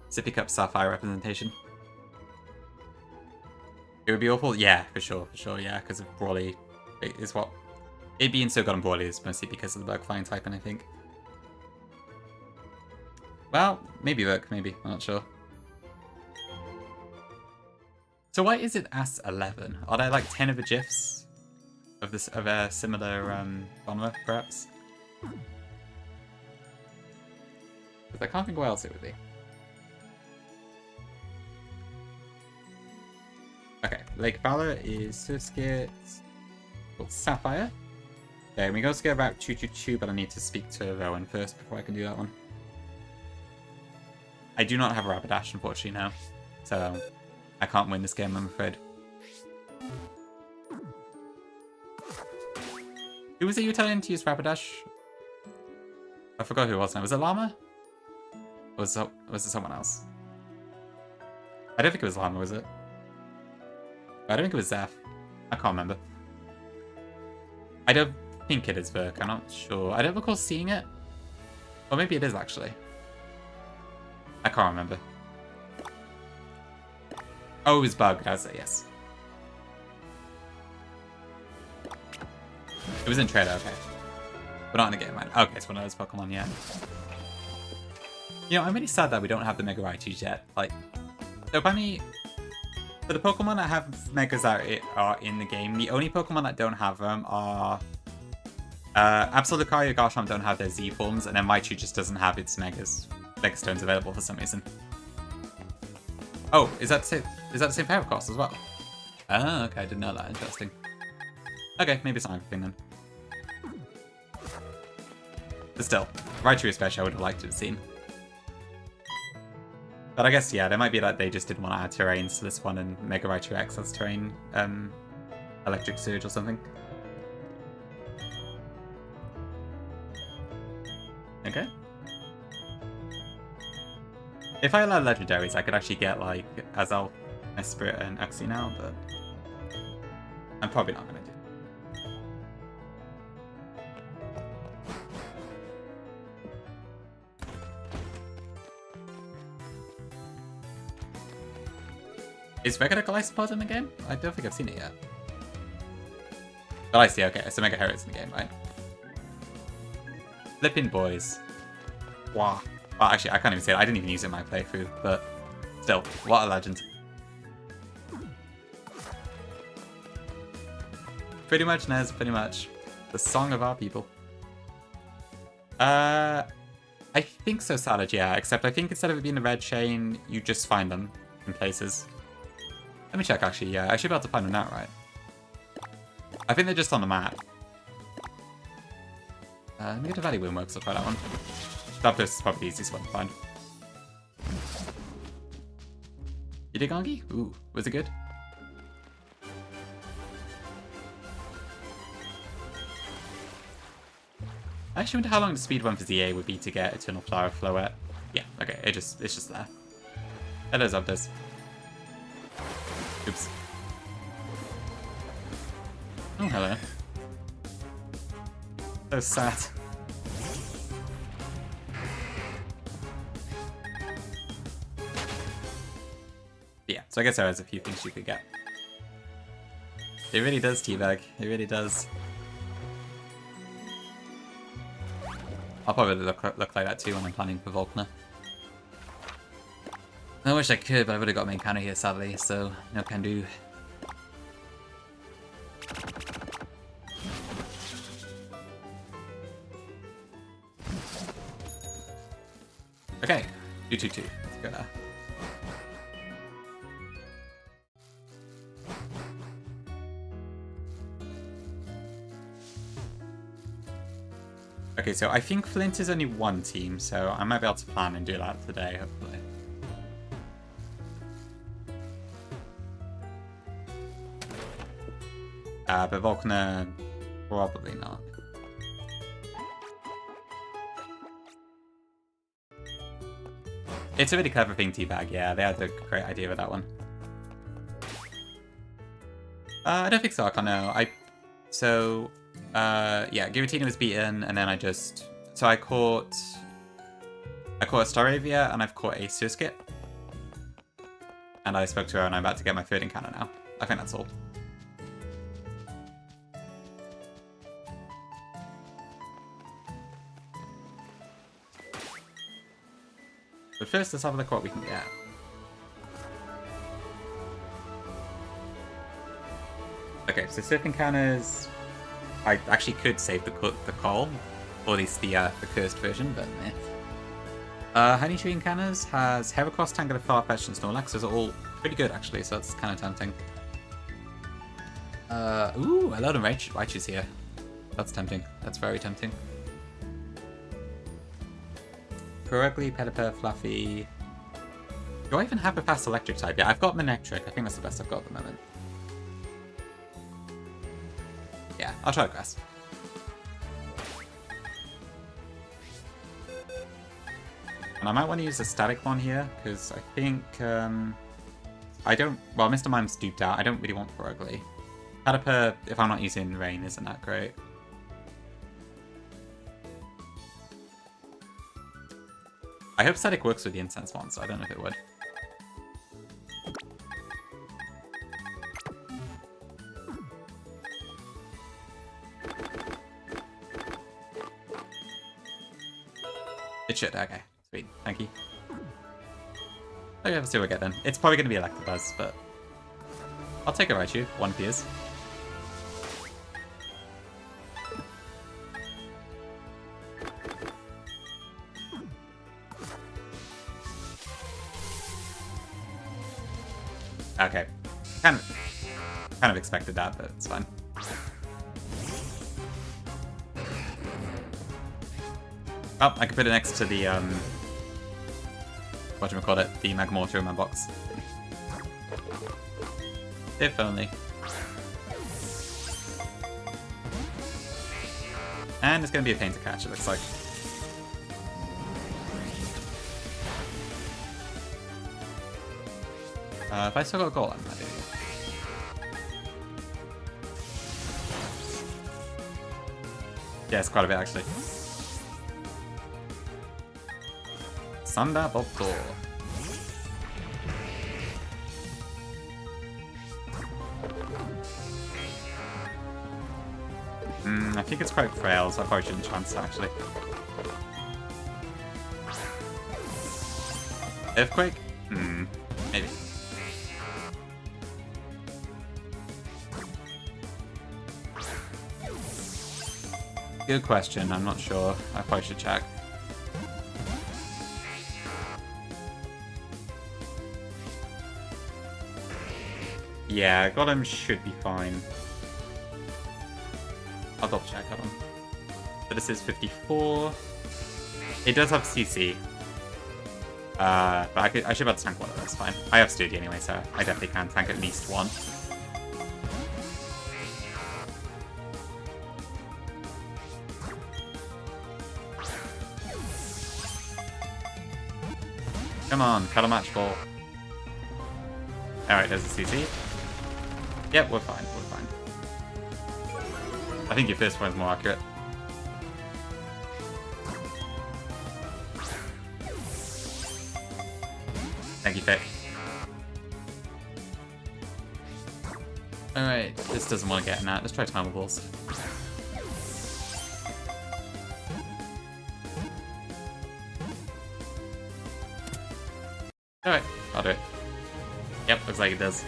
Sippy Cup Sapphire representation. It would be awful? Yeah, for sure, yeah, because of Brawly is what... It being so good on Brawly is mostly because of the bug flying typing, I think. Well, maybe Rook, maybe, I'm not sure. So why is it AS11? Are there like 10 of the GIFs of this of a similar genre, perhaps? Because I can't think what else it would be. Okay, Lake Valor is Surskit called Sapphire. Okay, we go scare about Choo, but I need to speak to Rowan first before I can do that one. I do not have a Rapidash, unfortunately, now. So I can't win this game, I'm afraid. Who was it you were telling to use Rapidash? I forgot who it was now. Was it Llama? Or was it someone else? I don't think it was Llama, was it? I don't think it was Zeph. I can't remember. I don't think it is Verk, I'm not sure. I don't recall seeing it. Or maybe it is, actually. I can't remember. Oh, it was bugged, I was like, yes. It was in trailer, okay. But not in the game, right? Okay, it's one of those Pokemon, yeah. You know, I'm really sad that we don't have the Mega Raichus yet. Like, so by me, for the Pokemon that have Megas that are in the game, the only Pokemon that don't have them are... Absol, Lucario, Garchomp don't have their Z forms, and then Raichu just doesn't have its Mega Stones available for some reason. Oh, is that the same pair of costs as well? Oh, okay, I didn't know that. Interesting. Okay, maybe it's not everything then. But still, Raichu especially I would have liked to have seen. But I guess, yeah, there might be that they just didn't want to add terrains to this one and Mega Raichu X has terrain, Electric Surge or something. Okay. If I allow legendaries, I could actually get, like, Azal, Esprit, and Axie now, but I'm probably not going to do it. Is regular Golisopod in the game? I don't think I've seen it yet. But I see, okay, so Mega Herod's in the game, right? Flippin' boys. Wow. Well, actually, I can't even say it. I didn't even use it in my playthrough, but still, what a legend. Pretty much, Nez, pretty much. The song of our people. I think so, Salad, yeah. Except I think instead of it being a red chain, you just find them in places. Let me check, actually. Yeah, I should be able to find them outright. I think they're just on the map. Let me get to Valley Windworks. I'll try that one. That is probably the easiest one to find. You dig Angie? Ooh, was it good? I actually wonder how long the speed run for ZA would be to get Eternal Flower Floette. Yeah, okay, it's just there. Hello, Zabdas. Oops. Oh, hello. So sad. Yeah, so I guess there is a few things you could get. It really does, Teabag. It really does. I'll probably look like that too when I'm planning for Volkner. I wish I could, but I've already got main counter here, sadly, so no can do. Okay, 2-2-2. Let's go now. Okay, so I think Flint is only one team, so I might be able to plan and do that today, hopefully. But Volkner, probably not. It's a really clever thing, Teabag, yeah, they had a great idea with that one. I don't think so, I can't know. Yeah, Giratina was beaten, and then I just... So I caught a Staravia, and I've caught a Surskit. And I spoke to her, and I'm about to get my third encounter now. I think that's all. But first, let's have a look at what we can get. Okay, so surf encounters... I actually could save the call, or at least the cursed version, but meh. Honey Tree Encounters has Heracross, Tangela, Farfetch'd, and Snorlax. Those are all pretty good, actually, so that's kind of tempting. Ooh, a lot of Raichu's here. That's tempting. That's very tempting. Correctly, Pelipper, Fluffy. Do I even have a fast electric type? Yeah, I've got Manectric. I think that's the best I've got at the moment. Yeah, I'll try Grass. And I might want to use a static one here, because I think, I don't... Well, Mr. Mime's duped out. I don't really want Ferogly. Caterpillar, if I'm not using Rain, isn't that great? I hope static works with the Incense one, so I don't know if it would. It should, okay. Sweet, thank you. Okay, let's see what we get then. It's probably going to be Electabuzz, but... I'll take a Raichu, one appears. Okay. Kind of expected that, but it's fine. Oh, I can put it next to the, whatchamacallit, the Magmortar in my box. If only. And it's going to be a pain to catch, it looks like. If I still got a goal, I might do. Yeah, it's quite a bit, actually. Thunderbolt. I think it's quite frail, so I probably shouldn't chance it, actually. Earthquake? Maybe. Good question, I'm not sure. I probably should check. Yeah, Golem should be fine. I'll double check, hold on. So this is 54. It does have CC. But I should be able to tank one of those, fine. I have Studi anyway, so I definitely can tank at least one. Come on, cut a match ball. Alright, there's a CC. Yep, we're fine, we're fine. I think your first one's more accurate. Thank you, Pick. Alright, this doesn't want to get in that. Let's try timer balls. Alright, I'll do it. Yep, looks like it does.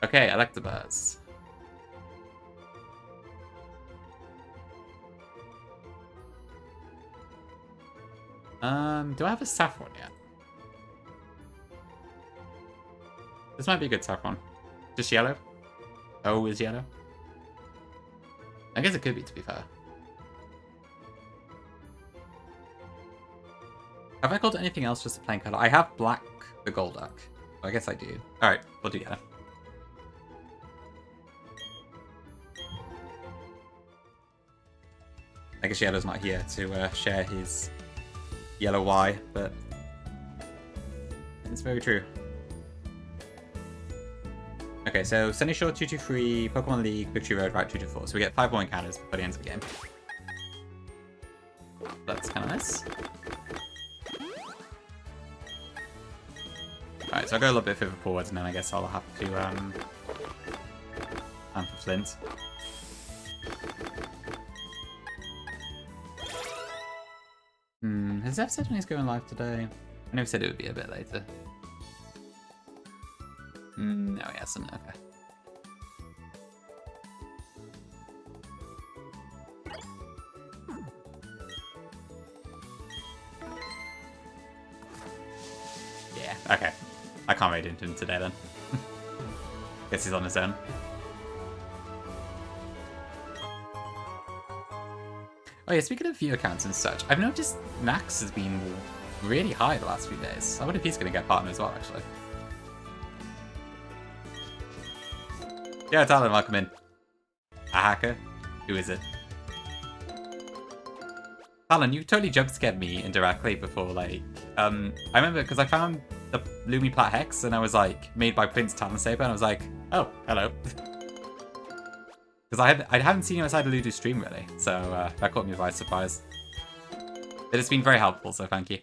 Okay, Electabuzz. Do I have a Saffron yet? This might be a good Saffron. Just yellow? Oh, is yellow? I guess it could be, to be fair. Have I called anything else just a plain color? I have black the Golduck. I guess I do. Alright, we'll do yellow. I guess Yellow's not here to share his yellow Y, but it's very true. Okay, so Sunny Shore 223, Pokemon League, Victory Road, Route 224. So we get 5 more encounters by the end of the game. That's kind of nice. Alright, so I'll go a little bit further forwards and then I guess I'll have to plan for Flint. Has Zeph said when he's going live today? I know he said it would be a bit later. No, he hasn't. Okay. Yeah, okay. I can't read into him today then. Guess he's on his own. Oh yeah, speaking of view accounts and such, I've noticed Nax has been really high the last few days. I wonder if he's going to get partner as well, actually. Yeah, Talon, welcome in. A hacker? Who is it? Talon, you totally jump scared me indirectly before, like... I remember, because I found the Lumi Plat Hex, and I was like, made by Prince Talon Saber, and I was like, oh, hello. Because I haven't seen you outside of Ludo's stream, really, so that caught me by surprise. But it's been very helpful, so thank you.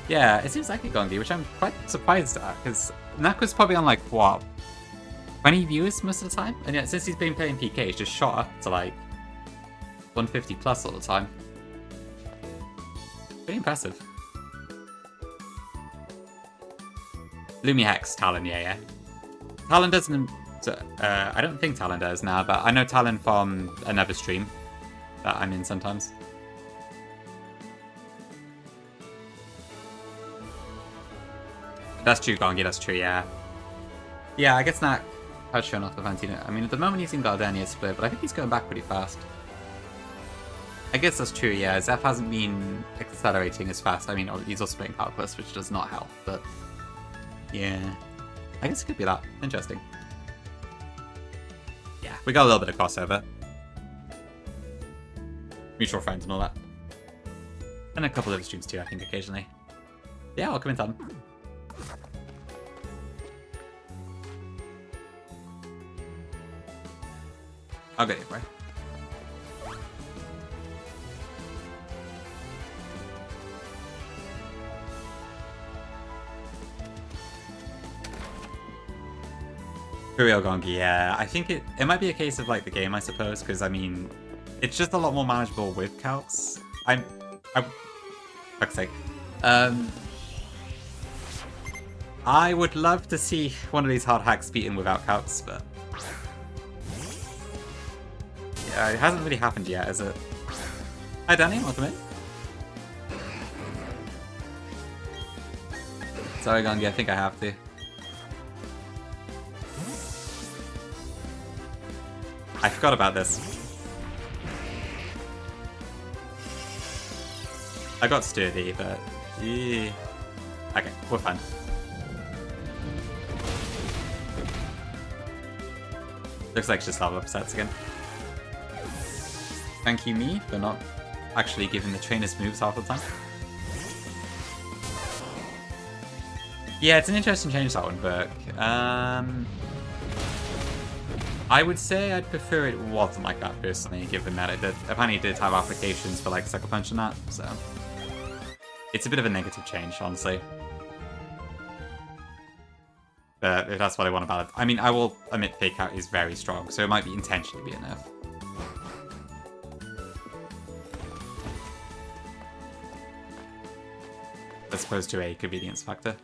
Yeah, it seems like it, Gongi, which I'm quite surprised at, because Nak was probably on, like, what, 20 viewers most of the time? And yet, since he's been playing PK, he's just shot up to, like, 150 plus all the time. Pretty impressive. Lumi Hex, Talon, yeah. Talon doesn't... I don't think Talon does now, but I know Talon from another stream that I'm in sometimes. That's true, Gongi, that's true, yeah. Yeah, I guess Nak has shown off the Fantino. I mean, at the moment he's in Gardenia split, but I think he's going back pretty fast. I guess that's true, yeah. Zeph hasn't been accelerating as fast. I mean, he's also playing Power Plus, which does not help, but... yeah. I guess it could be that. Interesting. Yeah, we got a little bit of crossover. Mutual friends and all that. And a couple of streams too, I think, occasionally. Yeah, I'll come in time. I'll get it, bro. For real, Gongi, yeah. I think it might be a case of, like, the game, I suppose, because, I mean, it's just a lot more manageable with calcs. Fuck's sake. I would love to see one of these hard hacks beaten without calcs, but... yeah, it hasn't really happened yet, has it? Hi, Danny, welcome in. Sorry, Gangi, I think I have to. I forgot about this. I got sturdy, but... yeah. Okay, we're fine. Looks like it's just level up sets again. Thank you, me, for not actually giving the trainers moves half the time. Yeah, it's an interesting change, that one, Burke. I would say I'd prefer it wasn't like that, personally, given that it did, apparently did have applications for, like, Sucker Punch and that, so... It's a bit of a negative change, honestly. But if that's what I want about it. I mean, I will admit Fake Out is very strong, so it might be intentionally be a nerf. As opposed to a convenience factor.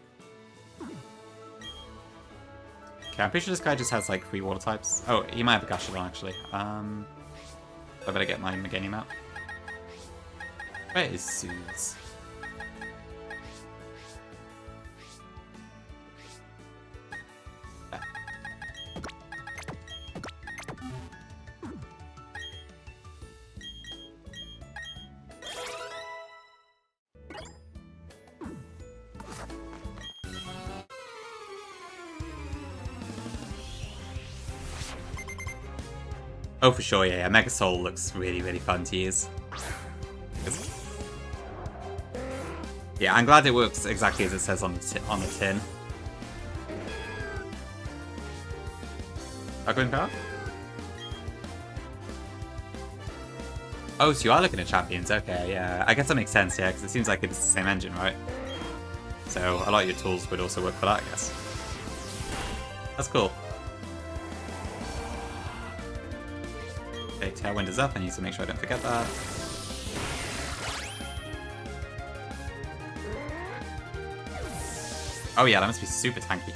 Okay, I'm pretty sure this guy just has like 3 water types. Oh, he might have a Gashadon actually. I better get my Meganium out. Where is Soothes? Oh, for sure, yeah. Mega Soul looks really, really fun to use. Yeah, I'm glad it works exactly as it says on the tin. Outgoing power? Oh, so you are looking at champions. Okay, yeah. I guess that makes sense, yeah, because it seems like it's the same engine, right? So a lot of your tools would also work for that, I guess. That's cool. Okay, Tailwind is up. I need to make sure I don't forget that. Oh yeah, that must be super tanky.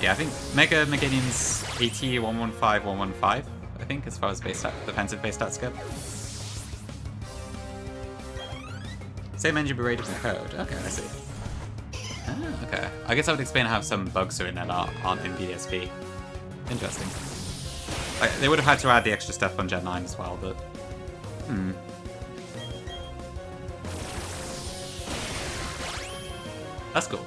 Yeah, I think Mega Meganium's AT 115, 115, I think, as far as base stat, defensive base stats go. Same engine but rated from code. Okay, I see. Ah, okay. I guess I would explain how some bugs are in there that aren't in VDSP. Interesting. Like, they would have had to add the extra stuff on Gen 9 as well, but... That's cool.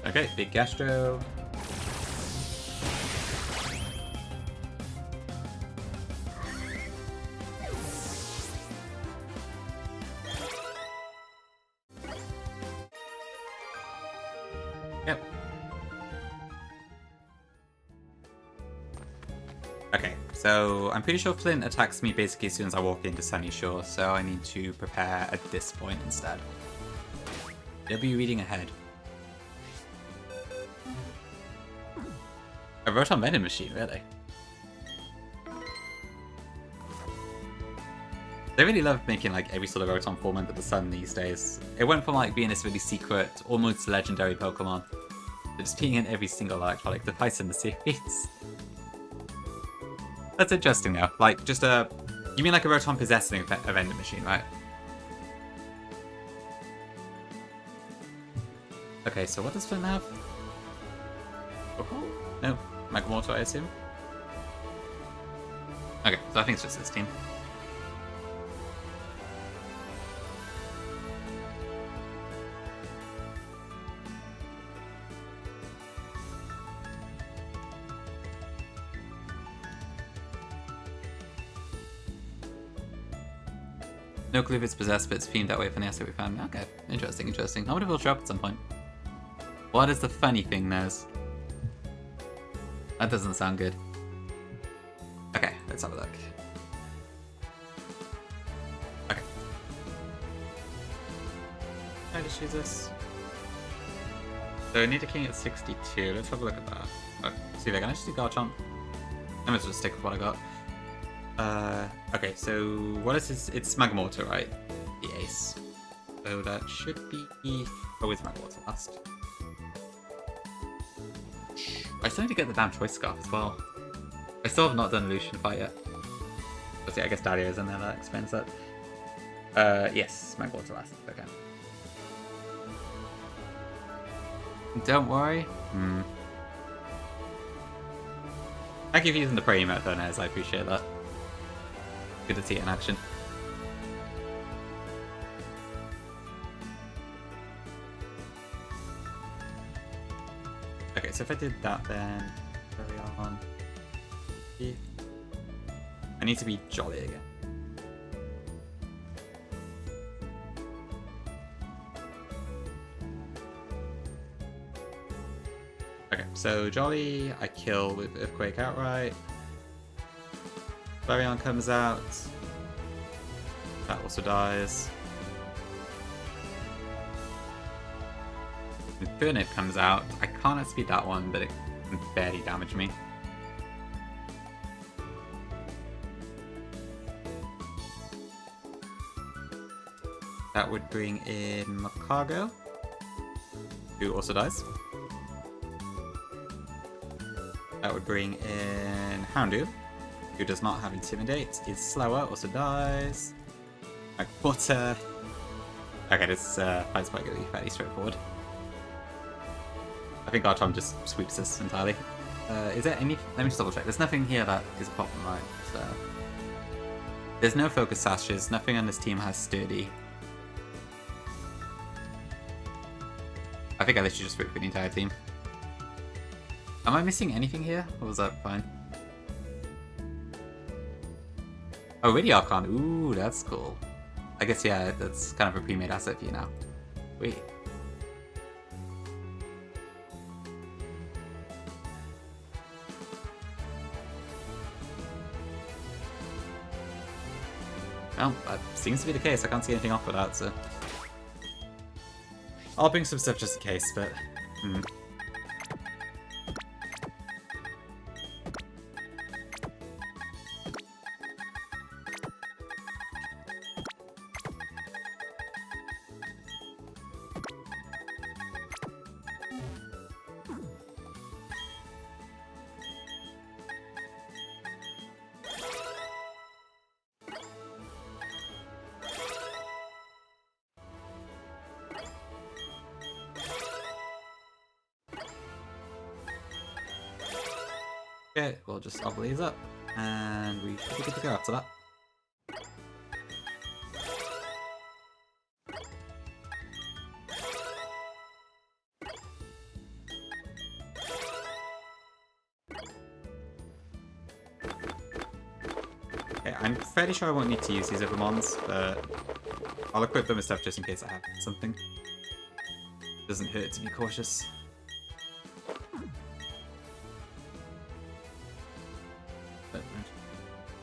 Okay, big Gastro. Yep. Okay, so I'm pretty sure Flint attacks me basically as soon as I walk into Sunny Shore, so I need to prepare at this point instead. They'll be reading ahead. A Rotom Vending Machine, really? They really love making like every sort of Rotom form under the sun these days. It went from like being this really secret, almost legendary Pokemon, to just being in every single electronic device in the series. That's interesting though. Like just a... You mean like a Rotom possessing a vending machine, right? Okay, so what does Flint have? Oh, no. Magmortar, I assume? Okay, so I think it's just this team. No clue if it's possessed, but it's themed that way for the asset we found. Okay, interesting, interesting. I wonder if it'll show up at some point. What is the funny thing, Nose? That doesn't sound good. Okay, let's have a look. Okay. Can I just use this? So I need a king at 62. Let's have a look at that. Oh, see if I can just do Garchomp. I'm gonna just stick with what I got. Okay, so what is this? It's Magmortar, right? The ace. So that should be... Oh, it's Magmortar last. I still need to get the damn choice scarf as well. I still have not done Lucian fight yet. But yeah, I guess Dario's in there, that explains that. Yes, my water last. Okay. Don't worry. Thank you for using the prayer emote though, Nez. I appreciate that. Good to see it in action. Okay, so if I did that then... Carry on. Yeah. I need to be jolly again. Okay, so jolly, I kill with Earthquake outright. Flareon comes out. That also dies. Infernape comes out. I can't outspeed that one, but it can barely damage me. That would bring in Macago, who also dies. That would bring in Houndoom, who does not have Intimidate, is slower, also dies. Water. Okay, this fight's quite going to be fairly straightforward. I think Archon just sweeps this entirely. Is there any... Let me just double check. There's nothing here that is a problem, right? So... There's no Focus Sashes, nothing on this team has Sturdy. I think I literally just sweep for the entire team. Am I missing anything here? Or was that fine? Oh, really Archon. Ooh, that's cool. I guess, yeah, that's kind of a pre-made asset for you now. Wait. Well, that seems to be the case. I can't see anything off with that, so... I'll bring some stuff just in case, but... Okay, we'll just level these up, and we should be good to go after that. Okay, I'm fairly sure I won't need to use these other mons, but I'll equip them with stuff just in case I have something. Doesn't hurt to be cautious.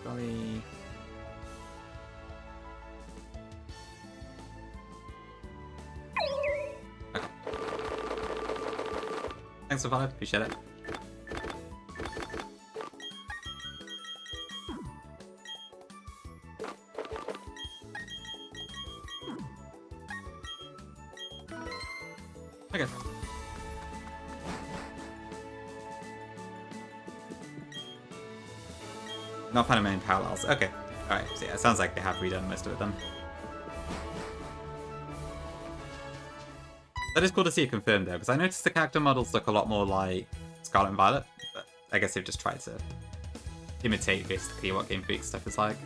Jolly. Okay. Thanks for following, appreciate it. Okay. Not finding many parallels. Okay. Alright, so yeah, it sounds like they have redone most of it then. That is cool to see it confirmed though, because I noticed the character models look a lot more like Scarlet and Violet, but I guess they've just tried to imitate basically what Game Freak stuff is like.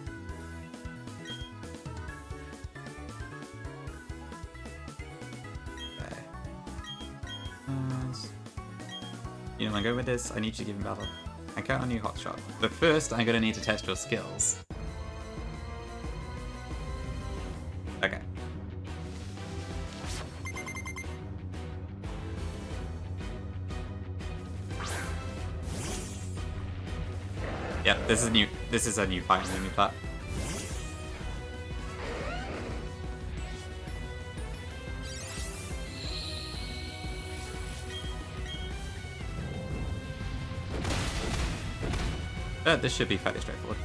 Okay. You know, I'm going with this. I need you to give him battle. I count on you, Hotshot. But first, I'm going to need to test your skills. Okay. Yeah, this is a new fight in the new plat. This should be fairly straightforward.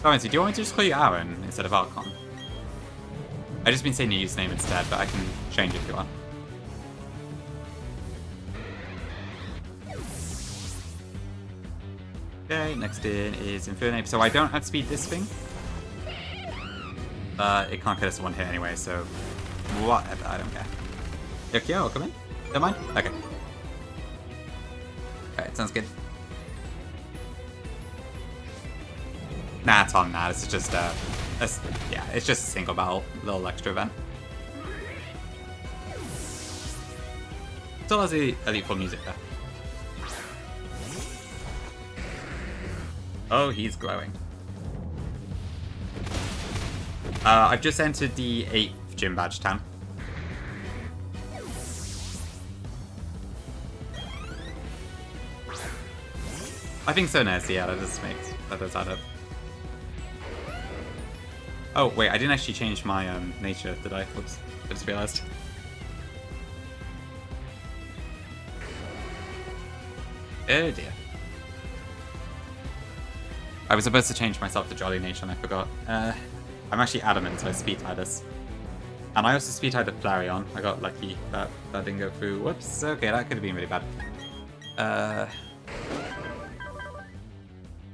Currency, do you want me to just call you Aaron instead of Archon? I just been saying your username instead, but I can change it if you want. Okay, next in is Infernape. So I don't outspeed this thing. It can't get us one hit anyway, so whatever, I don't care. Okay, I'll come in. Don't mind? Okay. Alright, sounds good. Nah, it's on that. It's just yeah, it's just a single battle, little extra event. Still has the Elite Four music there. Oh, he's glowing. I've just entered the 8th gym badge town. I think so, Nez. Yeah, that does add up. Oh, wait, I didn't actually change my nature, did I? Whoops, I just realized. Oh dear. I was supposed to change myself to Jolly Nature and I forgot. I'm actually adamant, so I speed tie this. And I also speed tied the Flareon. I got lucky that that didn't go through. Whoops, okay, that could have been really bad.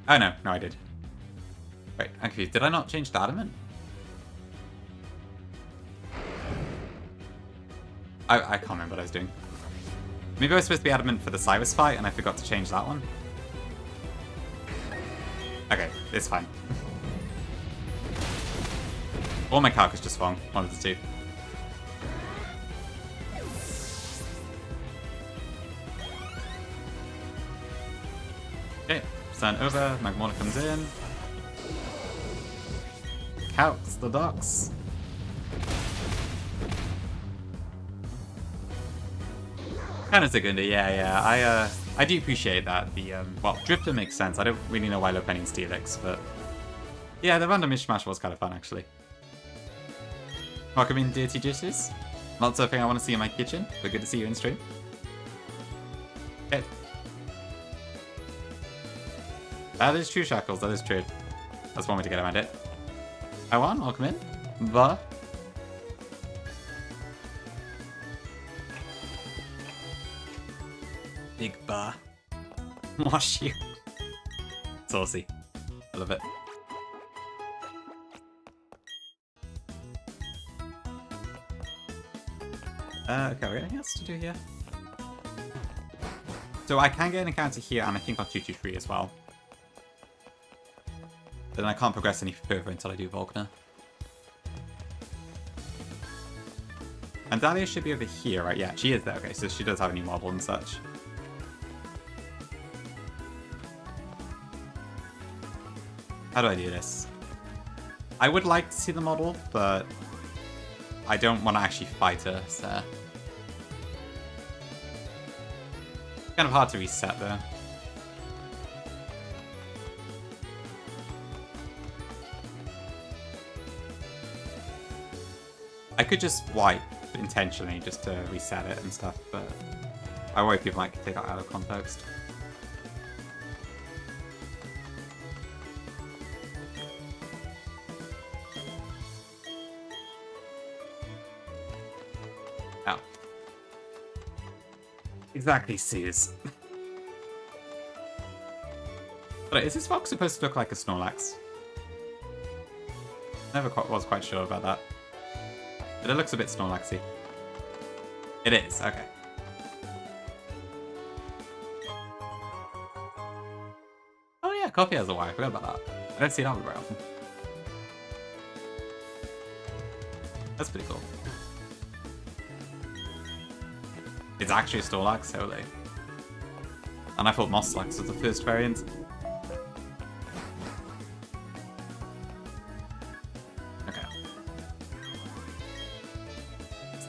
Oh no, I did. Wait, I'm confused. Did I not change the adamant? I can't remember what I was doing. Maybe I was supposed to be adamant for the Cyrus fight and I forgot to change that one. Okay, it's fine. Or my calc is just wrong. One of the two. Okay, stand over, Magmortar comes in. Calcs the docks. Kind of Segunda, yeah. I do appreciate that. The well, Drifter makes sense. I don't really know why Lopenny and Steelix, but yeah, the random mishmash was kind of fun actually. Welcome in, Dirty Dishes. Not something I want to see in my kitchen, but good to see you in stream. Okay. That is true, Shackles. That is true. That's one way to get around it. I won. Welcome in. The. Big bar. Wash you. Saucy. I love it. Okay, we got anything else to do here? So I can get an encounter here, and I think on 223 as well. But then I can't progress any further until I do Volkner. And Dahlia should be over here, right? Yeah, she is there. Okay, so she does have a new model and such. How do I do this? I would like to see the model, but I don't want to actually fight her, so... Kind of hard to reset, though. I could just wipe intentionally just to reset it and stuff, but I worry people might take that out of context. Oh. Exactly, Suze. But is this fox supposed to look like a Snorlax? Never was quite sure about that. But it looks a bit Snorlaxy. It is, okay. Oh yeah, Coffee has a Y, I forgot about that. I don't see that one very often. That's pretty cool. It's actually a Snorlax, holy. And I thought Moslax was the first variant.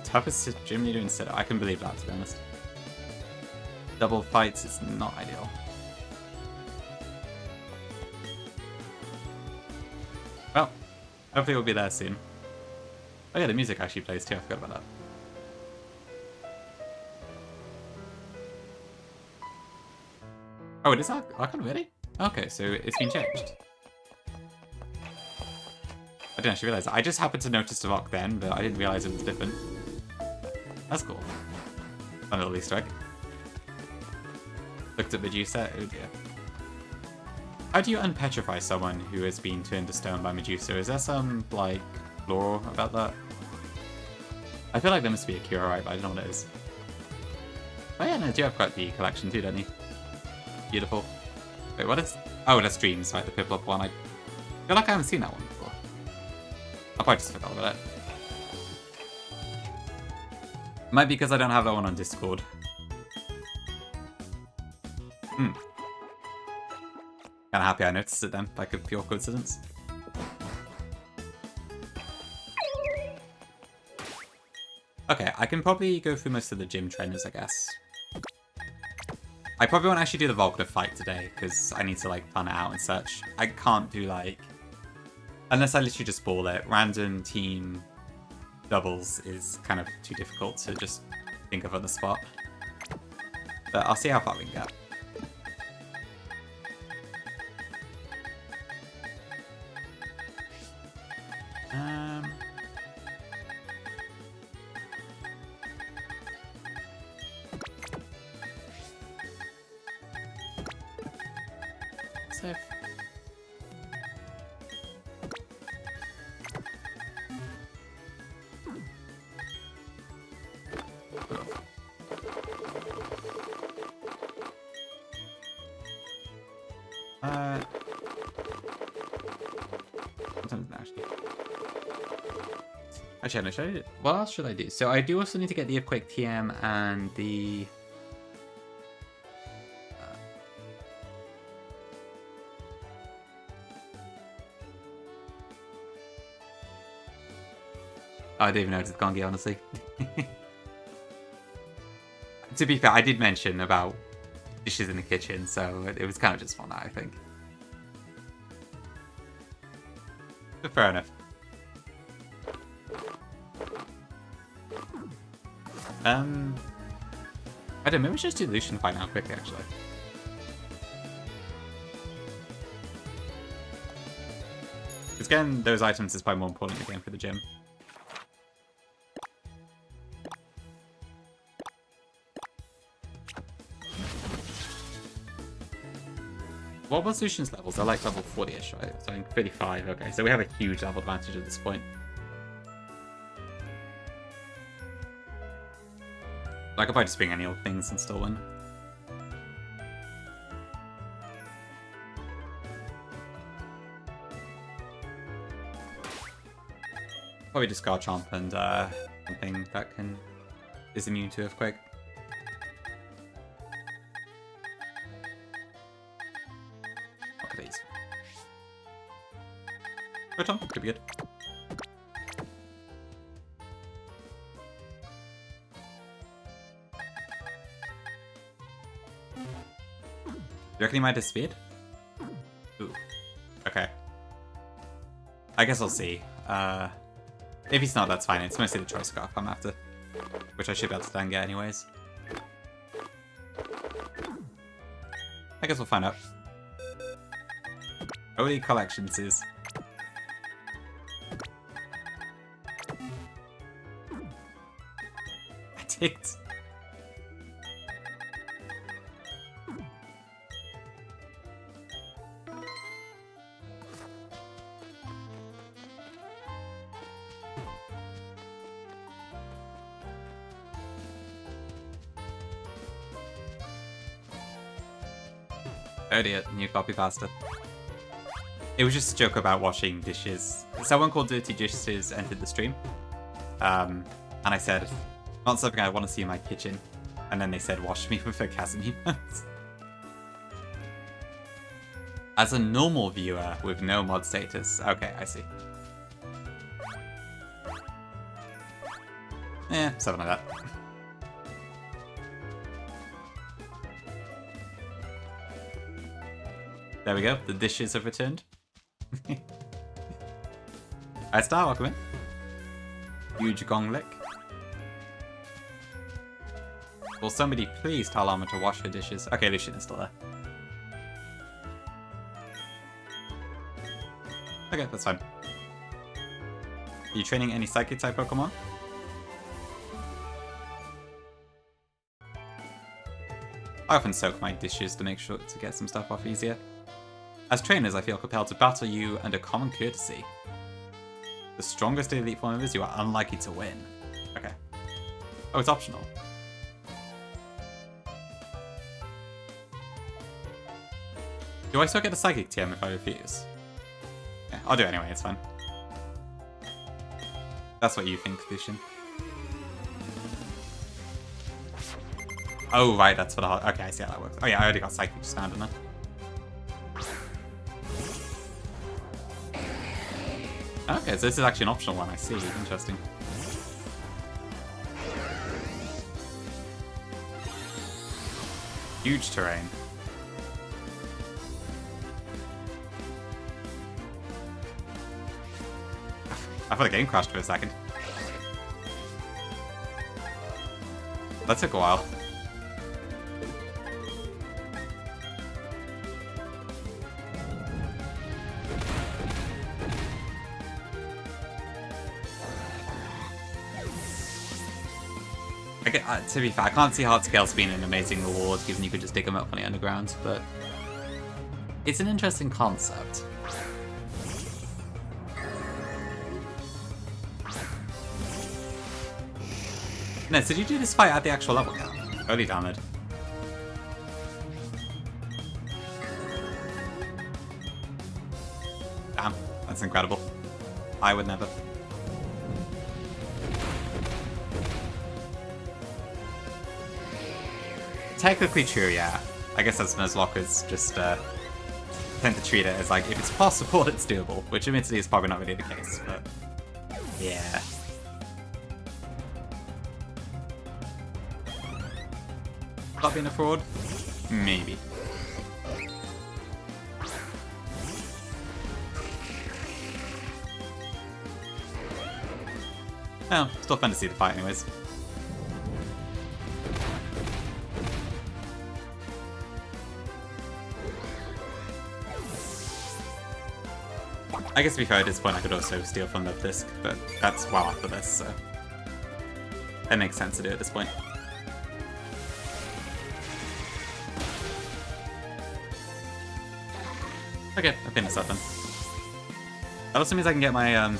Toughest gym leader instead. I can believe that, to be honest. Double fights is not ideal. Well, hopefully we'll be there soon. Oh yeah, the music actually plays too. I forgot about that. Oh, it is Archon already? Okay, so it's been changed. I didn't actually realize that. I just happened to notice the rock then, but I didn't realize it was different. That's cool. Fun little Easter egg. Looked at Medusa. Oh dear. How do you unpetrify someone who has been turned to stone by Medusa? Is there some, like, lore about that? I feel like there must be a cure, right? But I don't know what it is. Oh yeah, no, you have quite the collection too, don't you? Beautiful. Wait, what is... Oh, that's Dreams, right? The purple up one. I feel like I haven't seen that one before. I'll probably just forgot about it. Might be because I don't have that one on Discord. Kinda happy I noticed it then, like a pure coincidence. Okay, I can probably go through most of the gym trainers, I guess. I probably won't actually do the Volkner fight today, because I need to, like, plan it out and such. I can't do, like... Unless I literally just ball it. Random team doubles is kind of too difficult to just think of on the spot. But I'll see how far we can get. Save. Actually, no, should I, what else should I do? So I do also need to get the Earthquake TM and the... I don't even know if it's Gongi, honestly. To be fair, I did mention about dishes in the kitchen, so it was kind of just fun, I think. But fair enough. I don't know, maybe we should just do Lucian fight now quickly, actually. Because getting those items is probably more important than going for the gym. What was Lucian's levels? They're like level 40-ish, right? So I'm 35, okay. So we have a huge level advantage at this point. I could probably just bring any old things and still win. Probably discard Chomp and something that is immune to Earthquake. Look at these. Photon could be good. You reckon he might have speared? Ooh. Okay. I guess I'll see. If he's not, that's fine. It's mostly the Choice Scarf I'm after. Which I should be able to then get anyways. I guess we'll find out. Holy collections is... I did. Oh dear, new copy pasta. It was just a joke about washing dishes. Someone called Dirty Dishes entered the stream. And I said, not something I want to see in my kitchen. And then they said, wash me with a Casimir. As a normal viewer with no mod status. Okay, I see. Something like that. There we go, the dishes have returned. Alright, Star, welcome in. Huge gong lick. Will somebody please tell Armor to wash her dishes? Okay, Lucian is still there. Okay, that's fine. Are you training any Psychic type Pokemon? I often soak my dishes to make sure to get some stuff off easier. As trainers, I feel compelled to battle you under common courtesy. The strongest elite form members, you are unlikely to win. Okay. Oh, it's optional. Do I still get a Psychic TM if I refuse? Yeah, I'll do it anyway, it's fine. That's what you think, Lucian. Oh, right, that's for the... Okay, I see how that works. Oh yeah, I already got Psychic just now, didn't I? Okay, so this is actually an optional one, I see. Interesting. Huge terrain. I thought the game crashed for a second. That took a while. To be fair, I can't see Hard Scales being an amazing reward, given you could just dig them up on the underground, but it's an interesting concept. No, did you do this fight at the actual level count? Early download. Damn, that's incredible. I would never. Technically true, yeah. I guess as Nuzlockers just tend to treat it as like, if it's possible, it's doable, which admittedly is probably not really the case, but yeah. That being a fraud? Maybe. Oh, still fun to see the fight anyways. I guess to be fair, at this point I could also steal from the disc, but that's well after this, so it makes sense to do at this point. Okay, I think that's that then. That also means I can get my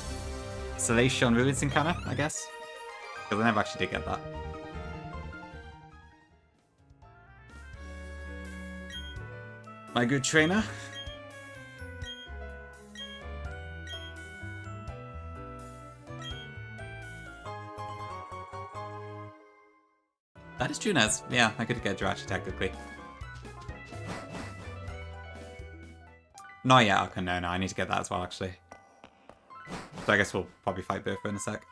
Celestial Ruins encounter, I guess. Because I never actually did get that. My good trainer. That is true, Nez. Yeah, I could get Jirachi technically. Not yet, okay, no, I need to get that as well, actually. So I guess we'll probably fight Bertha in a sec.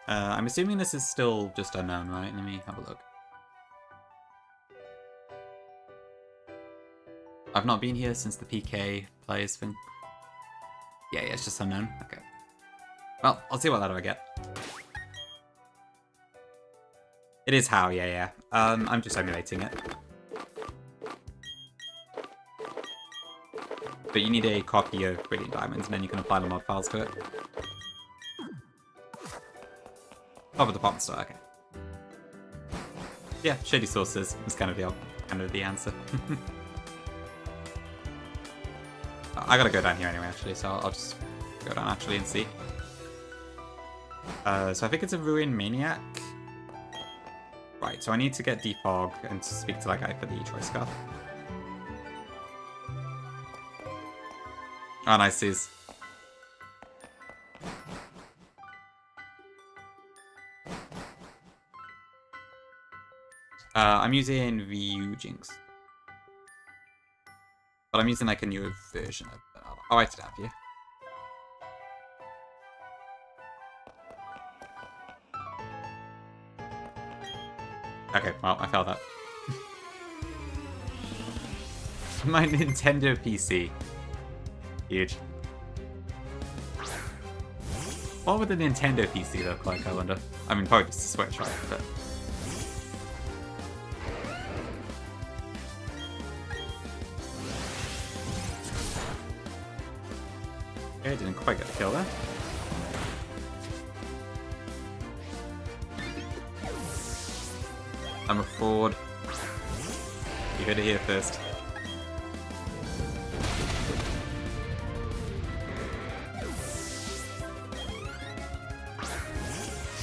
I'm assuming this is still just unknown, right? Let me have a look. I've not been here since the PK players thing. Yeah, it's just unknown. Okay. Well, I'll see what letter I get. It is how, yeah. I'm just emulating it. But you need a copy of Brilliant Diamonds, and then you can apply the mod files to it. Top of the department store, okay. Yeah, shady sources is kind of the answer. I gotta go down here anyway, actually, so I'll just go down actually and see. So I think it's a Ruin Maniac. Right, so I need to get Defog and to speak to that guy for the choice scarf. Oh, nice, Suze. I'm using Ryujinx. But I'm using like a newer version of it. I'll write it down for you. Okay, well, I failed that. My Nintendo PC. Huge. What would the Nintendo PC look like, I wonder? I mean, probably just a Switch, right? But... Okay, didn't quite get the kill there. I'm a fraud. You heard it here first.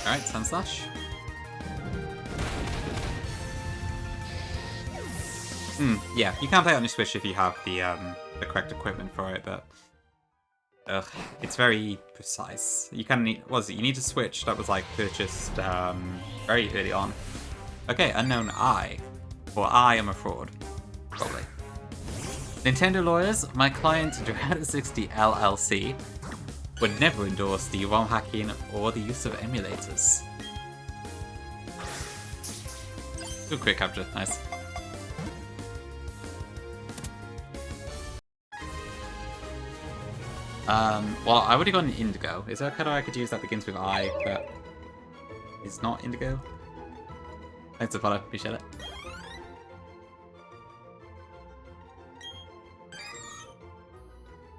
Alright, Sun Slash. Yeah, you can play it on your Switch if you have the correct equipment for it, but it's very precise. You kind of need, what was it? You need a Switch that was like purchased very early on. Okay, unknown I, or I am a fraud, probably. Nintendo lawyers, my client Dread60 LLC would never endorse the ROM hacking or the use of emulators. Good quick capture, nice. Well, I would have gone Indigo. Is there a card I could use that begins with I, but is not Indigo? Thanks for follow, appreciate it.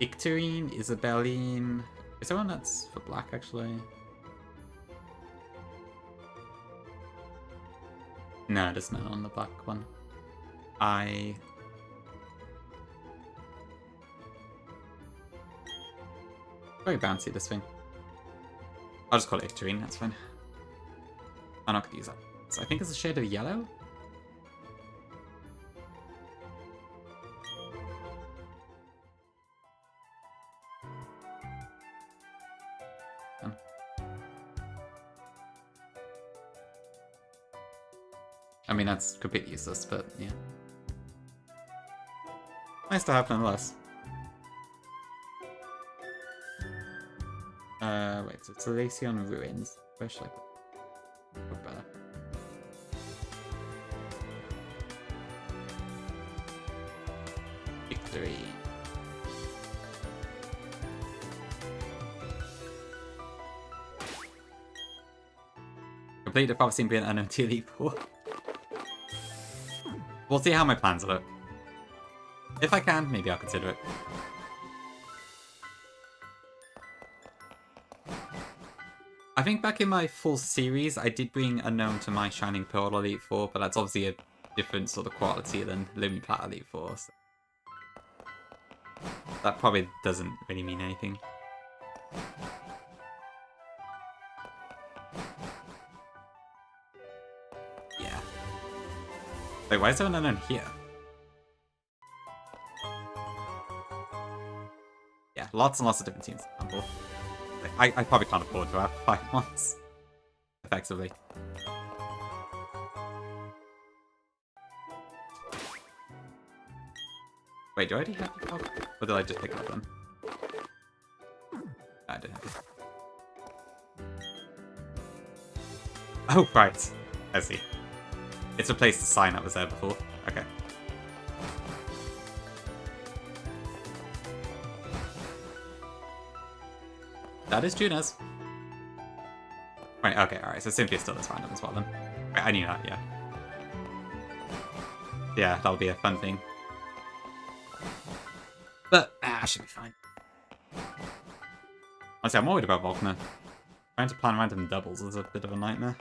Victorine, Isabeline. Is there one that's for black actually? No, there's none on the black one. Very bouncy, this thing. I'll just call it Victorine, that's fine. I'm not gonna use that. So I think it's a shade of yellow? I mean, that's completely useless, but yeah. Nice to have nonetheless. Wait, so it's Elysian Ruins. Where should I put better? Victory. Complete the prophecy being unknown to Elite 4. We'll see how my plans look. If I can, maybe I'll consider it. I think back in my full series, I did bring Unknown to my Shining Pearl Elite 4, but that's obviously a different sort of quality than Lumi Plat Elite 4. So that probably doesn't really mean anything. Yeah. Wait, why is there an Unknown here? Yeah, lots and lots of different teams. I probably can't afford to have 5 months. Effectively. Wait, do I already have the card? Or did I just pick it up then? I didn't have it. Oh, right. I see. It's replaced the sign that was there before. Okay. That is Junas. Right, okay, alright, so Cynthia still is random as well then. Right, I knew that, yeah. Yeah, that'll be a fun thing. But, I should be fine. Honestly, I'm worried about Volkner. Trying to plan random doubles is a bit of a nightmare.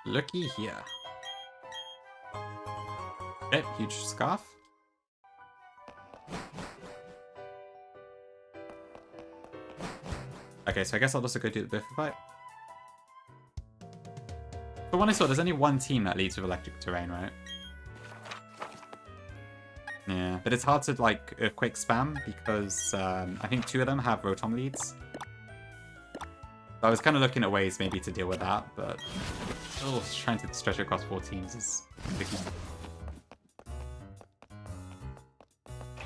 Looky here. Okay, huge scarf. Okay, so I guess I'll also go do the birthday fight. But when I saw, there's only one team that leads with electric terrain, right? Yeah, but it's hard to, like, Earthquake spam because I think 2 of them have Rotom leads. So I was kind of looking at ways maybe to deal with that, but trying to stretch it across 4 teams is tricky.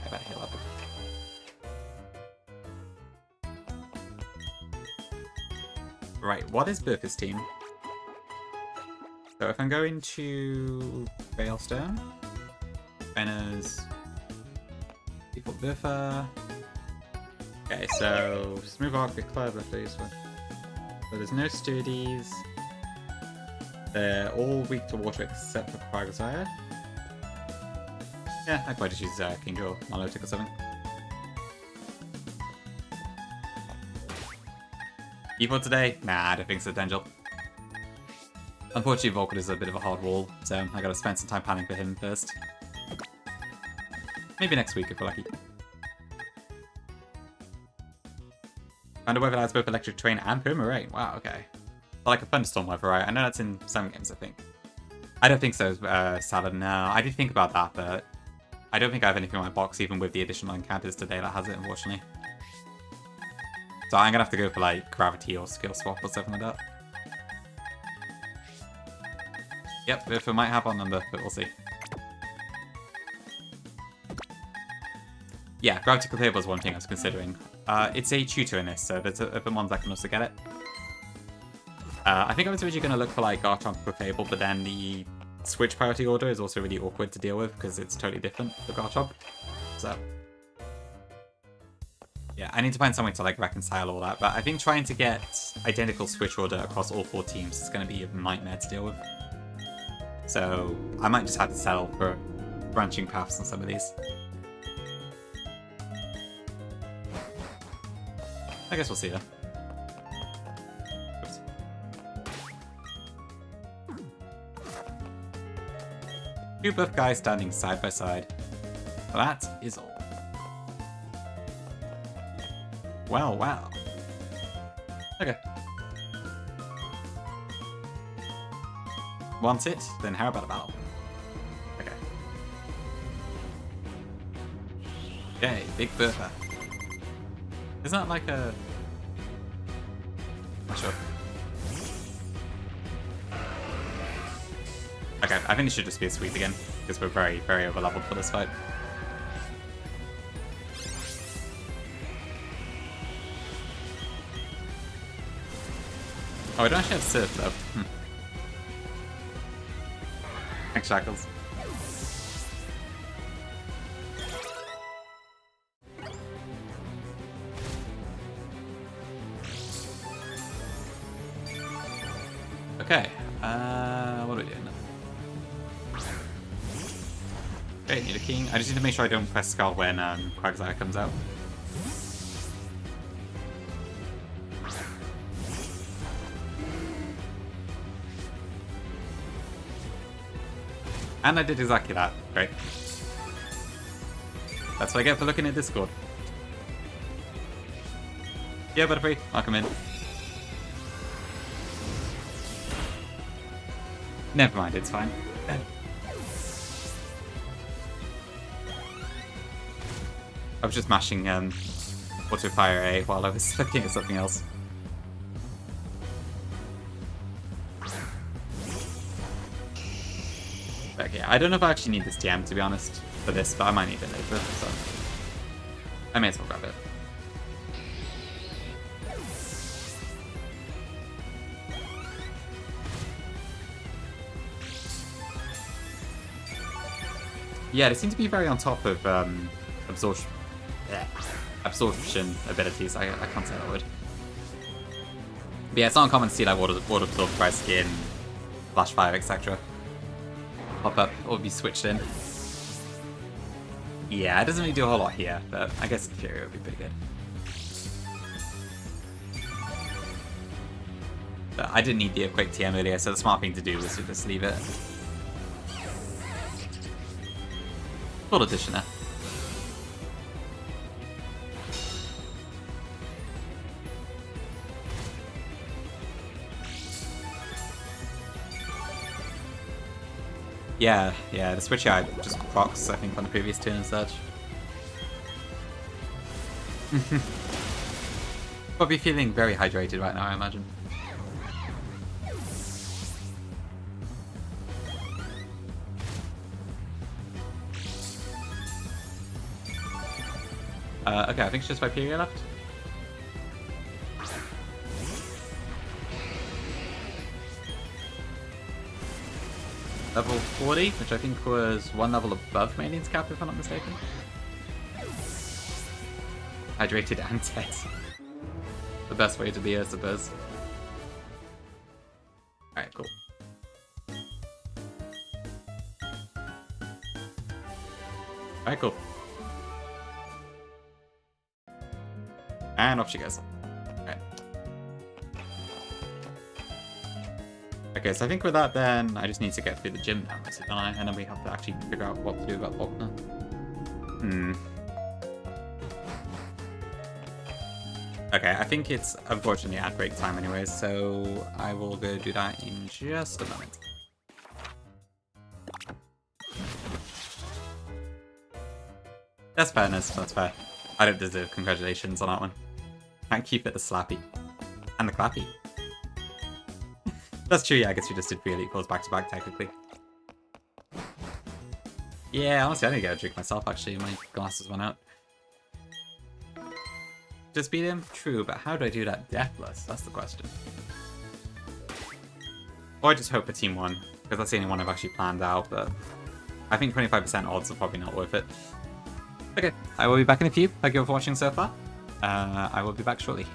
I better heal up. Right, what is Burfa's team? So if I'm going to Veilstone, Benner's default Burfa. Okay, so Smooth Arctic Club, let's do this one. So there's no Sturdies. They're all weak to water except for Quagsire. Yeah, I might just use King Joe or Milotic or something. Evo today? Nah, I don't think so, Dangel. Unfortunately, Volkner is a bit of a hard wall, so I gotta spend some time planning for him first. Maybe next week if we're lucky. Found a weather that's both electric terrain and perma rain. Wow, okay. But like a thunderstorm weather, right? I know that's in some games, I think. I don't think so, Salad, no. I did think about that, but I don't think I have anything in my box, even with the additional encounters today that has it, unfortunately. So I'm gonna have to go for like gravity or skill swap or something like that. Yep, Biffa might have our number, but we'll see. Yeah, gravity clear was one thing I was considering. It's a tutor in this, so there's other ones that can also get it. I think I was originally going to look for like Garchomp for Fable, but then the switch priority order is also really awkward to deal with because it's totally different for Garchomp. So yeah, I need to find some way to like reconcile all that, but I think trying to get identical switch order across all 4 teams is going to be a nightmare to deal with. So I might just have to settle for branching paths on some of these. I guess we'll see though. Oops. 2 buff guys standing side by side. Well, that is all. Wow, wow. Okay. Want it? Then how about a battle? Okay. Okay, big burper. Isn't that like a... Not sure. Okay, I think it should just be a sweep again, because we're very, very over-leveled for this fight. Oh, I don't actually have Surf, though. Thanks, Shackles. Okay, what are we doing now? Okay, need a king. I just need to make sure I don't press Skull when Quagsire comes out. And I did exactly that. Great. That's what I get for looking at Discord. Yeah, Butterfree, I'll come in. Never mind, it's fine. I was just mashing Auto Fire A while I was looking at something else. Okay, I don't know if I actually need this TM to be honest for this, but I might need it later, so I may as well grab it. Yeah, they seem to be very on top of absorption abilities. I can't say that word. But yeah, it's not uncommon to see like water absorb by skin, flash fire, etc. Pop up or be switched in. Yeah, it doesn't really do a whole lot here, but I guess in theory it would be pretty good. But I didn't need the Earthquake TM earlier, so the smart thing to do was to just leave it. Full addition there. Yeah, the switch out just procs, I think, on the previous turn and such. Probably feeling very hydrated right now, I imagine. Okay, I think it's just Viperia left. Level 40, which I think was 1 level above Manian's cap, if I'm not mistaken. Hydrated and dead. The best way to be, I suppose. Alright, cool. Alright, cool. And off she goes. Alright. Okay, so I think with that then, I just need to get through the gym now, don't I? And then we have to actually figure out what to do about Volkner. Okay, I think it's unfortunately at break time anyways, so I will go do that in just a moment. That's fairness, that's fair. I don't deserve congratulations on that one. Can't keep it the slappy. And the clappy. That's true, yeah, I guess you just did 3 Elite Fours back to back technically. Yeah, honestly, I need to get a drink myself actually, my glasses went out. Just beat him? True, but how do I do that deathless? That's the question. Or I just hope the team won, because that's the only one I've actually planned out, but I think 25% odds are probably not worth it. Okay, I will be back in a few. Thank you all for watching so far. I will be back shortly.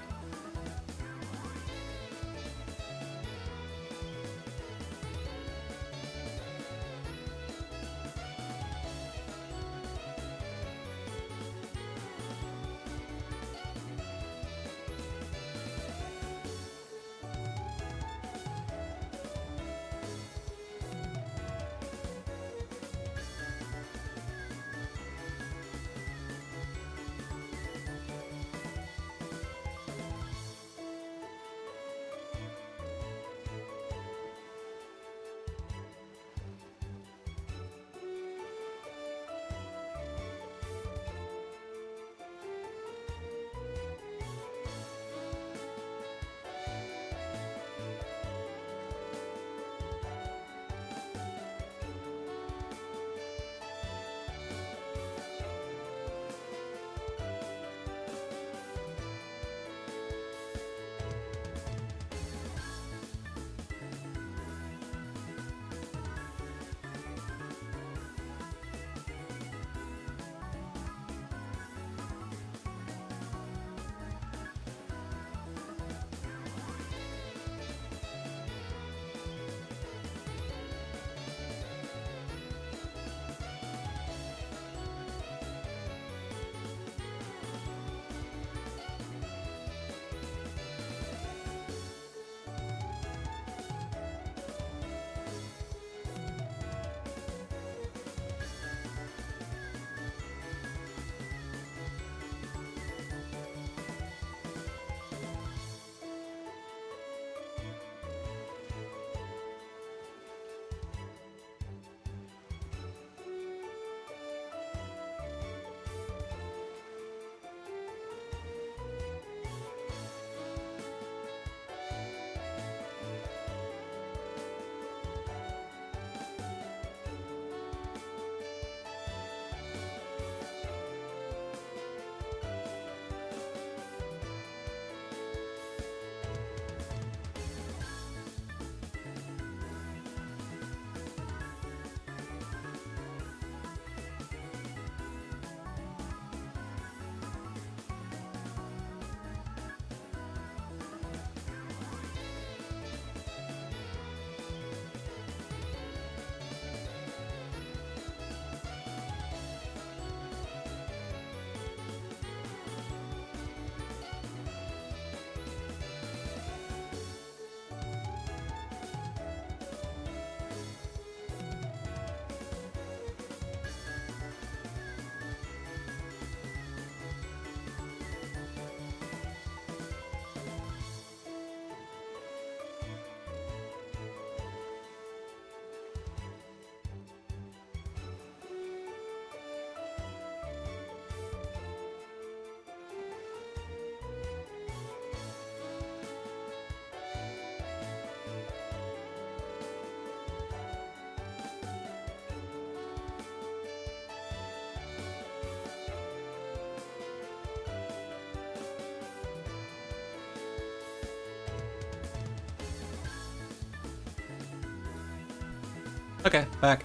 Okay, back.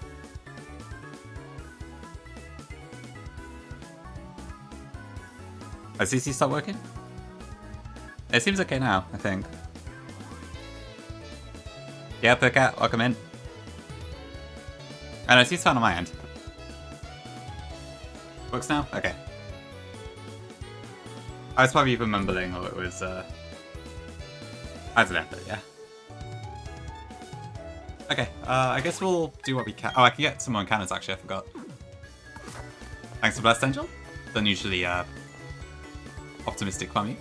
Has CC stopped working? It seems okay now, I think. Yeah, Percat, welcome in. Oh no, he's fine on my end. Works now? Okay. I was probably even mumbling, or it was, accidental, yeah. Okay, I guess we'll do what we can. Oh, I can get some more encounters, actually, I forgot. Thanks for Blessed Angel. Unusually, optimistic from you.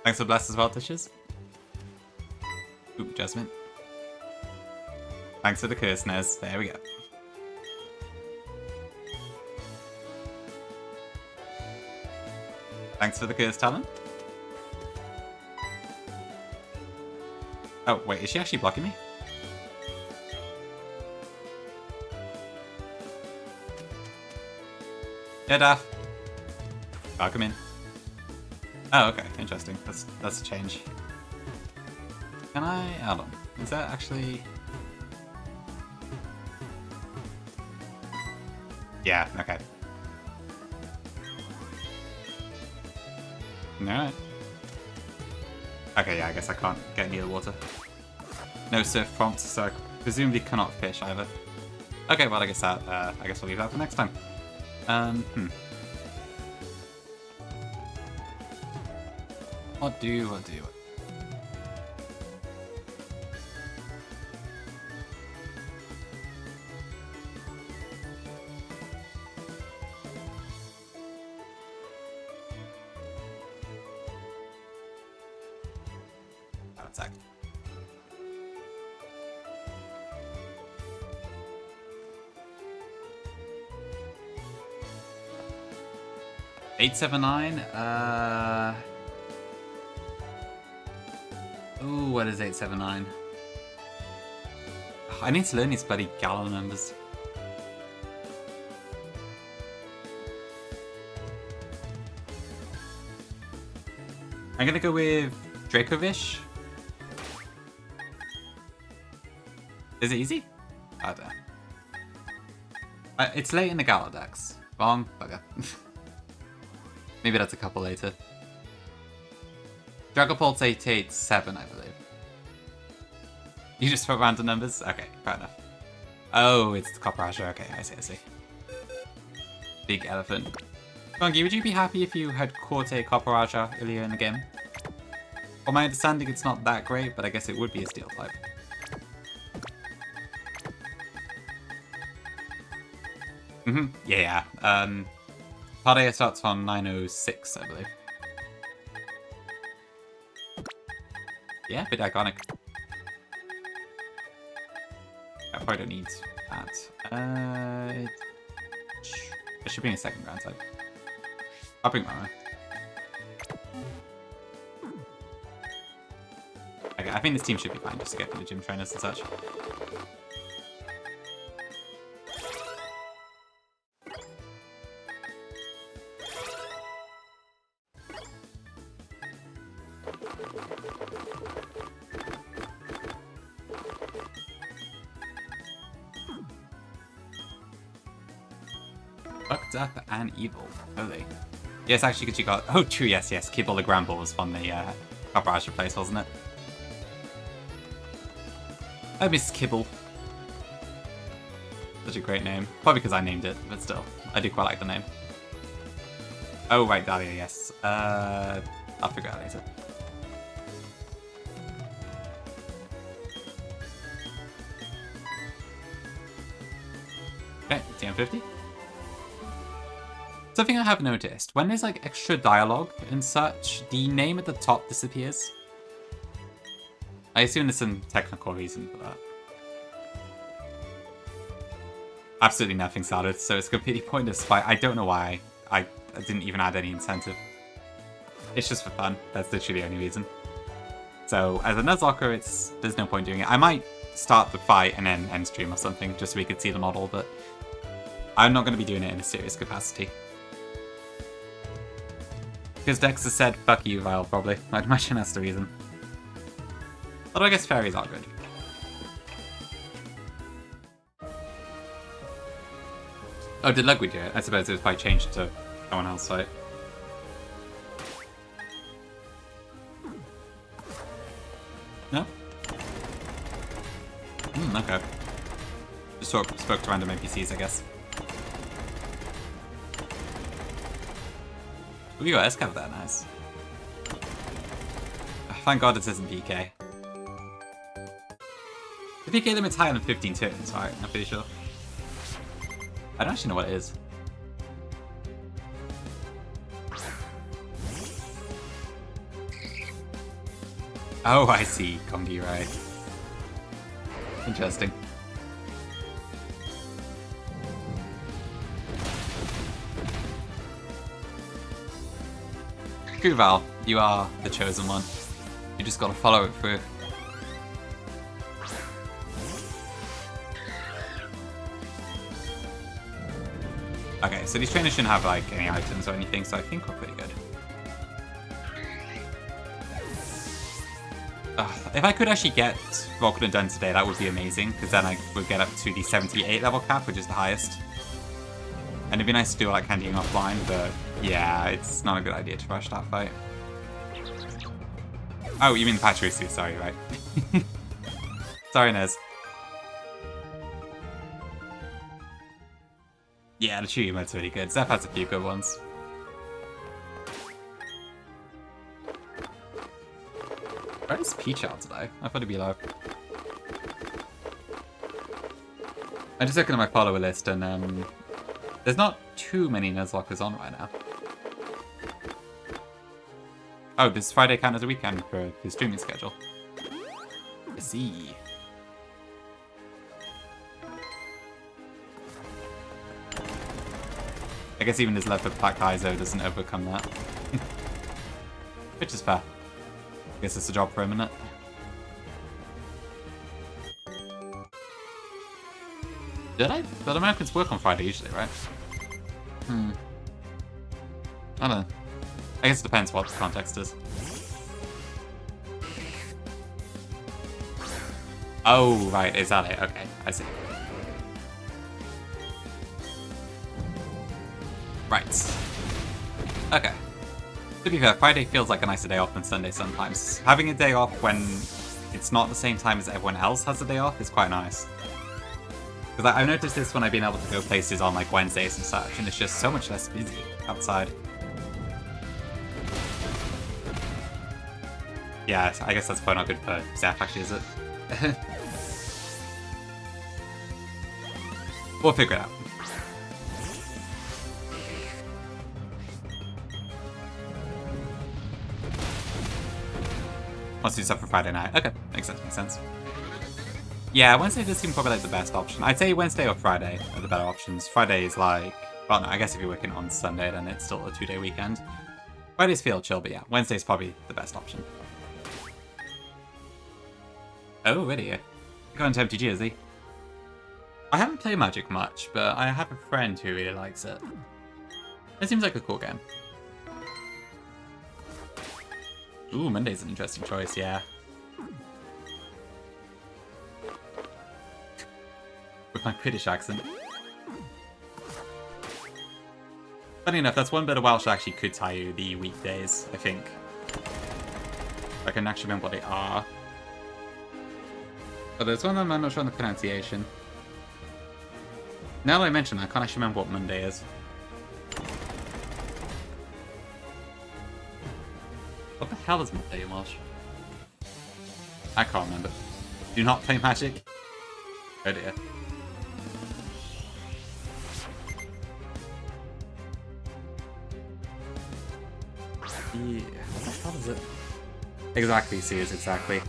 Thanks for Bless as well, Dishes. Ooh, Jasmine. Thanks for the curse, Nez. There we go. Thanks for the curse, Talon. Oh, wait, is she actually blocking me? Yeah, Daff. Oh, come in. Oh, okay, interesting. That's a change. Can I... Hold on. Is that actually... Yeah, okay. Alright. Okay, yeah, I guess I can't get near the water. No surf prompts, so I presumably cannot fish either. Okay, well, I guess we'll leave that for next time. What do? Attack. $879. Ooh, what is 879? I need to learn these bloody gallon numbers. I'm gonna go with Dracovish. Is it easy? I don't know. It's late in the Galadex. Wrong? Bugger. Maybe that's a couple later. Dragapult's 887, I believe. You just put random numbers? Okay, fair enough. Oh, it's the Copperager. Okay, I see. Big elephant. Gongi, would you be happy if you had caught a Copperager earlier in the game? From my understanding, it's not that great, but I guess it would be a steel type. Yeah. Paldea starts on 906, I believe. Yeah, a bit iconic. I probably don't need that. I should bring a second ground type. I'll bring Mama. Okay, I think this team should be fine just to get through the gym trainers and such. Fucked up and evil. Holy. Yes, actually, because you got... Oh, true, yes. Kibble the Gramble was from the Copperager place, wasn't it? I miss Kibble. Such a great name. Probably because I named it, but still. I do quite like the name. Oh, right, Dahlia, yes. I'll figure it out later. Okay, TM50. Something I have noticed, when there's like extra dialogue and such, the name at the top disappears. I assume there's some technical reason for that. Absolutely nothing started, so it's completely pointless, but I don't know why. I didn't even add any incentive. It's just for fun, that's literally the only reason. So, as a Nuzlocke, there's no point doing it. I might start the fight and then end stream or something, just so we could see the model, but I'm not going to be doing it in a serious capacity. Because Dexter said, fuck you, Vile, probably. I'd imagine that's the reason. Although I guess fairies are good. Oh, did Ludwig do it? I suppose it was probably changed to someone else's site. No? Okay. Just sort of spoke to random NPCs, I guess. Ooh, you got S-Cav there, nice. Thank God this isn't PK. The PK limit's higher than 15 turns, right? I'm pretty sure. I don't actually know what it is. Oh, I see. Kongi, right. Interesting. True, Val. You are the chosen one. You just gotta follow it through. Okay, so these trainers shouldn't have like any items or anything, so I think we're pretty good. If I could actually get Volkner done today, that would be amazing, because then I would get up to the 78 level cap, which is the highest. And it'd be nice to do like candying offline, but yeah, it's not a good idea to rush that fight. Oh, you mean the Patrisu, sorry, right. Sorry, Nez. Yeah, the Chewy mode's really good. Zeph has a few good ones. Where is Peach out today? I thought it'd be low. I'm just looking at my follower list, and there's not too many Nuzlockers on right now. Oh, does Friday count as a weekend for his streaming schedule? I see. I guess even his love for Black Iso doesn't overcome that. Which is fair. I guess it's a job for him, isn't it? But Americans work on Friday usually, right? I don't know. I guess it depends what the context is. Oh, right, is that it? Okay, I see. Right. Okay. To be fair, Friday feels like a nicer day off than Sunday sometimes. Having a day off when it's not the same time as everyone else has a day off is quite nice. Because I've noticed this when I've been able to go places on like Wednesdays and such, and it's just so much less busy outside. Yeah, I guess that's probably not good for Zeph, actually, is it? We'll figure it out. Wants to do stuff for Friday night. Okay, makes sense. Yeah, Wednesday does seem probably like the best option. I'd say Wednesday or Friday are the better options. Friday is like... Well, no, I guess if you're working on Sunday, then it's still a 2-day weekend. Fridays feel chill, but yeah, Wednesday's probably the best option. Oh, really? You're going to MTG, is he? I haven't played Magic much, but I have a friend who really likes it. It seems like a cool game. Ooh, Monday's an interesting choice, yeah. With my British accent. Funny enough, that's one bit of Welsh that actually could tell you the weekdays, I think. I can actually remember what they are. But there's one of them I'm not sure on the pronunciation. Now that I mention that, I can't actually remember what Monday is. What the hell is Monday in Welsh? I can't remember. Do not play Magic? Oh dear. Yeah, what the hell is it? Exactly, Sears, exactly.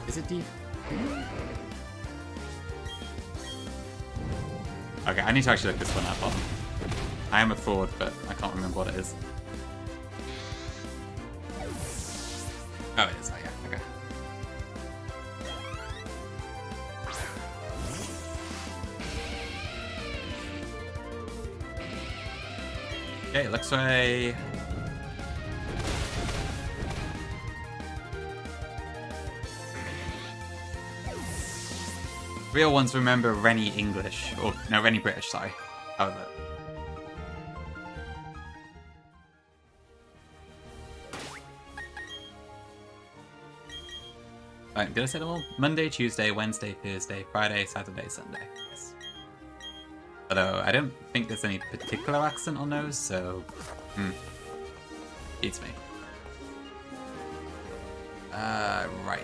Is it deep? Okay, I need to actually look this one up. I am a fraud, but I can't remember what it is. Oh, it is. Oh, yeah. Okay. Okay, looks like... Real ones remember Rennie English. Or, no, Rennie British, sorry. How was it? Right, did I say them all? Monday, Tuesday, Wednesday, Thursday, Friday, Saturday, Sunday. Yes. Although, I don't think there's any particular accent on those, so... Beats me. Right.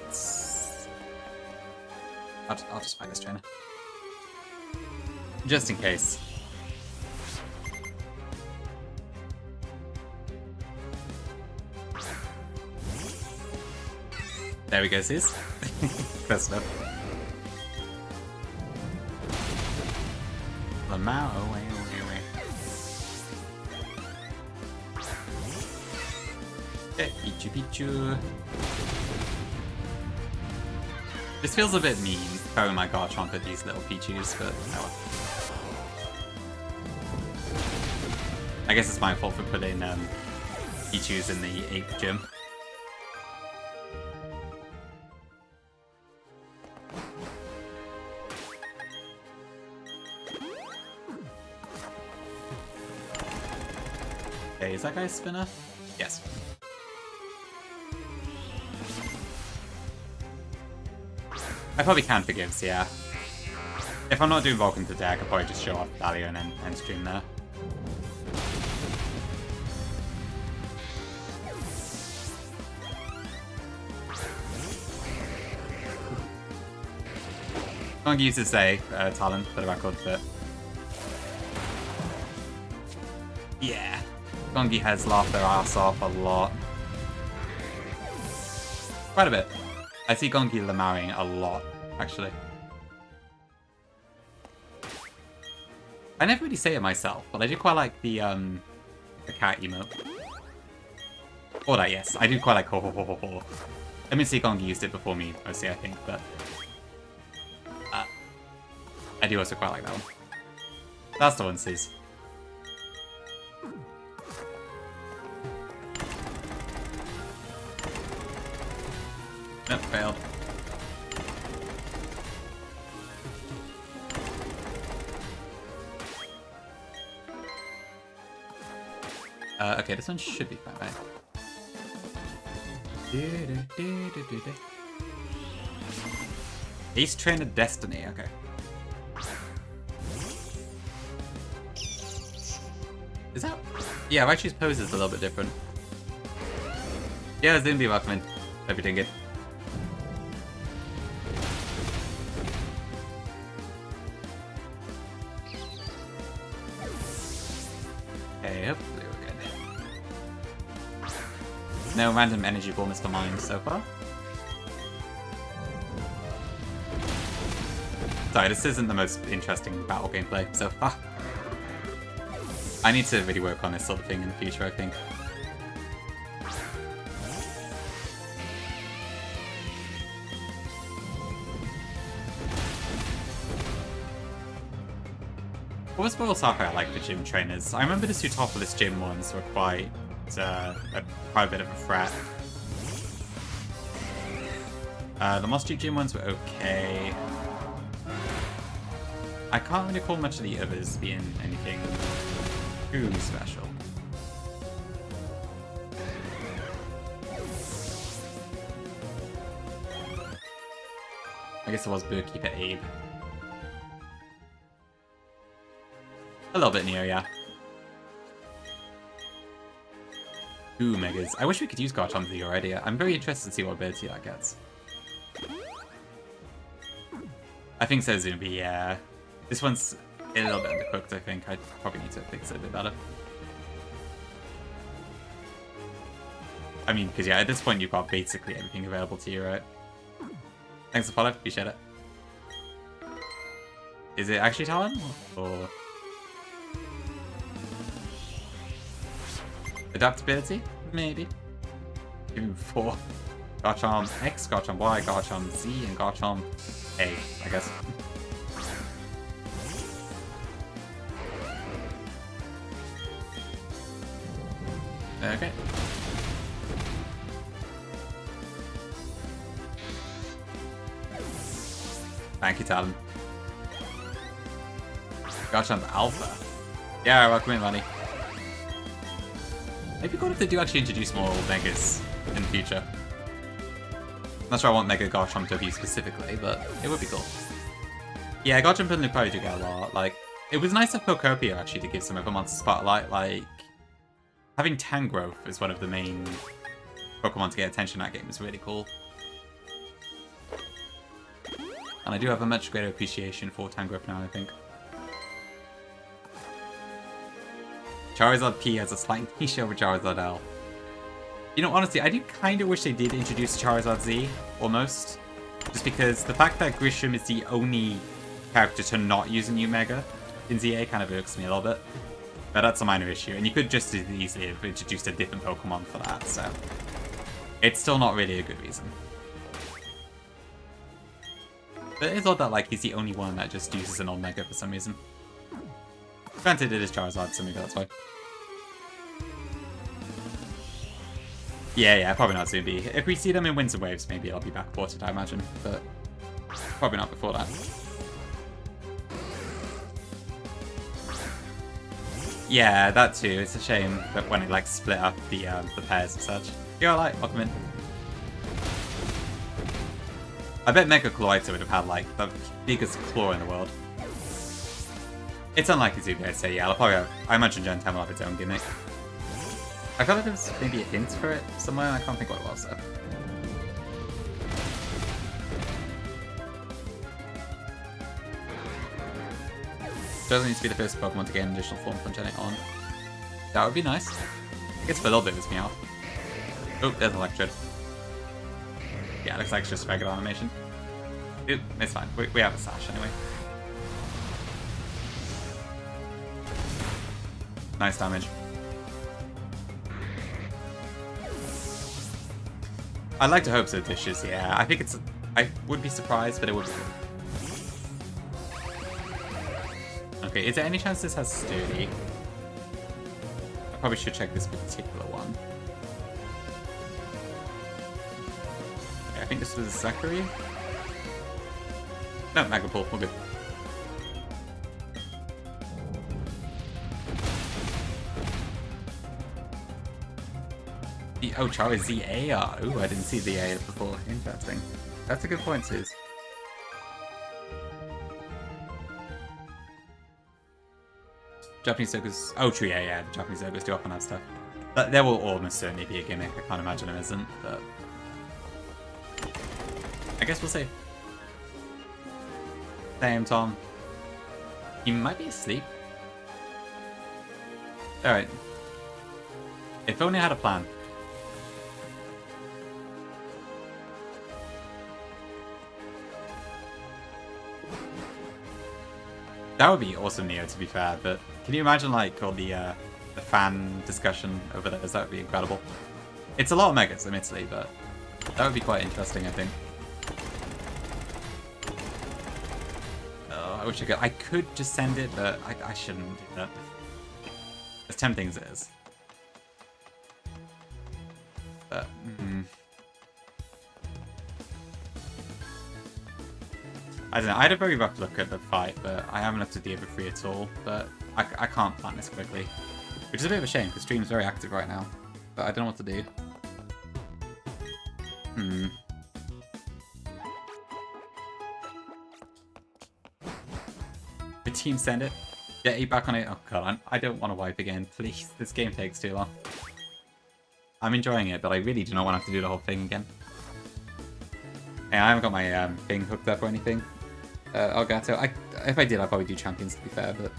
I'll just fight this trainer. Just in case. There we go, sis. Close enough. Lamau, away. Okay, Pichu. This feels a bit mean, throwing my Garchomp at these little Pichus, but oh well. I guess it's my fault for putting Pichus in the 8th gym. Okay, is that guy a spinner? Yes. I probably can forgive, yeah. If I'm not doing Volkner today, I could probably just show off Valio and then end stream there. I'm gonna use this talent for the record, but... Yeah. Gongi has laughed their ass off a lot. Quite a bit. I see Gongi Lamaring a lot, actually. I never really say it myself, but I do quite like the cat emote. Or that, yes. I do quite like ho ho ho ho ho. I mean, see Gongi used it before me, mostly, I think, but... I do also quite like that one. That's the one, sis. Nope, failed. Okay, this one should be fine, right? Ace Trainer Destiny, okay. Is that... Yeah, Raichu's pose is a little bit different. Yeah, Zimby, welcome in. Hope you're doing good. Okay, hopefully we're good. No random energy ball missed mine so far. Sorry, this isn't the most interesting battle gameplay so far. I need to really work on this sort of thing in the future, I think. What was Royal Sapphire like for gym trainers? I remember the Sutopolis gym ones were quite a bit of a threat. The Moss gym ones were okay. I can't really recall much of the others being anything too special. I guess it was Bookkeeper Abe. A little bit near, yeah. 2 megas. I wish we could use Garchomp Z already. I'm very interested to see what ability that gets. I think so, Zumbi, yeah. This one's a little bit undercooked, I think. I probably need to fix it a bit better. I mean, because yeah, at this point you've got basically everything available to you, right? Thanks for the follow, appreciate it. Is it actually Talon? Or... adaptability? Maybe. Even 4. Garchomp X, Garchomp Y, Garchomp Z, and Garchomp A, I guess. Okay. Thank you, Talon. Garchomp Alpha. Yeah, welcome in, Ronnie. Maybe good if they do actually introduce more Megas in the future. Not sure I want Mega Garchomp to be specifically, but it would be cool. Yeah, Garchomp and Lucario do get a lot. Like, it was nice of Pokopia actually to give some other monster spotlight. Like, having Tangrowth as one of the main Pokemon to get attention in that game is really cool. And I do have a much greater appreciation for Tangrowth now, I think. Charizard P has a slight niche over Charizard L. You know, honestly, I do kind of wish they did introduce Charizard Z, almost. Just because the fact that Grisham is the only character to not use a new Mega in ZA kind of irks me a little bit. But that's a minor issue, and you could just as easily have introduced a different Pokemon for that, so... It's still not really a good reason. But it's odd that, like, he's the only one that just uses an old Mega for some reason. Granted, it is Charizard, so maybe that's why. Yeah, probably not soon be. If we see them in Winds and Waves, maybe I'll be backported, I imagine. But probably not before that. Yeah, that too. It's a shame that when it, like, split up the pairs and such. You're alright, welcome in. I bet Mega Chlorite would have had, like, the biggest claw in the world. It's unlikely to, I'd say, yeah. I'll probably have, I imagine Gen 10 will have its own gimmick. I feel like there was maybe a hint for it somewhere, and I can't think what it was, though. Doesn't need to be the first Pokemon to get an additional form from Gen 8 on. That would be nice. I guess for a little bit, it's me off. Oh, there's Electrode. Yeah, looks like it's just regular animation. It's fine. We have a Sash anyway. Nice damage. I'd like to hope so, Dishes, yeah. I think it's... I would be surprised, but it would be good. Okay, is there any chance this has Sturdy? I probably should check this particular one. Okay, I think this was Zachary. No, Magapul, we're good. Oh, Charizard ZA? Ooh, I didn't see the A before. Interesting. That's a good point, Suze. Japanese Zogos... Oh, true, yeah, the Japanese Zogos do often have stuff. But there will almost certainly be a gimmick. I can't imagine there isn't, but... I guess we'll see. Damn, Tom. He might be asleep. Alright. If only I had a plan. That would be awesome, Neo, to be fair, but can you imagine, like, all the fan discussion over there? That would be incredible. It's a lot of Megas, admittedly, but that would be quite interesting, I think. Oh, I wish I could. I could just send it, but I shouldn't do that. As tempting as it is. But, I don't know, I had a very rough look at the fight, but I haven't looked at the other three at all, but I can't plan this quickly. Which is a bit of a shame, because stream's very active right now, but I don't know what to do. The team send it. Get E back on it. Oh god, I don't want to wipe again, please. This game takes too long. I'm enjoying it, but I really do not want to have to do the whole thing again. Yeah, I haven't got my thing hooked up or anything. Elgato. If I did, I'd probably do Champions, to be fair, but...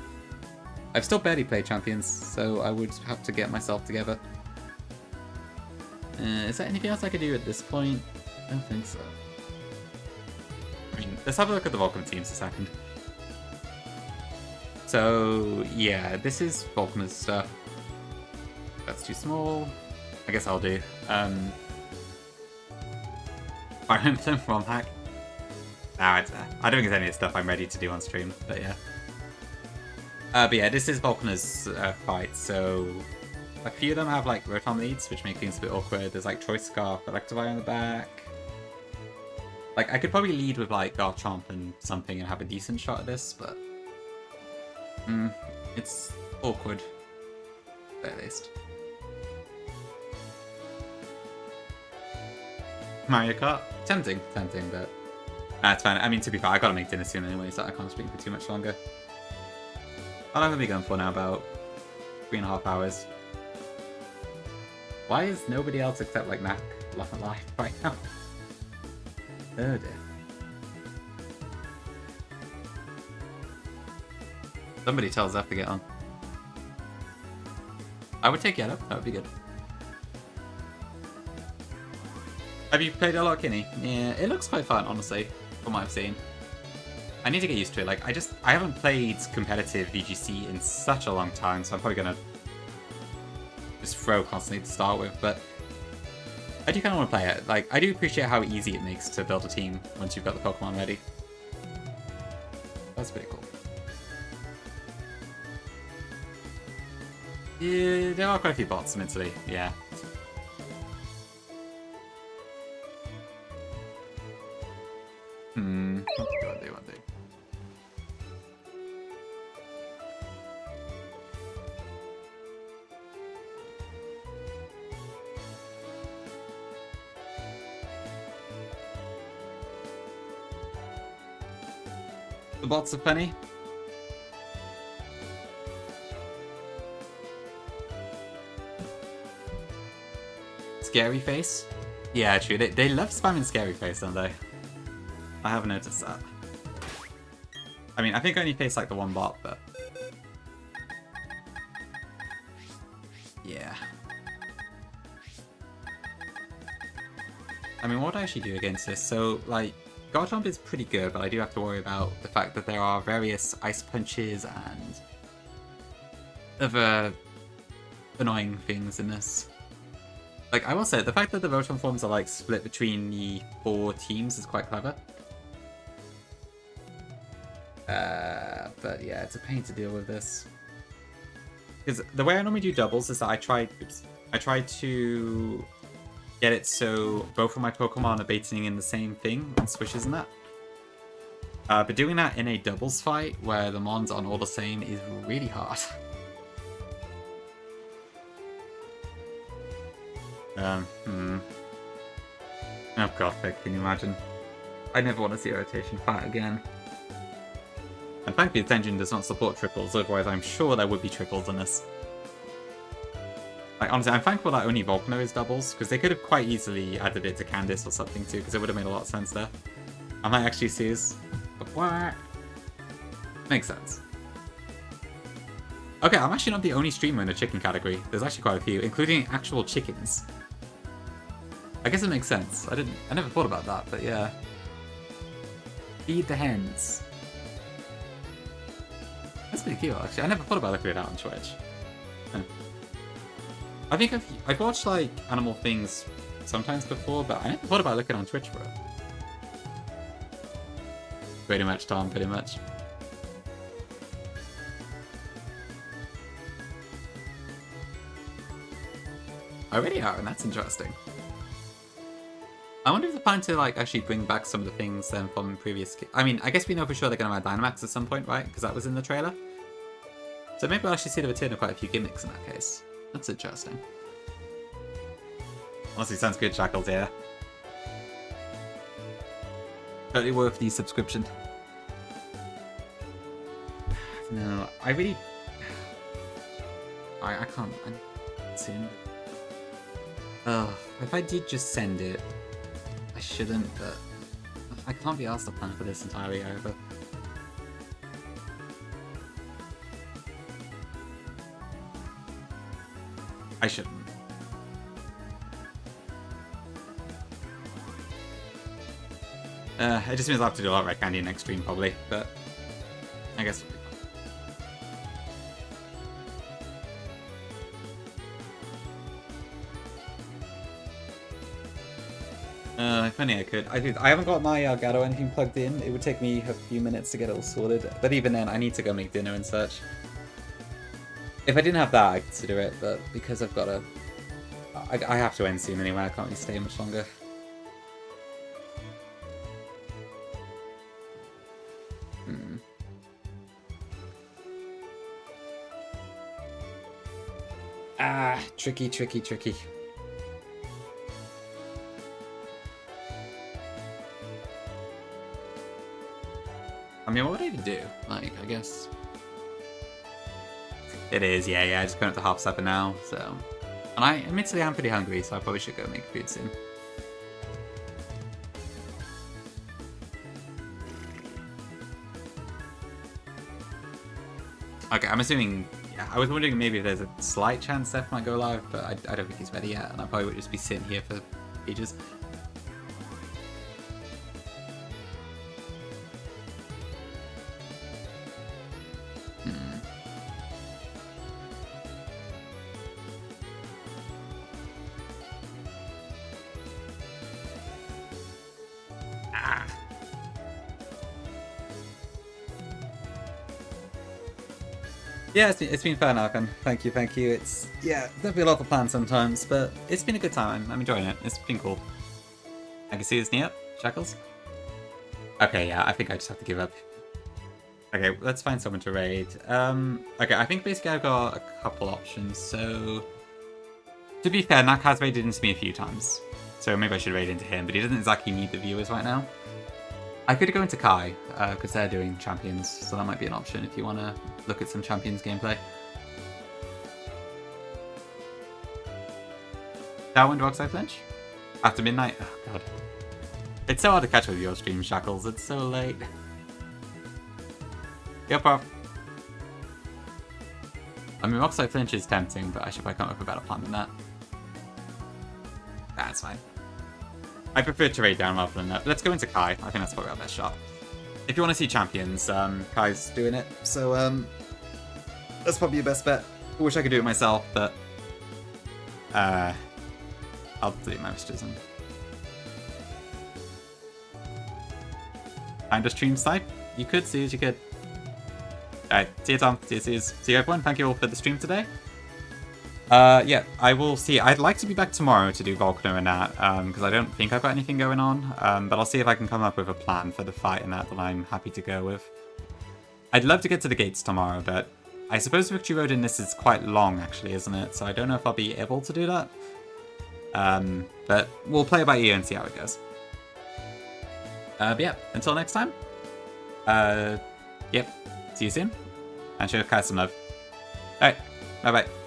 I've still barely played Champions, so I would have to get myself together. Is there anything else I could do at this point? I don't think so. I mean, let's have a look at the Volkner teams a second. So, yeah, this is Volkner's stuff. That's too small. I guess I'll do. Fire Emblem ROM hack. Nah, I don't think there's any of the stuff I'm ready to do on stream, but yeah. But yeah, this is Volkner's fight, so a few of them have like Rotom leads, which make things a bit awkward. There's like Choice Scarf, Electivire on the back. Like, I could probably lead with like Garchomp and something and have a decent shot at this, but... it's awkward, at least. Mario Kart? Tempting, but it's fine. I mean, to be fair, I gotta make dinner soon anyway, so I can't speak for too much longer. How long have we gone for now? About 3.5 hours. Why is nobody else except like Mac alive right now? Oh dear. Somebody tells Zeph to get on. I would take Yellow, that would be good. Have you played a lot of Kinney? Yeah, it looks quite fun, honestly, from what I've seen. I need to get used to it. Like, I haven't played competitive VGC in such a long time, so I'm probably gonna just throw constantly to start with, but I do kind of want to play it. Like, I do appreciate how easy it makes to build a team once you've got the Pokemon ready. That's pretty cool. Yeah, there are quite a few bots, admittedly, yeah. What do I do? The bots are funny. Scary face? Yeah, true. They love spamming scary face, don't they? I have noticed that. I mean, I think I only faced like the one bot, but yeah. I mean, what would I actually do against this? So, like, Garchomp is pretty good, but I do have to worry about the fact that there are various ice punches and other annoying things in this. Like, I will say, the fact that the Rotom forms are, like, split between the 4 teams is quite clever. But yeah, it's a pain to deal with this. Because the way I normally do doubles is that I try to get it so both of my Pokemon are baiting in the same thing and swishes and that. But doing that in a doubles fight where the Mons aren't all the same is really hard. Oh god, can you imagine? I never want to see a rotation fight again. And thankfully this engine does not support triples, otherwise I'm sure there would be triples in this. Like, honestly, I'm thankful that only Volkner is doubles, because they could have quite easily added it to Candice or something too, because it would have made a lot of sense there. I might actually see this. What? Makes sense. Okay, I'm actually not the only streamer in the chicken category. There's actually quite a few, including actual chickens. I guess it makes sense. I never thought about that, but yeah. Feed the hens. That's pretty cute, actually. I never thought about looking at that on Twitch. Huh. I think I've watched, like, animal things sometimes before, but I never thought about looking on Twitch for it. Pretty much, Tom, pretty much. I really are, and that's interesting. I wonder if they're planning to, like, actually bring back some of the things then from previous... I mean, I guess we know for sure they're going to add Dynamax at some point, right? Because that was in the trailer. So maybe we'll actually see the return of quite a few gimmicks in that case. That's interesting. Honestly, sounds good, Shackles, yeah. Totally worth the subscription. No, I really... I can't... Soon. Oh, if I did just send it, I shouldn't, but I can't be asked to plan for this entirely either. I shouldn't. It just means I'll have to do a lot of Red Candy next stream probably, but I guess it'll be fun. If only I could. I haven't got my Elgato or anything plugged in. It would take me a few minutes to get it all sorted, but even then I need to go make dinner and such. If I didn't have that, I'd consider it, but because I've got a... I have to end soon anyway, I can't really stay much longer. Ah, tricky. mean, what would I even do? Like, I guess... It is, yeah, just going up to half supper now, so... And I admittedly am pretty hungry, so I probably should go make food soon. Okay, I'm assuming... Yeah, I was wondering maybe if there's a slight chance Seth might go live, but I don't think he's ready yet, and I probably would just be sitting here for ages. Yeah, it's been fun, Arkham. Thank you. It's, yeah, definitely a lot of plan sometimes, but it's been a good time. I'm enjoying it. It's been cool. I can see his knee up, Shackles. Okay, yeah, I think I just have to give up. Okay, let's find someone to raid. Okay, I think basically I've got a couple options, so... To be fair, Nak has raided into me a few times, so maybe I should raid into him, but he doesn't exactly need the viewers right now. I could go into Kai, because they're doing Champions, so that might be an option if you want to look at some Champions gameplay. Darwin Rockside Flinch? After midnight? Oh god. It's so hard to catch with your stream, Shackles, it's so late. Yep, Prof. I mean, Rockside Flinch is tempting, but I should probably come up with a better plan than that. That's fine. I prefer to raid down rather than that. Let's go into Kai. I think that's probably our best shot. If you want to see Champions, Kai's doing it. So, that's probably your best bet. I wish I could do it myself, but... I'll delete my messages and... Find a stream snipe? You could, see as you could. Alright, see you, Tom. See you, everyone. Thank you all for the stream today. Yeah, I will see. I'd like to be back tomorrow to do Volkner and that, because I don't think I've got anything going on, but I'll see if I can come up with a plan for the fight and that I'm happy to go with. I'd love to get to the gates tomorrow, but I suppose Victory Road in this is quite long, actually, isn't it? So I don't know if I'll be able to do that. But we'll play it by ear and see how it goes. But yeah, until next time. Yep, see you soon, and show Kai some love. Alright, bye-bye.